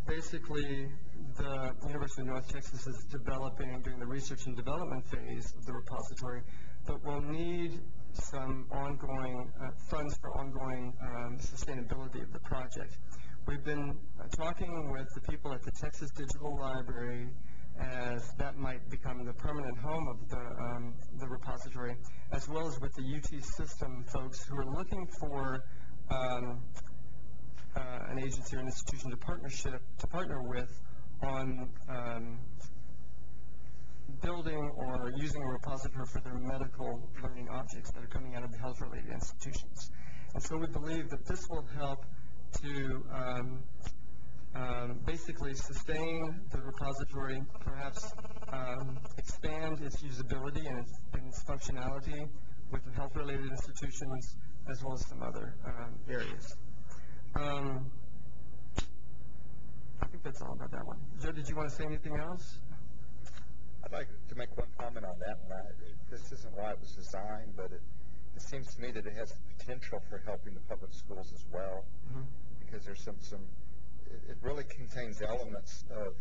Basically, the University of North Texas is developing, doing the research and development phase of the repository, but we'll need some ongoing funds for ongoing sustainability of the project. We've been talking with the people at the Texas Digital Library as that might become the permanent home of the repository, as well as with the UT System folks who are looking for an agency or an institution to partner with on building or using a repository for their medical learning objects that are coming out of the health-related institutions. And so we believe that this will help to basically sustain the repository, perhaps expand its usability and its functionality with the health-related institutions as well as some other areas. I think that's all about that one. Joe, did you want to say anything else? I'd like to make one comment on that one. This isn't why it was designed, but it seems to me that it has the potential for helping the public schools as well, because there's it really contains elements of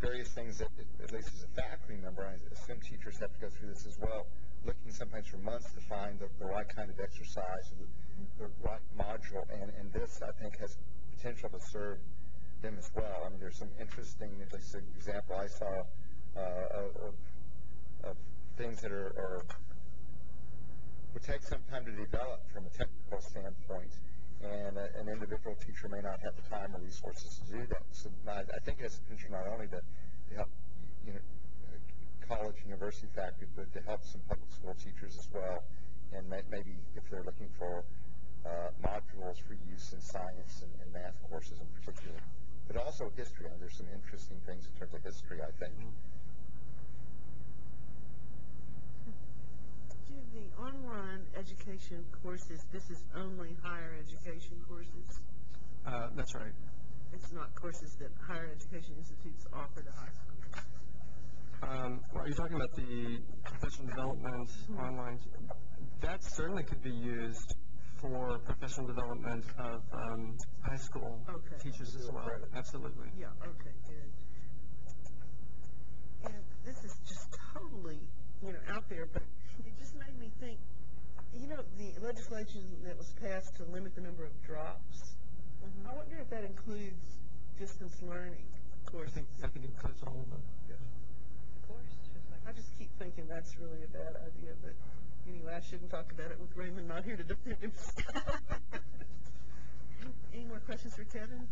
various things that, at least as a faculty member, I assume teachers have to go through this as well, looking sometimes for months to find the right kind of exercise, the right module, and this, I think, has potential to serve them as well. I mean, there's some interesting, at least an example I saw of things that would take some time to develop from a technical standpoint, and an individual teacher may not have the time or resources to do that. So I think it has potential not only to help college, university faculty, but to help some public school teachers as well, and maybe if they're looking for modules for use in science and math courses in particular, but also history. I mean, there's some interesting things in terms of history, I think. The online education courses, this is only higher education courses? That's right. It's not courses that higher education institutes offer to high school? Well, are you talking about the professional development online? That certainly could be used for professional development of high school teachers as well. Absolutely. Yeah, okay, good. And this is just totally, out there, but it just made me think, the legislation that was passed to limit the number of drops, I wonder if that includes distance learning courses. I think it includes all of them. Yes. Of course. I just keep thinking that's really a bad idea, but anyway, I shouldn't talk about it with Raymond not here to defend himself. Any more questions for Kevin?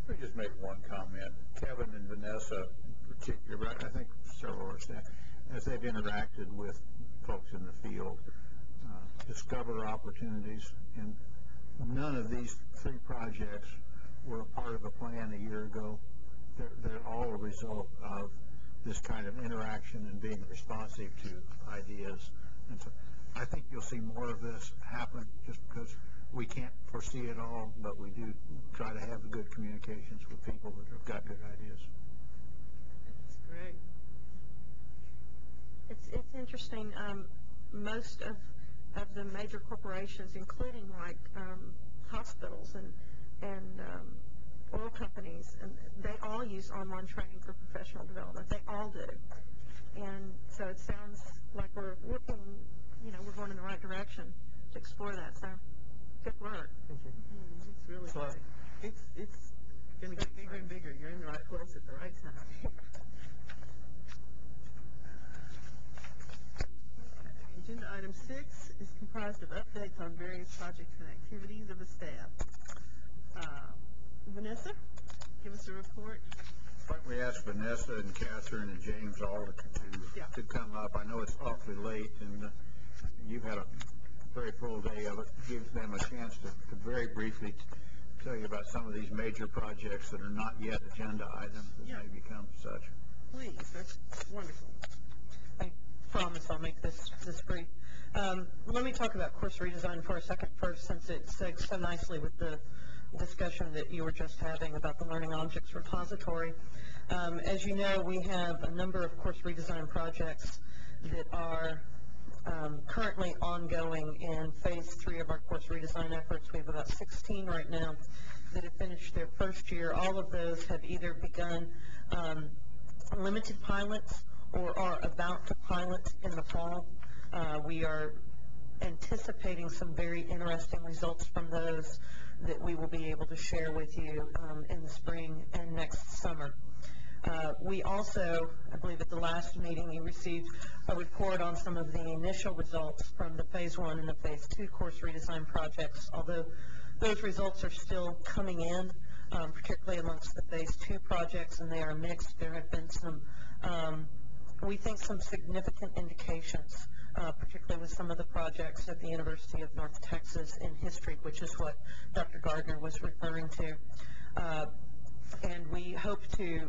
Let me just make one comment. Kevin and Vanessa in particular, I think several of us, as they've interacted with folks in the field, discover opportunities, and none of these 3 projects were a part of a plan a year ago. They're all a result of this kind of interaction and being responsive to ideas. And so I think you'll see more of this happen just because we can't foresee it all, but we do try to have good communications with people that have got good ideas. That's great. It's interesting. Most of the major corporations, including like hospitals and oil companies, and they all use online training for professional development. They all do. And so it sounds like we're looking, we're going in the right direction to explore that. So good work. Thank you. It's really great. It's going to get bigger and bigger. You're in the right place at the right time. Agenda item 6 is comprised of updates on various projects and activities of the staff. Vanessa, give us a report. Why don't we ask Vanessa and Catherine and James all to come up? I know it's awfully late, and you've had a very full day of it. Give them a chance to very briefly tell you about some of these major projects that are not yet agenda items that may become such. Please, that's wonderful. I promise I'll make this brief. Let me talk about course redesign for a second first, since it segues so nicely with the discussion that you were just having about the Learning Objects Repository. As you know, we have a number of course redesign projects that are currently ongoing in phase 3 of our course redesign efforts. We have about 16 right now that have finished their first year. All of those have either begun limited pilots or are about to pilot in the fall. We are anticipating some very interesting results from those that we will be able to share with you in the spring and next summer. We also, I believe at the last meeting, you received a report on some of the initial results from the Phase 1 and the Phase 2 course redesign projects, although those results are still coming in, particularly amongst the Phase 2 projects, and they are mixed. There have been some, we think, some significant indications, particularly with some of the projects at the University of North Texas in history, which is what Dr. Gardner was referring to. And we hope to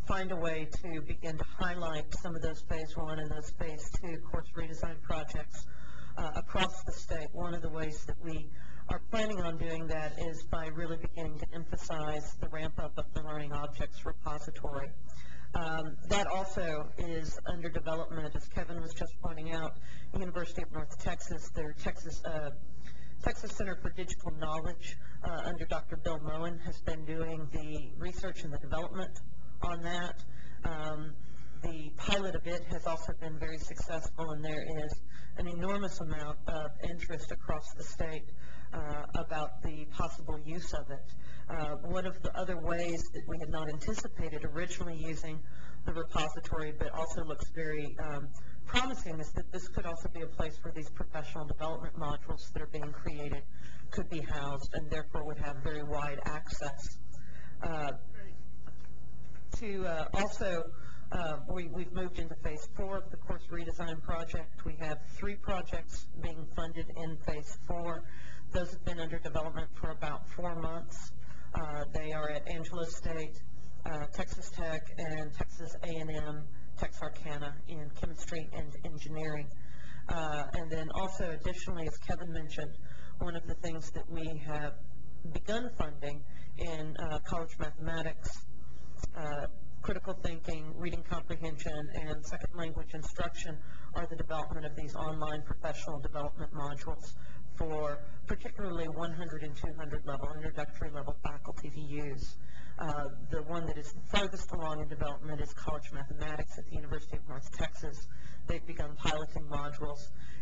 find a way to begin to highlight some of those Phase 1 and those Phase 2 course redesign projects across the state. One of the ways that we are planning on doing that is by really beginning to emphasize the ramp-up of the Learning Objects Repository. That also is under development, as Kevin was just pointing out. The University of North Texas, their Texas Center for Digital Knowledge under Dr. Bill Moen has been doing the research and the development on that. The pilot of it has also been very successful, and there is an enormous amount of interest across the state about the possible use of it. One of the other ways that we had not anticipated originally using the repository, but also looks very promising, is that this could also be a place where these professional development modules that are being created could be housed, and therefore would have very wide access. We've moved into Phase 4 of the course redesign project. We have 3 projects being funded in Phase 4. Those have been under development for about 4 months. They are at Angelo State, Texas Tech, and Texas A&M Texarkana in chemistry and engineering. And then also additionally, as Kevin mentioned, one of the things that we have begun funding in college mathematics, critical thinking, reading comprehension, and second language instruction are the development of these online professional development modules for particularly 100 and 200 level, introductory level faculty to use. The one that is furthest along in development is college mathematics at the University of North Texas. They've begun piloting modules,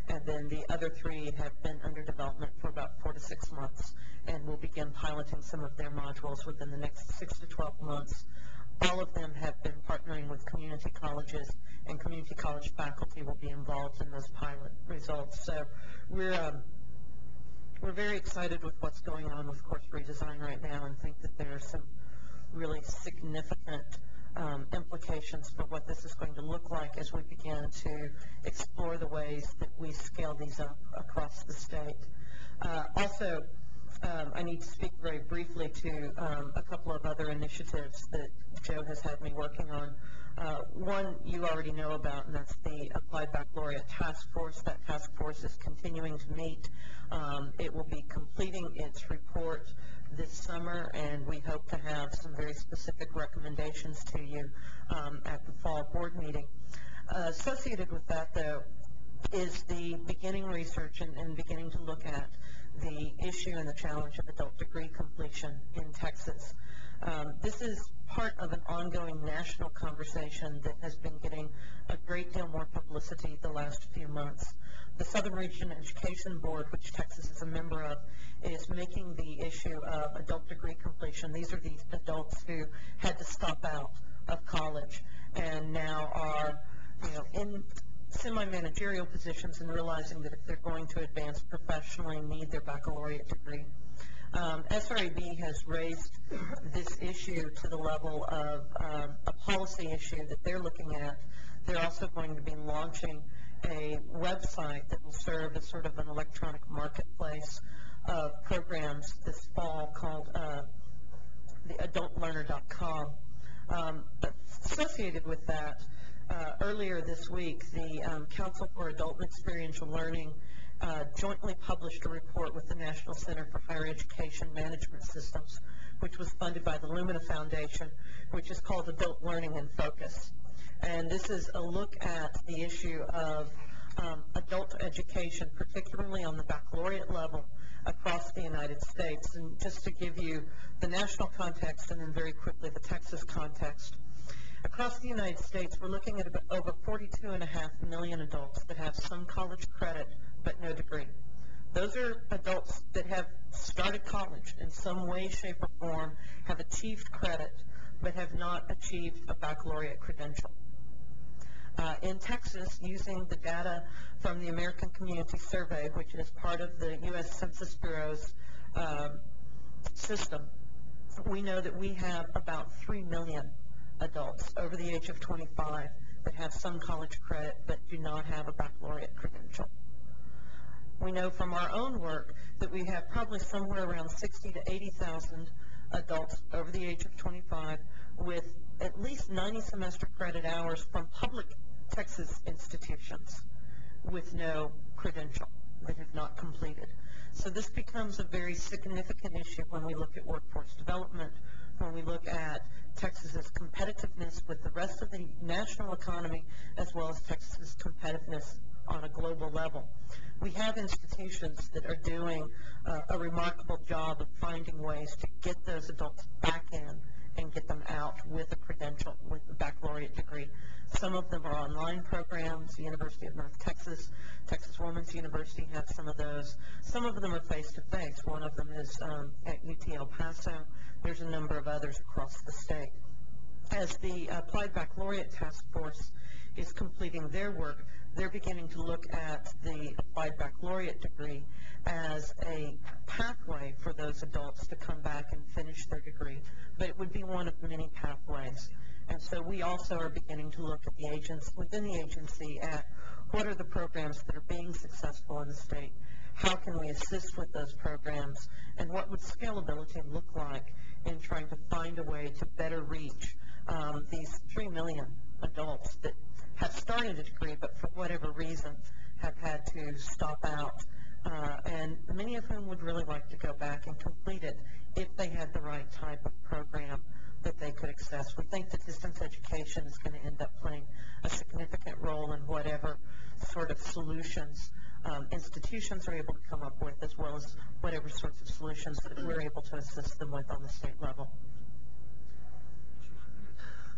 and then the other 3 have been under development for about 4 to 6 months, and will begin piloting some of their modules within the next 6 to 12 months. All of them have been partnering with community colleges, and community college faculty will be involved in those pilot results. So we're very excited with what's going on with course redesign right now, and think that there are some really significant implications for what this is going to look like as we begin to explore the ways that we scale these up across the state. I need to speak very briefly to a couple of other initiatives that Joe has had me working on. One you already know about, and that's the Applied Baccalaureate Task Force. That task force is continuing to meet. It will be completing its report this summer, and we hope to have some very specific recommendations to you at the fall board meeting. Associated with that, though, is the beginning research and beginning to look at the issue and the challenge of adult degree completion in Texas. This is part of an ongoing national conversation that has been getting a great deal more publicity the last few months. The Southern Region Education Board, which Texas is a member of, is making the issue of adult degree completion. These are these adults who had to stop out of college and now are, in semi-managerial positions, and realizing that if they're going to advance professionally, need their baccalaureate degree. SRAB has raised this issue to the level of a policy issue that they're looking at. They're also going to be launching a website that will serve as sort of an electronic marketplace of programs this fall called the adultlearner.com. Associated with that, earlier this week, the Council for Adult and Experiential Learning jointly published a report with the National Center for Higher Education Management Systems, which was funded by the Lumina Foundation, which is called Adult Learning in Focus. And this is a look at the issue of adult education, particularly on the baccalaureate level across the United States. And just to give you the national context and then very quickly the Texas context, across the United States, we're looking at about over 42.5 million adults that have some college credit but no degree. Those are adults that have started college in some way, shape, or form, have achieved credit, but have not achieved a baccalaureate credential. In Texas, using the data from the American Community Survey, which is part of the U.S. Census Bureau's system, we know that we have about 3 million adults over the age of 25 that have some college credit but do not have a baccalaureate credential. We know from our own work that we have probably somewhere around 60 to 80,000 adults over the age of 25 with at least 90 semester credit hours from public Texas institutions with no credential that have not completed. So this becomes a very significant issue when we look at workforce development, when we look at Texas's competitiveness with the rest of the national economy, as well as Texas's competitiveness on a global level. We have institutions that are doing a remarkable job of finding ways to get those adults back in and get them out with a credential, with a baccalaureate degree. Some of them are online programs. The University of North Texas, Texas Women's University have some of those. Some of them are face-to-face. One of them is at UT El Paso. There's a number of others across the state. As the Applied Baccalaureate Task Force is completing their work, they're beginning to look at the Applied Baccalaureate degree as a pathway for those adults to come back and finish their degree. But it would be one of many pathways. And so we also are beginning to look at the agents within the agency at what are the programs that are being successful in the state, how can we assist with those programs, and what would scalability look like in trying to find a way to better reach these 3 million adults that have started a degree but for whatever reason have had to stop out, and many of whom would really like to go back and complete it if they had the right type of program that they could access. We think that distance education is going to end up playing a significant role in whatever sort of solutions institutions are able to come up with, as well as whatever sorts of solutions that we're able to assist them with on the state level.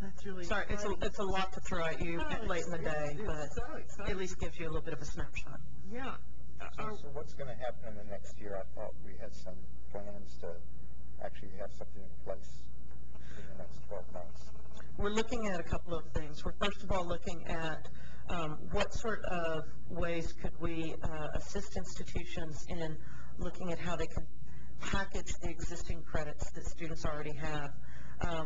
That's really Sorry, it's a lot to throw at you late in the day, but at least gives you a little bit of a snapshot. Yeah. So what's going to happen in the next year? I thought we had some plans to actually have something in place in the next 12 months. We're looking at a couple of things. We're first of all looking at what sort of ways could we assist institutions in looking at how they can package the existing credits that students already have.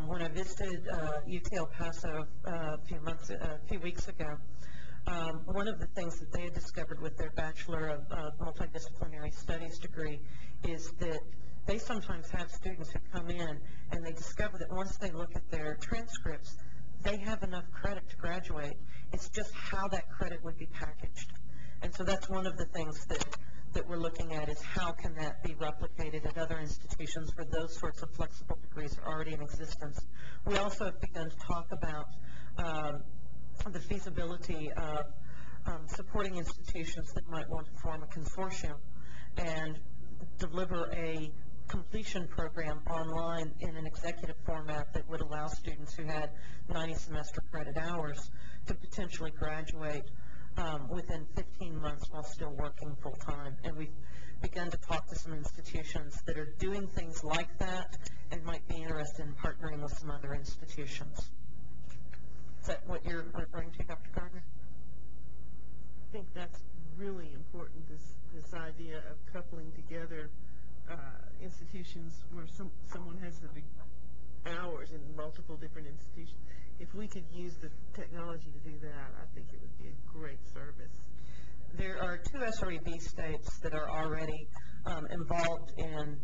When I visited UT El Paso a few weeks ago, one of the things that they had discovered with their Bachelor of Multidisciplinary Studies degree is that they sometimes have students who come in and they discover that once they look at their transcripts, they have enough credit to graduate. It's just how that credit would be packaged. And so that's one of the things that we're looking at is how can that be replicated at other institutions where those sorts of flexible degrees are already in existence. We also have begun to talk about the feasibility of supporting institutions that might want to form a consortium and deliver a completion program online in an executive format that would allow students who had 90 semester credit hours to potentially graduate within 15 months while still working full-time. And we've begun to talk to some institutions that are doing things like that and might be interested in partnering with some other institutions. Is that what you're referring to, Dr. Gardner? I think that's really important, this idea of coupling together institutions where someone has the hours in multiple different institutions. If we could use the technology to do that, I think it would be a great service. There are 2 SREB states that are already involved in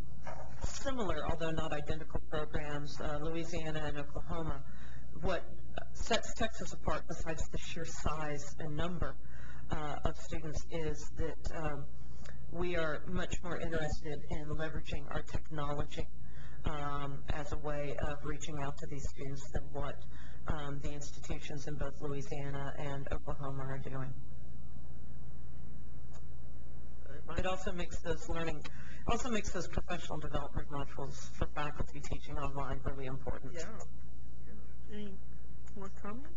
similar, although not identical programs, Louisiana and Oklahoma. What sets Texas apart, besides the sheer size and number of students, is that we are much more interested in leveraging our technology as a way of reaching out to these students than what the institutions in both Louisiana and Oklahoma are doing. It also makes those professional development modules for faculty teaching online really important. Yeah. Any more comments?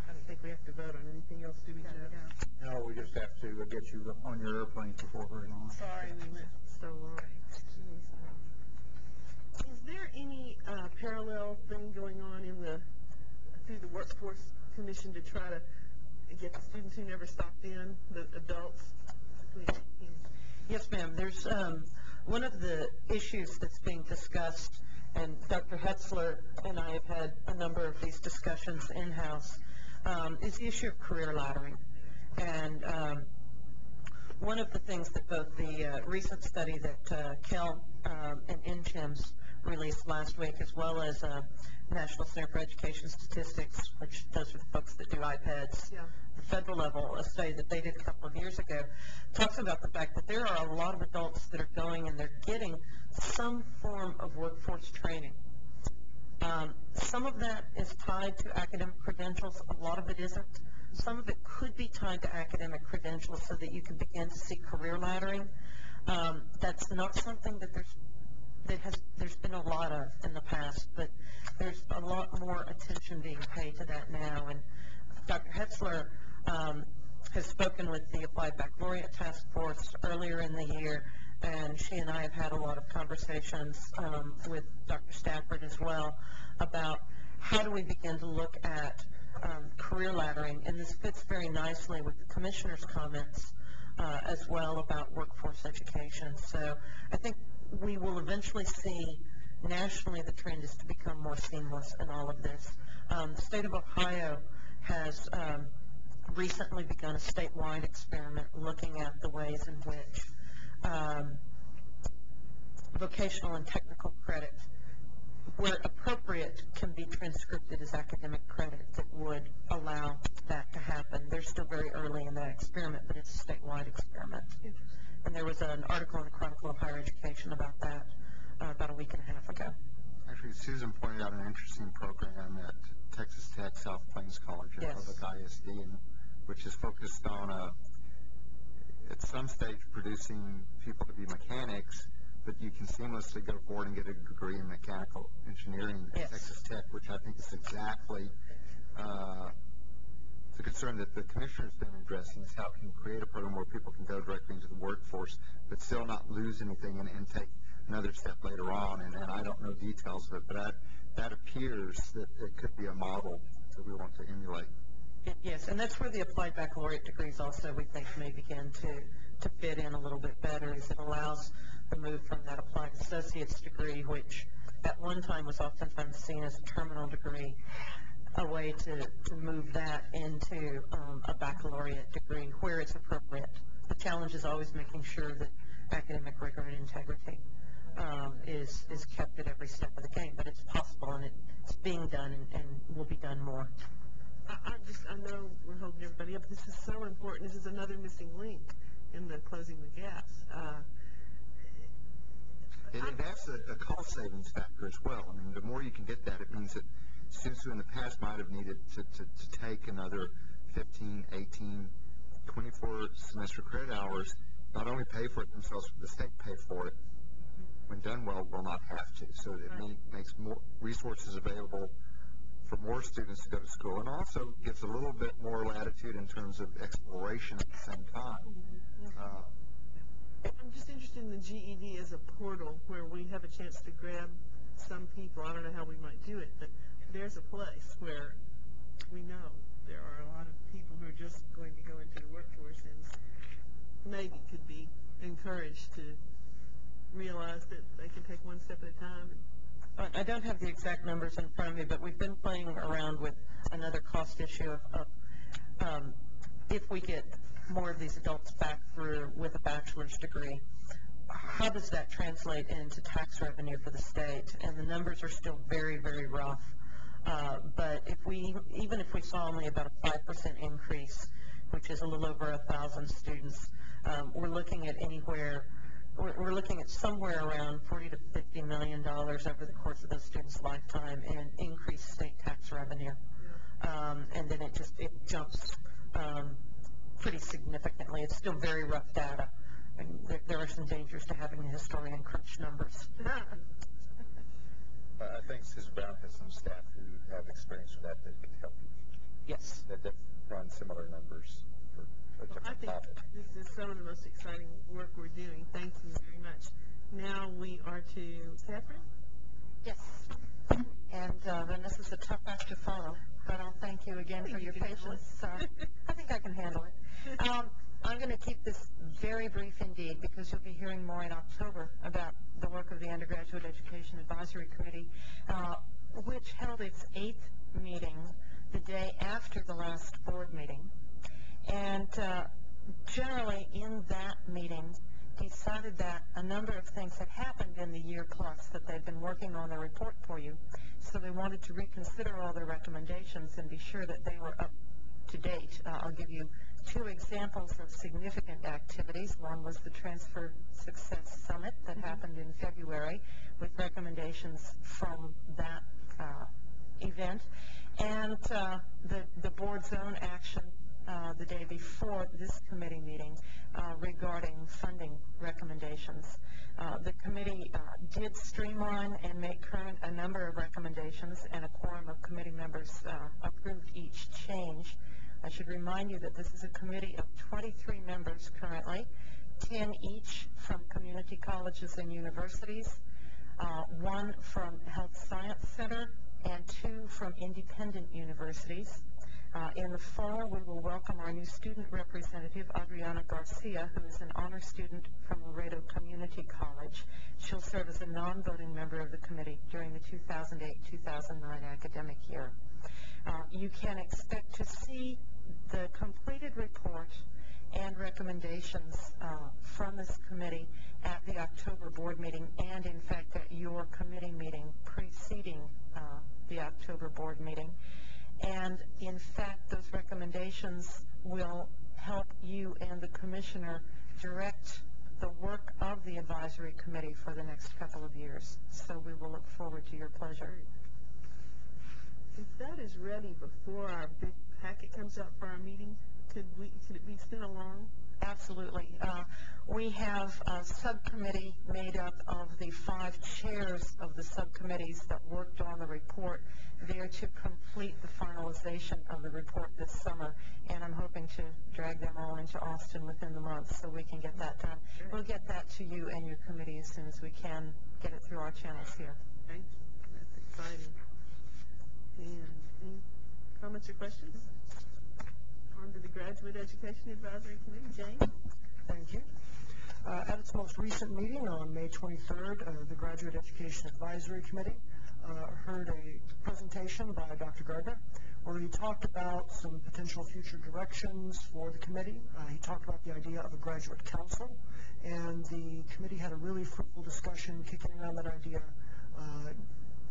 I don't think we have to vote on anything else, do we, Jeff? No, we just have to get you on your airplane before very long. Sorry we went so long. there any parallel thing going on through the Workforce Commission to try to get the students who never stopped in, the adults? Yes, ma'am. There's one of the issues that's being discussed, and Dr. Hetzler and I have had a number of these discussions in-house, is the issue of career laddering. And one of the things that both the recent study that Kel and NCHEMS released last week, as well as National Center for Education Statistics, which does with folks that do iPads, the federal level, a study that they did a couple of years ago, talks about the fact that there are a lot of adults that are going and they're getting some form of workforce training. Some of that is tied to academic credentials. A lot of it isn't. Some of it could be tied to academic credentials so that you can begin to see career laddering. That's not something that there's been a lot of in the past, but there's a lot more attention being paid to that now. And Dr. Hetzler has spoken with the Applied Baccalaureate Task Force earlier in the year, and she and I have had a lot of conversations with Dr. Stafford as well about how do we begin to look at career laddering, and this fits very nicely with the Commissioner's comments as well about workforce education. So I think we will eventually see nationally the trend is to become more seamless in all of this. The state of Ohio has recently begun a statewide experiment looking at the ways in which vocational and technical credit, where appropriate, can be transcribed as academic credit that would allow that to happen. They're still very early in that experiment, but it's a statewide experiment. And there was an article in the Chronicle of Higher Education about that about a week and a half ago. Actually, Susan pointed out an interesting program at Texas Tech South Plains College, a public ISD, which is focused on, at some stage, producing people to be mechanics, but you can seamlessly go forward and get a degree in mechanical engineering at Texas Tech, which I think is exactly the concern that the Commissioner's been addressing, is how can you create a program where people can go directly into the workforce but still not lose anything and take another step later on. And I don't know details of it, but that appears that it could be a model that we want to emulate. Yes, and that's where the applied baccalaureate degrees also, we think, may begin to fit in a little bit better, as it allows the move from that applied associate's degree, which at one time was oftentimes seen as a terminal degree, a way to move that into a baccalaureate degree where it's appropriate. The challenge is always making sure that academic rigor and integrity is kept at every step of the game, but it's possible, and it's being done and will be done more. I know we're holding everybody up. This is so important. This is another missing link in the closing the gaps. It has a cost savings factor as well. I mean, the more you can get that, it means that students who in the past might have needed to take another 15, 18, 24 semester credit hours, not only pay for it themselves, but the state pay for it. When done well, will not have to. So it makes more resources available for more students to go to school, and also gives a little bit more latitude in terms of exploration at the same time. I'm just interested in the GED as a portal where we have a chance to grab some people. I don't know how we might do it, but there's a place where we know there are a lot of people who are just going to go into the workforce and maybe could be encouraged to realize that they can take one step at a time. I don't have the exact numbers in front of me, but we've been playing around with another cost issue of if we get more of these adults back through with a bachelor's degree, how does that translate into tax revenue for the state? And the numbers are still very, very rough. But even if we saw only about a 5% increase, which is a little over 1,000 students, we're looking at we're looking at somewhere around $40 to $50 million over the course of those students' lifetime in increased state tax revenue. And then it jumps pretty significantly. It's still very rough data. And there are some dangers to having a historian crunch numbers. I think Susan Brown has some staff who have experience with that could help you. Yes. That run similar numbers for a different topic. This is some of the most exciting work we're doing. Thank you very much. Now we are to Catherine. Yes. And then this is a tough act to follow, but I'll thank you again for your patience. I think I can handle it. I'm going to keep this very brief indeed, because you'll be hearing more in October about the work of the Undergraduate Education Advisory Committee, which held its 8th meeting the day after the last board meeting. And generally in that meeting decided that a number of things had happened in the year plus that they'd been working on the report for you, so they wanted to reconsider all their recommendations and be sure that they were up to date. I'll give you 2 examples of significant activities. One was the Transfer Success Summit that happened in February with recommendations from that event, and the board's own action the day before this committee meeting regarding funding recommendations. The committee did streamline and make current a number of recommendations, and a quorum of committee members approved each change. I should remind you that this is a committee of 23 members currently, 10 each from community colleges and universities, 1 from Health Science Center, and 2 from independent universities. In the fall, we will welcome our new student representative, Adriana Garcia, who is an honor student from Laredo Community College. She'll serve as a non-voting member of the committee during the 2008-2009 academic year. You can expect to see the completed report and recommendations from this committee at the October board meeting, and in fact at your committee meeting preceding the October board meeting. And in fact, those recommendations will help you and the commissioner direct the work of the advisory committee for the next couple of years. So we will look forward to your pleasure. If that is ready before our big packet comes out for our meeting, could it be sent along? Absolutely. We have a subcommittee made up of the 5 chairs of the subcommittees that worked on the report. They're to complete the finalization of the report this summer, and I'm hoping to drag them all into Austin within the month so we can get that done. Sure. We'll get that to you and your committee as soon as we can get it through our channels here. Thank you. That's exciting. And any comments or questions? On to the Graduate Education Advisory Committee. Jane? Thank you. At its most recent meeting on May 23rd, the Graduate Education Advisory Committee heard a presentation by Dr. Gardner where he talked about some potential future directions for the committee. He talked about the idea of a graduate council, and the committee had a really fruitful discussion kicking around that idea,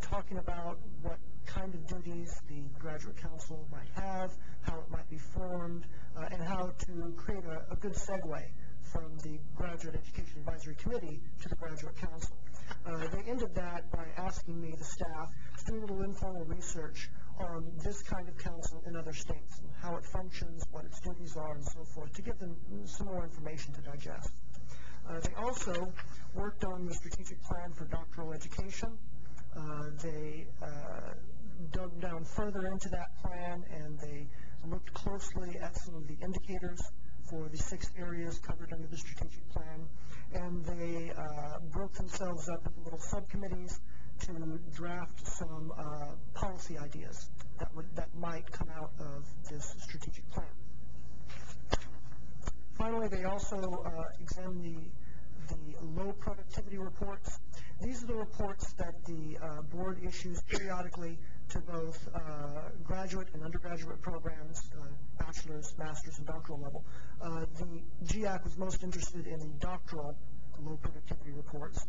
talking about what kind of duties the graduate council might have, how it might be formed, and how to create a good segue from the Graduate Education Advisory Committee to the Graduate Council. They ended that by asking me, the staff, to do a little informal research on this kind of council in other states, and how it functions, what its duties are, and so forth, to give them some more information to digest. They also worked on the strategic plan for doctoral education. They dug down further into that plan, and they looked closely at some of the indicators for the 6 areas covered under the strategic plan, and they broke themselves up into little subcommittees to draft some policy ideas that might come out of this strategic plan. Finally, they also examined the low productivity reports. These are the reports that the board issues periodically to both graduate and undergraduate programs, bachelor's, master's, and doctoral level. The GAC was most interested in the doctoral low productivity reports.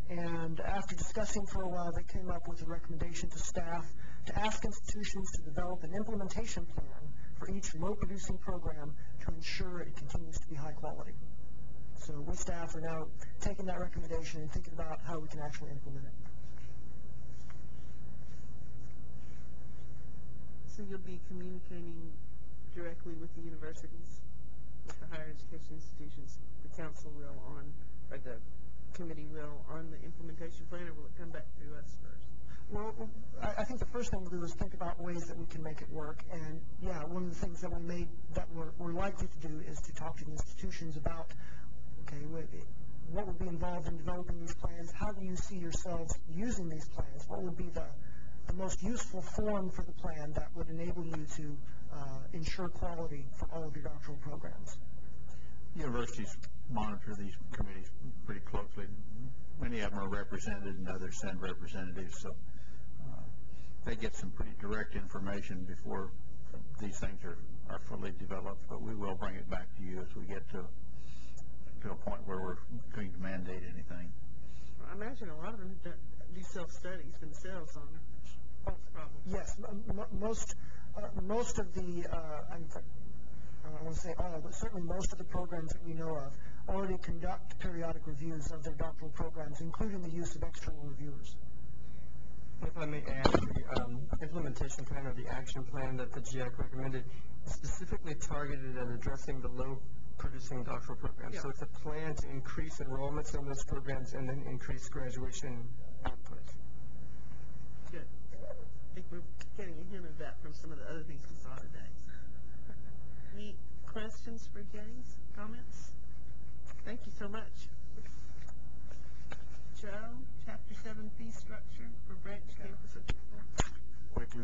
And after discussing for a while, they came up with a recommendation to staff to ask institutions to develop an implementation plan for each low-producing program to ensure it continues to be high quality. So we staff are now taking that recommendation and thinking about how we can actually implement it. So you'll be communicating directly with the universities, with the higher education institutions, the council will on, or the committee will on the implementation plan, or will it come back to us first? Well, I think the first thing we'll do is think about ways that we can make it work. And yeah, one of the things that we're likely to do is to talk to the institutions about, okay, what would be involved in developing these plans? How do you see yourselves using these plans? What would be the most useful form for the plan that would enable you to ensure quality for all of your doctoral programs? Universities monitor these committees pretty closely. Many of them are represented and others send representatives, so they get some pretty direct information before these things are fully developed, but we will bring it back to you as we get to a point where we're going to mandate anything. I imagine a lot of them do self-studies themselves on those problems. Yes, most of the, I don't want to say all, but certainly most of the programs that we know of already conduct periodic reviews of their doctoral programs, including the use of external reviewers. If I may add, the implementation plan or the action plan that the GIAC recommended is specifically targeted at addressing the low-producing doctoral programs. Yeah. So it's a plan to increase enrollments in those programs and then increase graduation output. Good. I think we're getting a hint of that from some of the other things we saw today. Any questions for James? Comments? Thank you so much. Joe, Chapter 7 fee structure for branch campus approval. Quickly,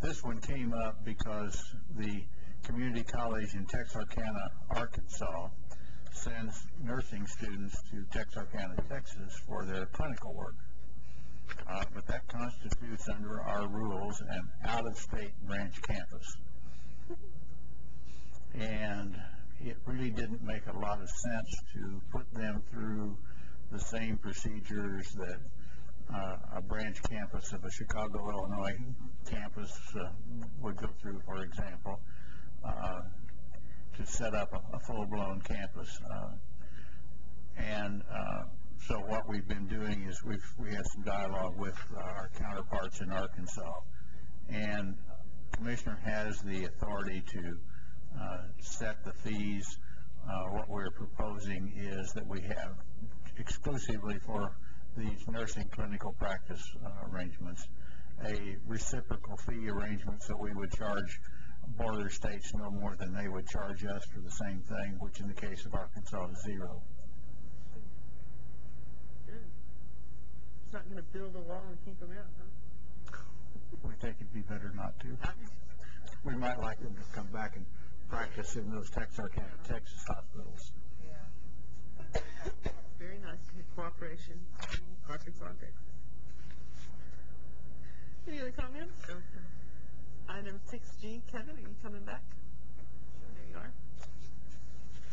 this one came up because the community college in Texarkana, Arkansas, sends nursing students to Texarkana, Texas for their clinical work. But that constitutes under our rules an out-of-state branch campus. And it really didn't make a lot of sense to put them through the same procedures that a branch campus of a Chicago, Illinois campus would go through, for example, to set up a full-blown campus. So what we've been doing is we had some dialogue with our counterparts in Arkansas, and the commissioner has the authority to set the fees. What we're proposing is that we have exclusively for these nursing clinical practice arrangements a reciprocal fee arrangement, so we would charge border states no more than they would charge us for the same thing, which in the case of Arkansas is zero. Good. It's not going to build a wall and keep them out, huh? We think it'd be better not to. We might like them to come back and practice in those Texarkana, Texas hospitals. Yeah. Very nice cooperation in Arkansas, Texas. Any other comments? Okay. Item 6G, Kevin, are you coming back? There you are.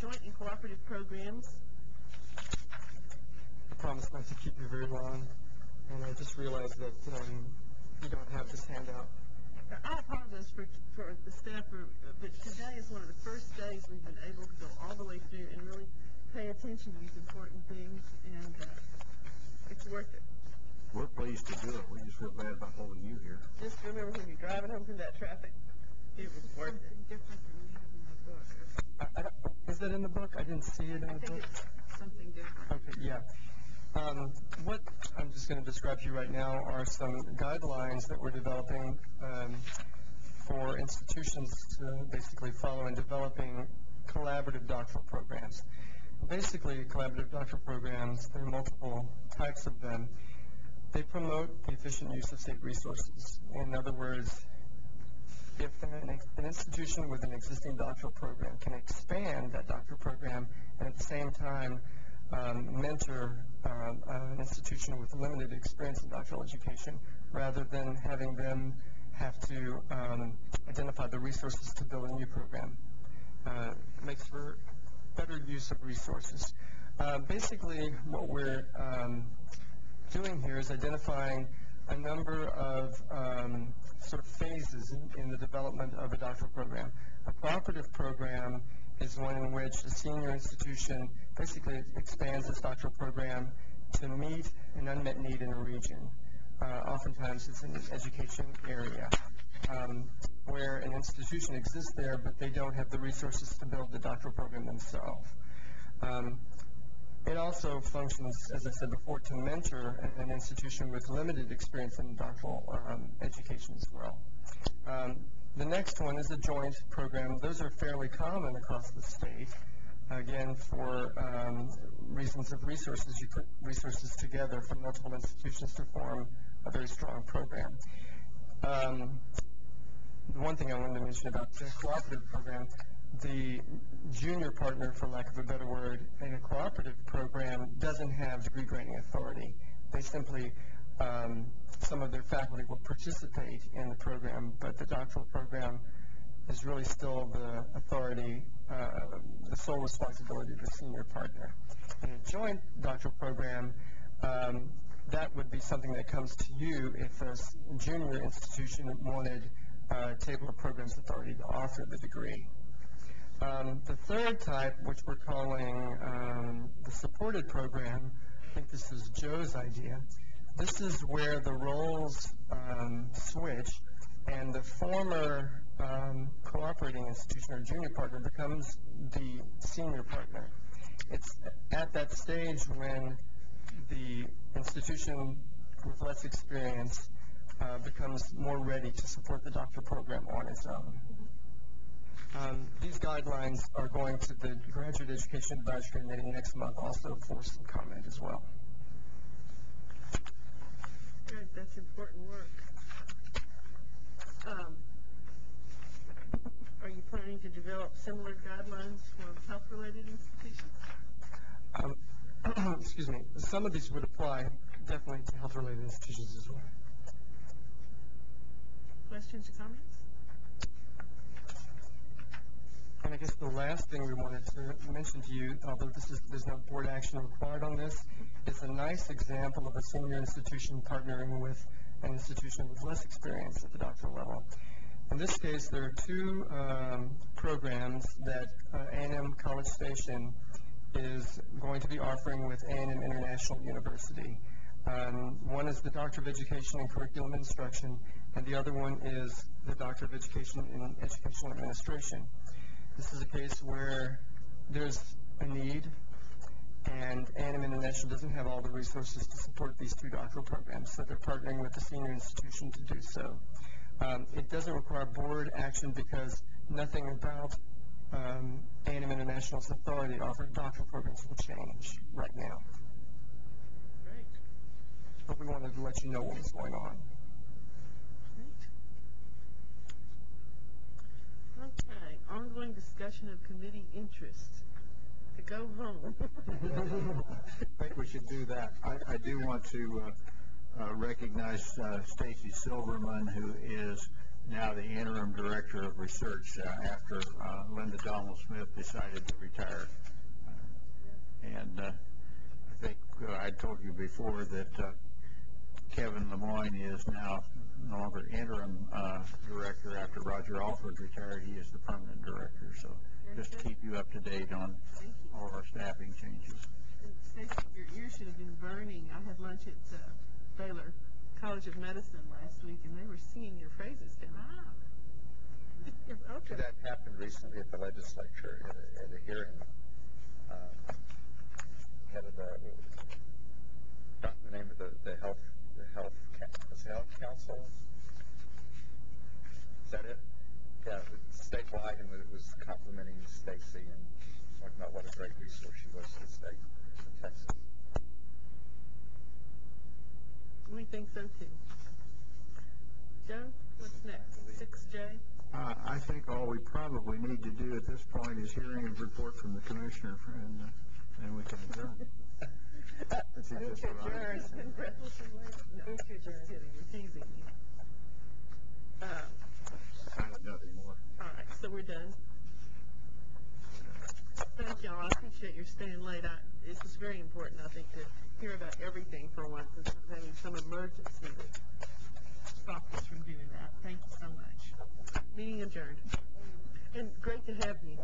Joint and cooperative programs. I promise not to keep you very long, and I just realized that you don't have this handout. I apologize for the staff, but today is one of the first days we've been able to go all the way through and really pay attention to these important things, and it's worth it. We're pleased to do it. We just feel bad about holding you here. Just remember when you're driving home through that traffic, it was worth it. Different than we have in the book. Is that in the book? I didn't see it in the book. I think it's something different. Okay, yeah. What I'm just going to describe to you right now are some guidelines that we're developing for institutions to basically follow in developing collaborative doctoral programs. Basically, collaborative doctoral programs, there are multiple types of them. They promote the efficient use of state resources. In other words, if an institution with an existing doctoral program can expand that doctoral program and at the same time mentor an institution with limited experience in doctoral education, rather than having them have to identify the resources to build a new program. Makes for better use of resources. Basically, what we're doing here is identifying a number of sort of phases in the development of a doctoral program. A cooperative program is one in which a senior institution basically expands its doctoral program to meet an unmet need in a region. Oftentimes it's in the education area where an institution exists there, but they don't have the resources to build the doctoral program themselves. It also functions, as I said before, to mentor an institution with limited experience in doctoral education as well. The next one is a joint program. Those are fairly common across the state. Again, for reasons of resources, you put resources together from multiple institutions to form a very strong program. The one thing I wanted to mention about the cooperative program, the junior partner, for lack of a better word, in a cooperative program doesn't have degree granting authority. They simply, some of their faculty will participate in the program, but the doctoral program is really still the authority, the sole responsibility of the senior partner. In a joint doctoral program, that would be something that comes to you if a junior institution wanted table of programs authority to offer the degree. The third type, which we're calling the supported program, I think this is Joe's idea. This is where the roles switch and the former cooperating institution or junior partner becomes the senior partner. It's at that stage when the institution with less experience becomes more ready to support the doctoral program on its own. These guidelines are going to the Graduate Education Advisory Committee next month also for some comment as well. Good, that's important work. Are you planning to develop similar guidelines for health-related institutions? Excuse me. Some of these would apply definitely to health-related institutions as well. Questions or comments? And I guess the last thing we wanted to mention to you, although there's no board action required on this, is a nice example of a senior institution partnering with an institution with less experience at the doctoral level. In this case, there are two programs that A&M College Station is going to be offering with A&M International University. One is the Doctor of Education in Curriculum Instruction, and the other one is the Doctor of Education in Educational Administration. This is a case where there's a need, and A&M International doesn't have all the resources to support these two doctoral programs, so they're partnering with the senior institution to do so. It doesn't require board action because nothing about A&M International's authority to offer doctoral programs will change right now. Great. But we wanted to let you know what was going on. Great. Okay, ongoing discussion of committee interests. To go home. I think we should do that. I do want to recognize Stacy Silverman, who is now the interim director of research after Linda Donald Smith decided to retire. And I think I told you before that Kevin Lemoyne is now no longer interim director after Roger Alford retired. He is the permanent director. So just to keep you up to date on all of our staffing changes. Stacy, your ears should have been burning. I had lunch at Baylor College of Medicine last week, and they were singing your praises. Okay. That happened recently at the legislature at a hearing. Head of forgotten the name of the health council. Is that it? Yeah, it was statewide, and it was complimenting Stacy and talking about what a great resource she was to the state of Texas. We think so too. Joe, what's next? 6J? I think all we probably need to do at this point is hearing a report from the commissioner, and we can adjourn. Move to adjourn. Move to adjourn. You're teasing me. Nothing more. All right, so we're done. Thank y'all. I appreciate your staying late. This is very important, I think, to hear about everything for once instead of having some emergency that stopped us from doing that. Thank you so much. Meeting adjourned. And great to have you.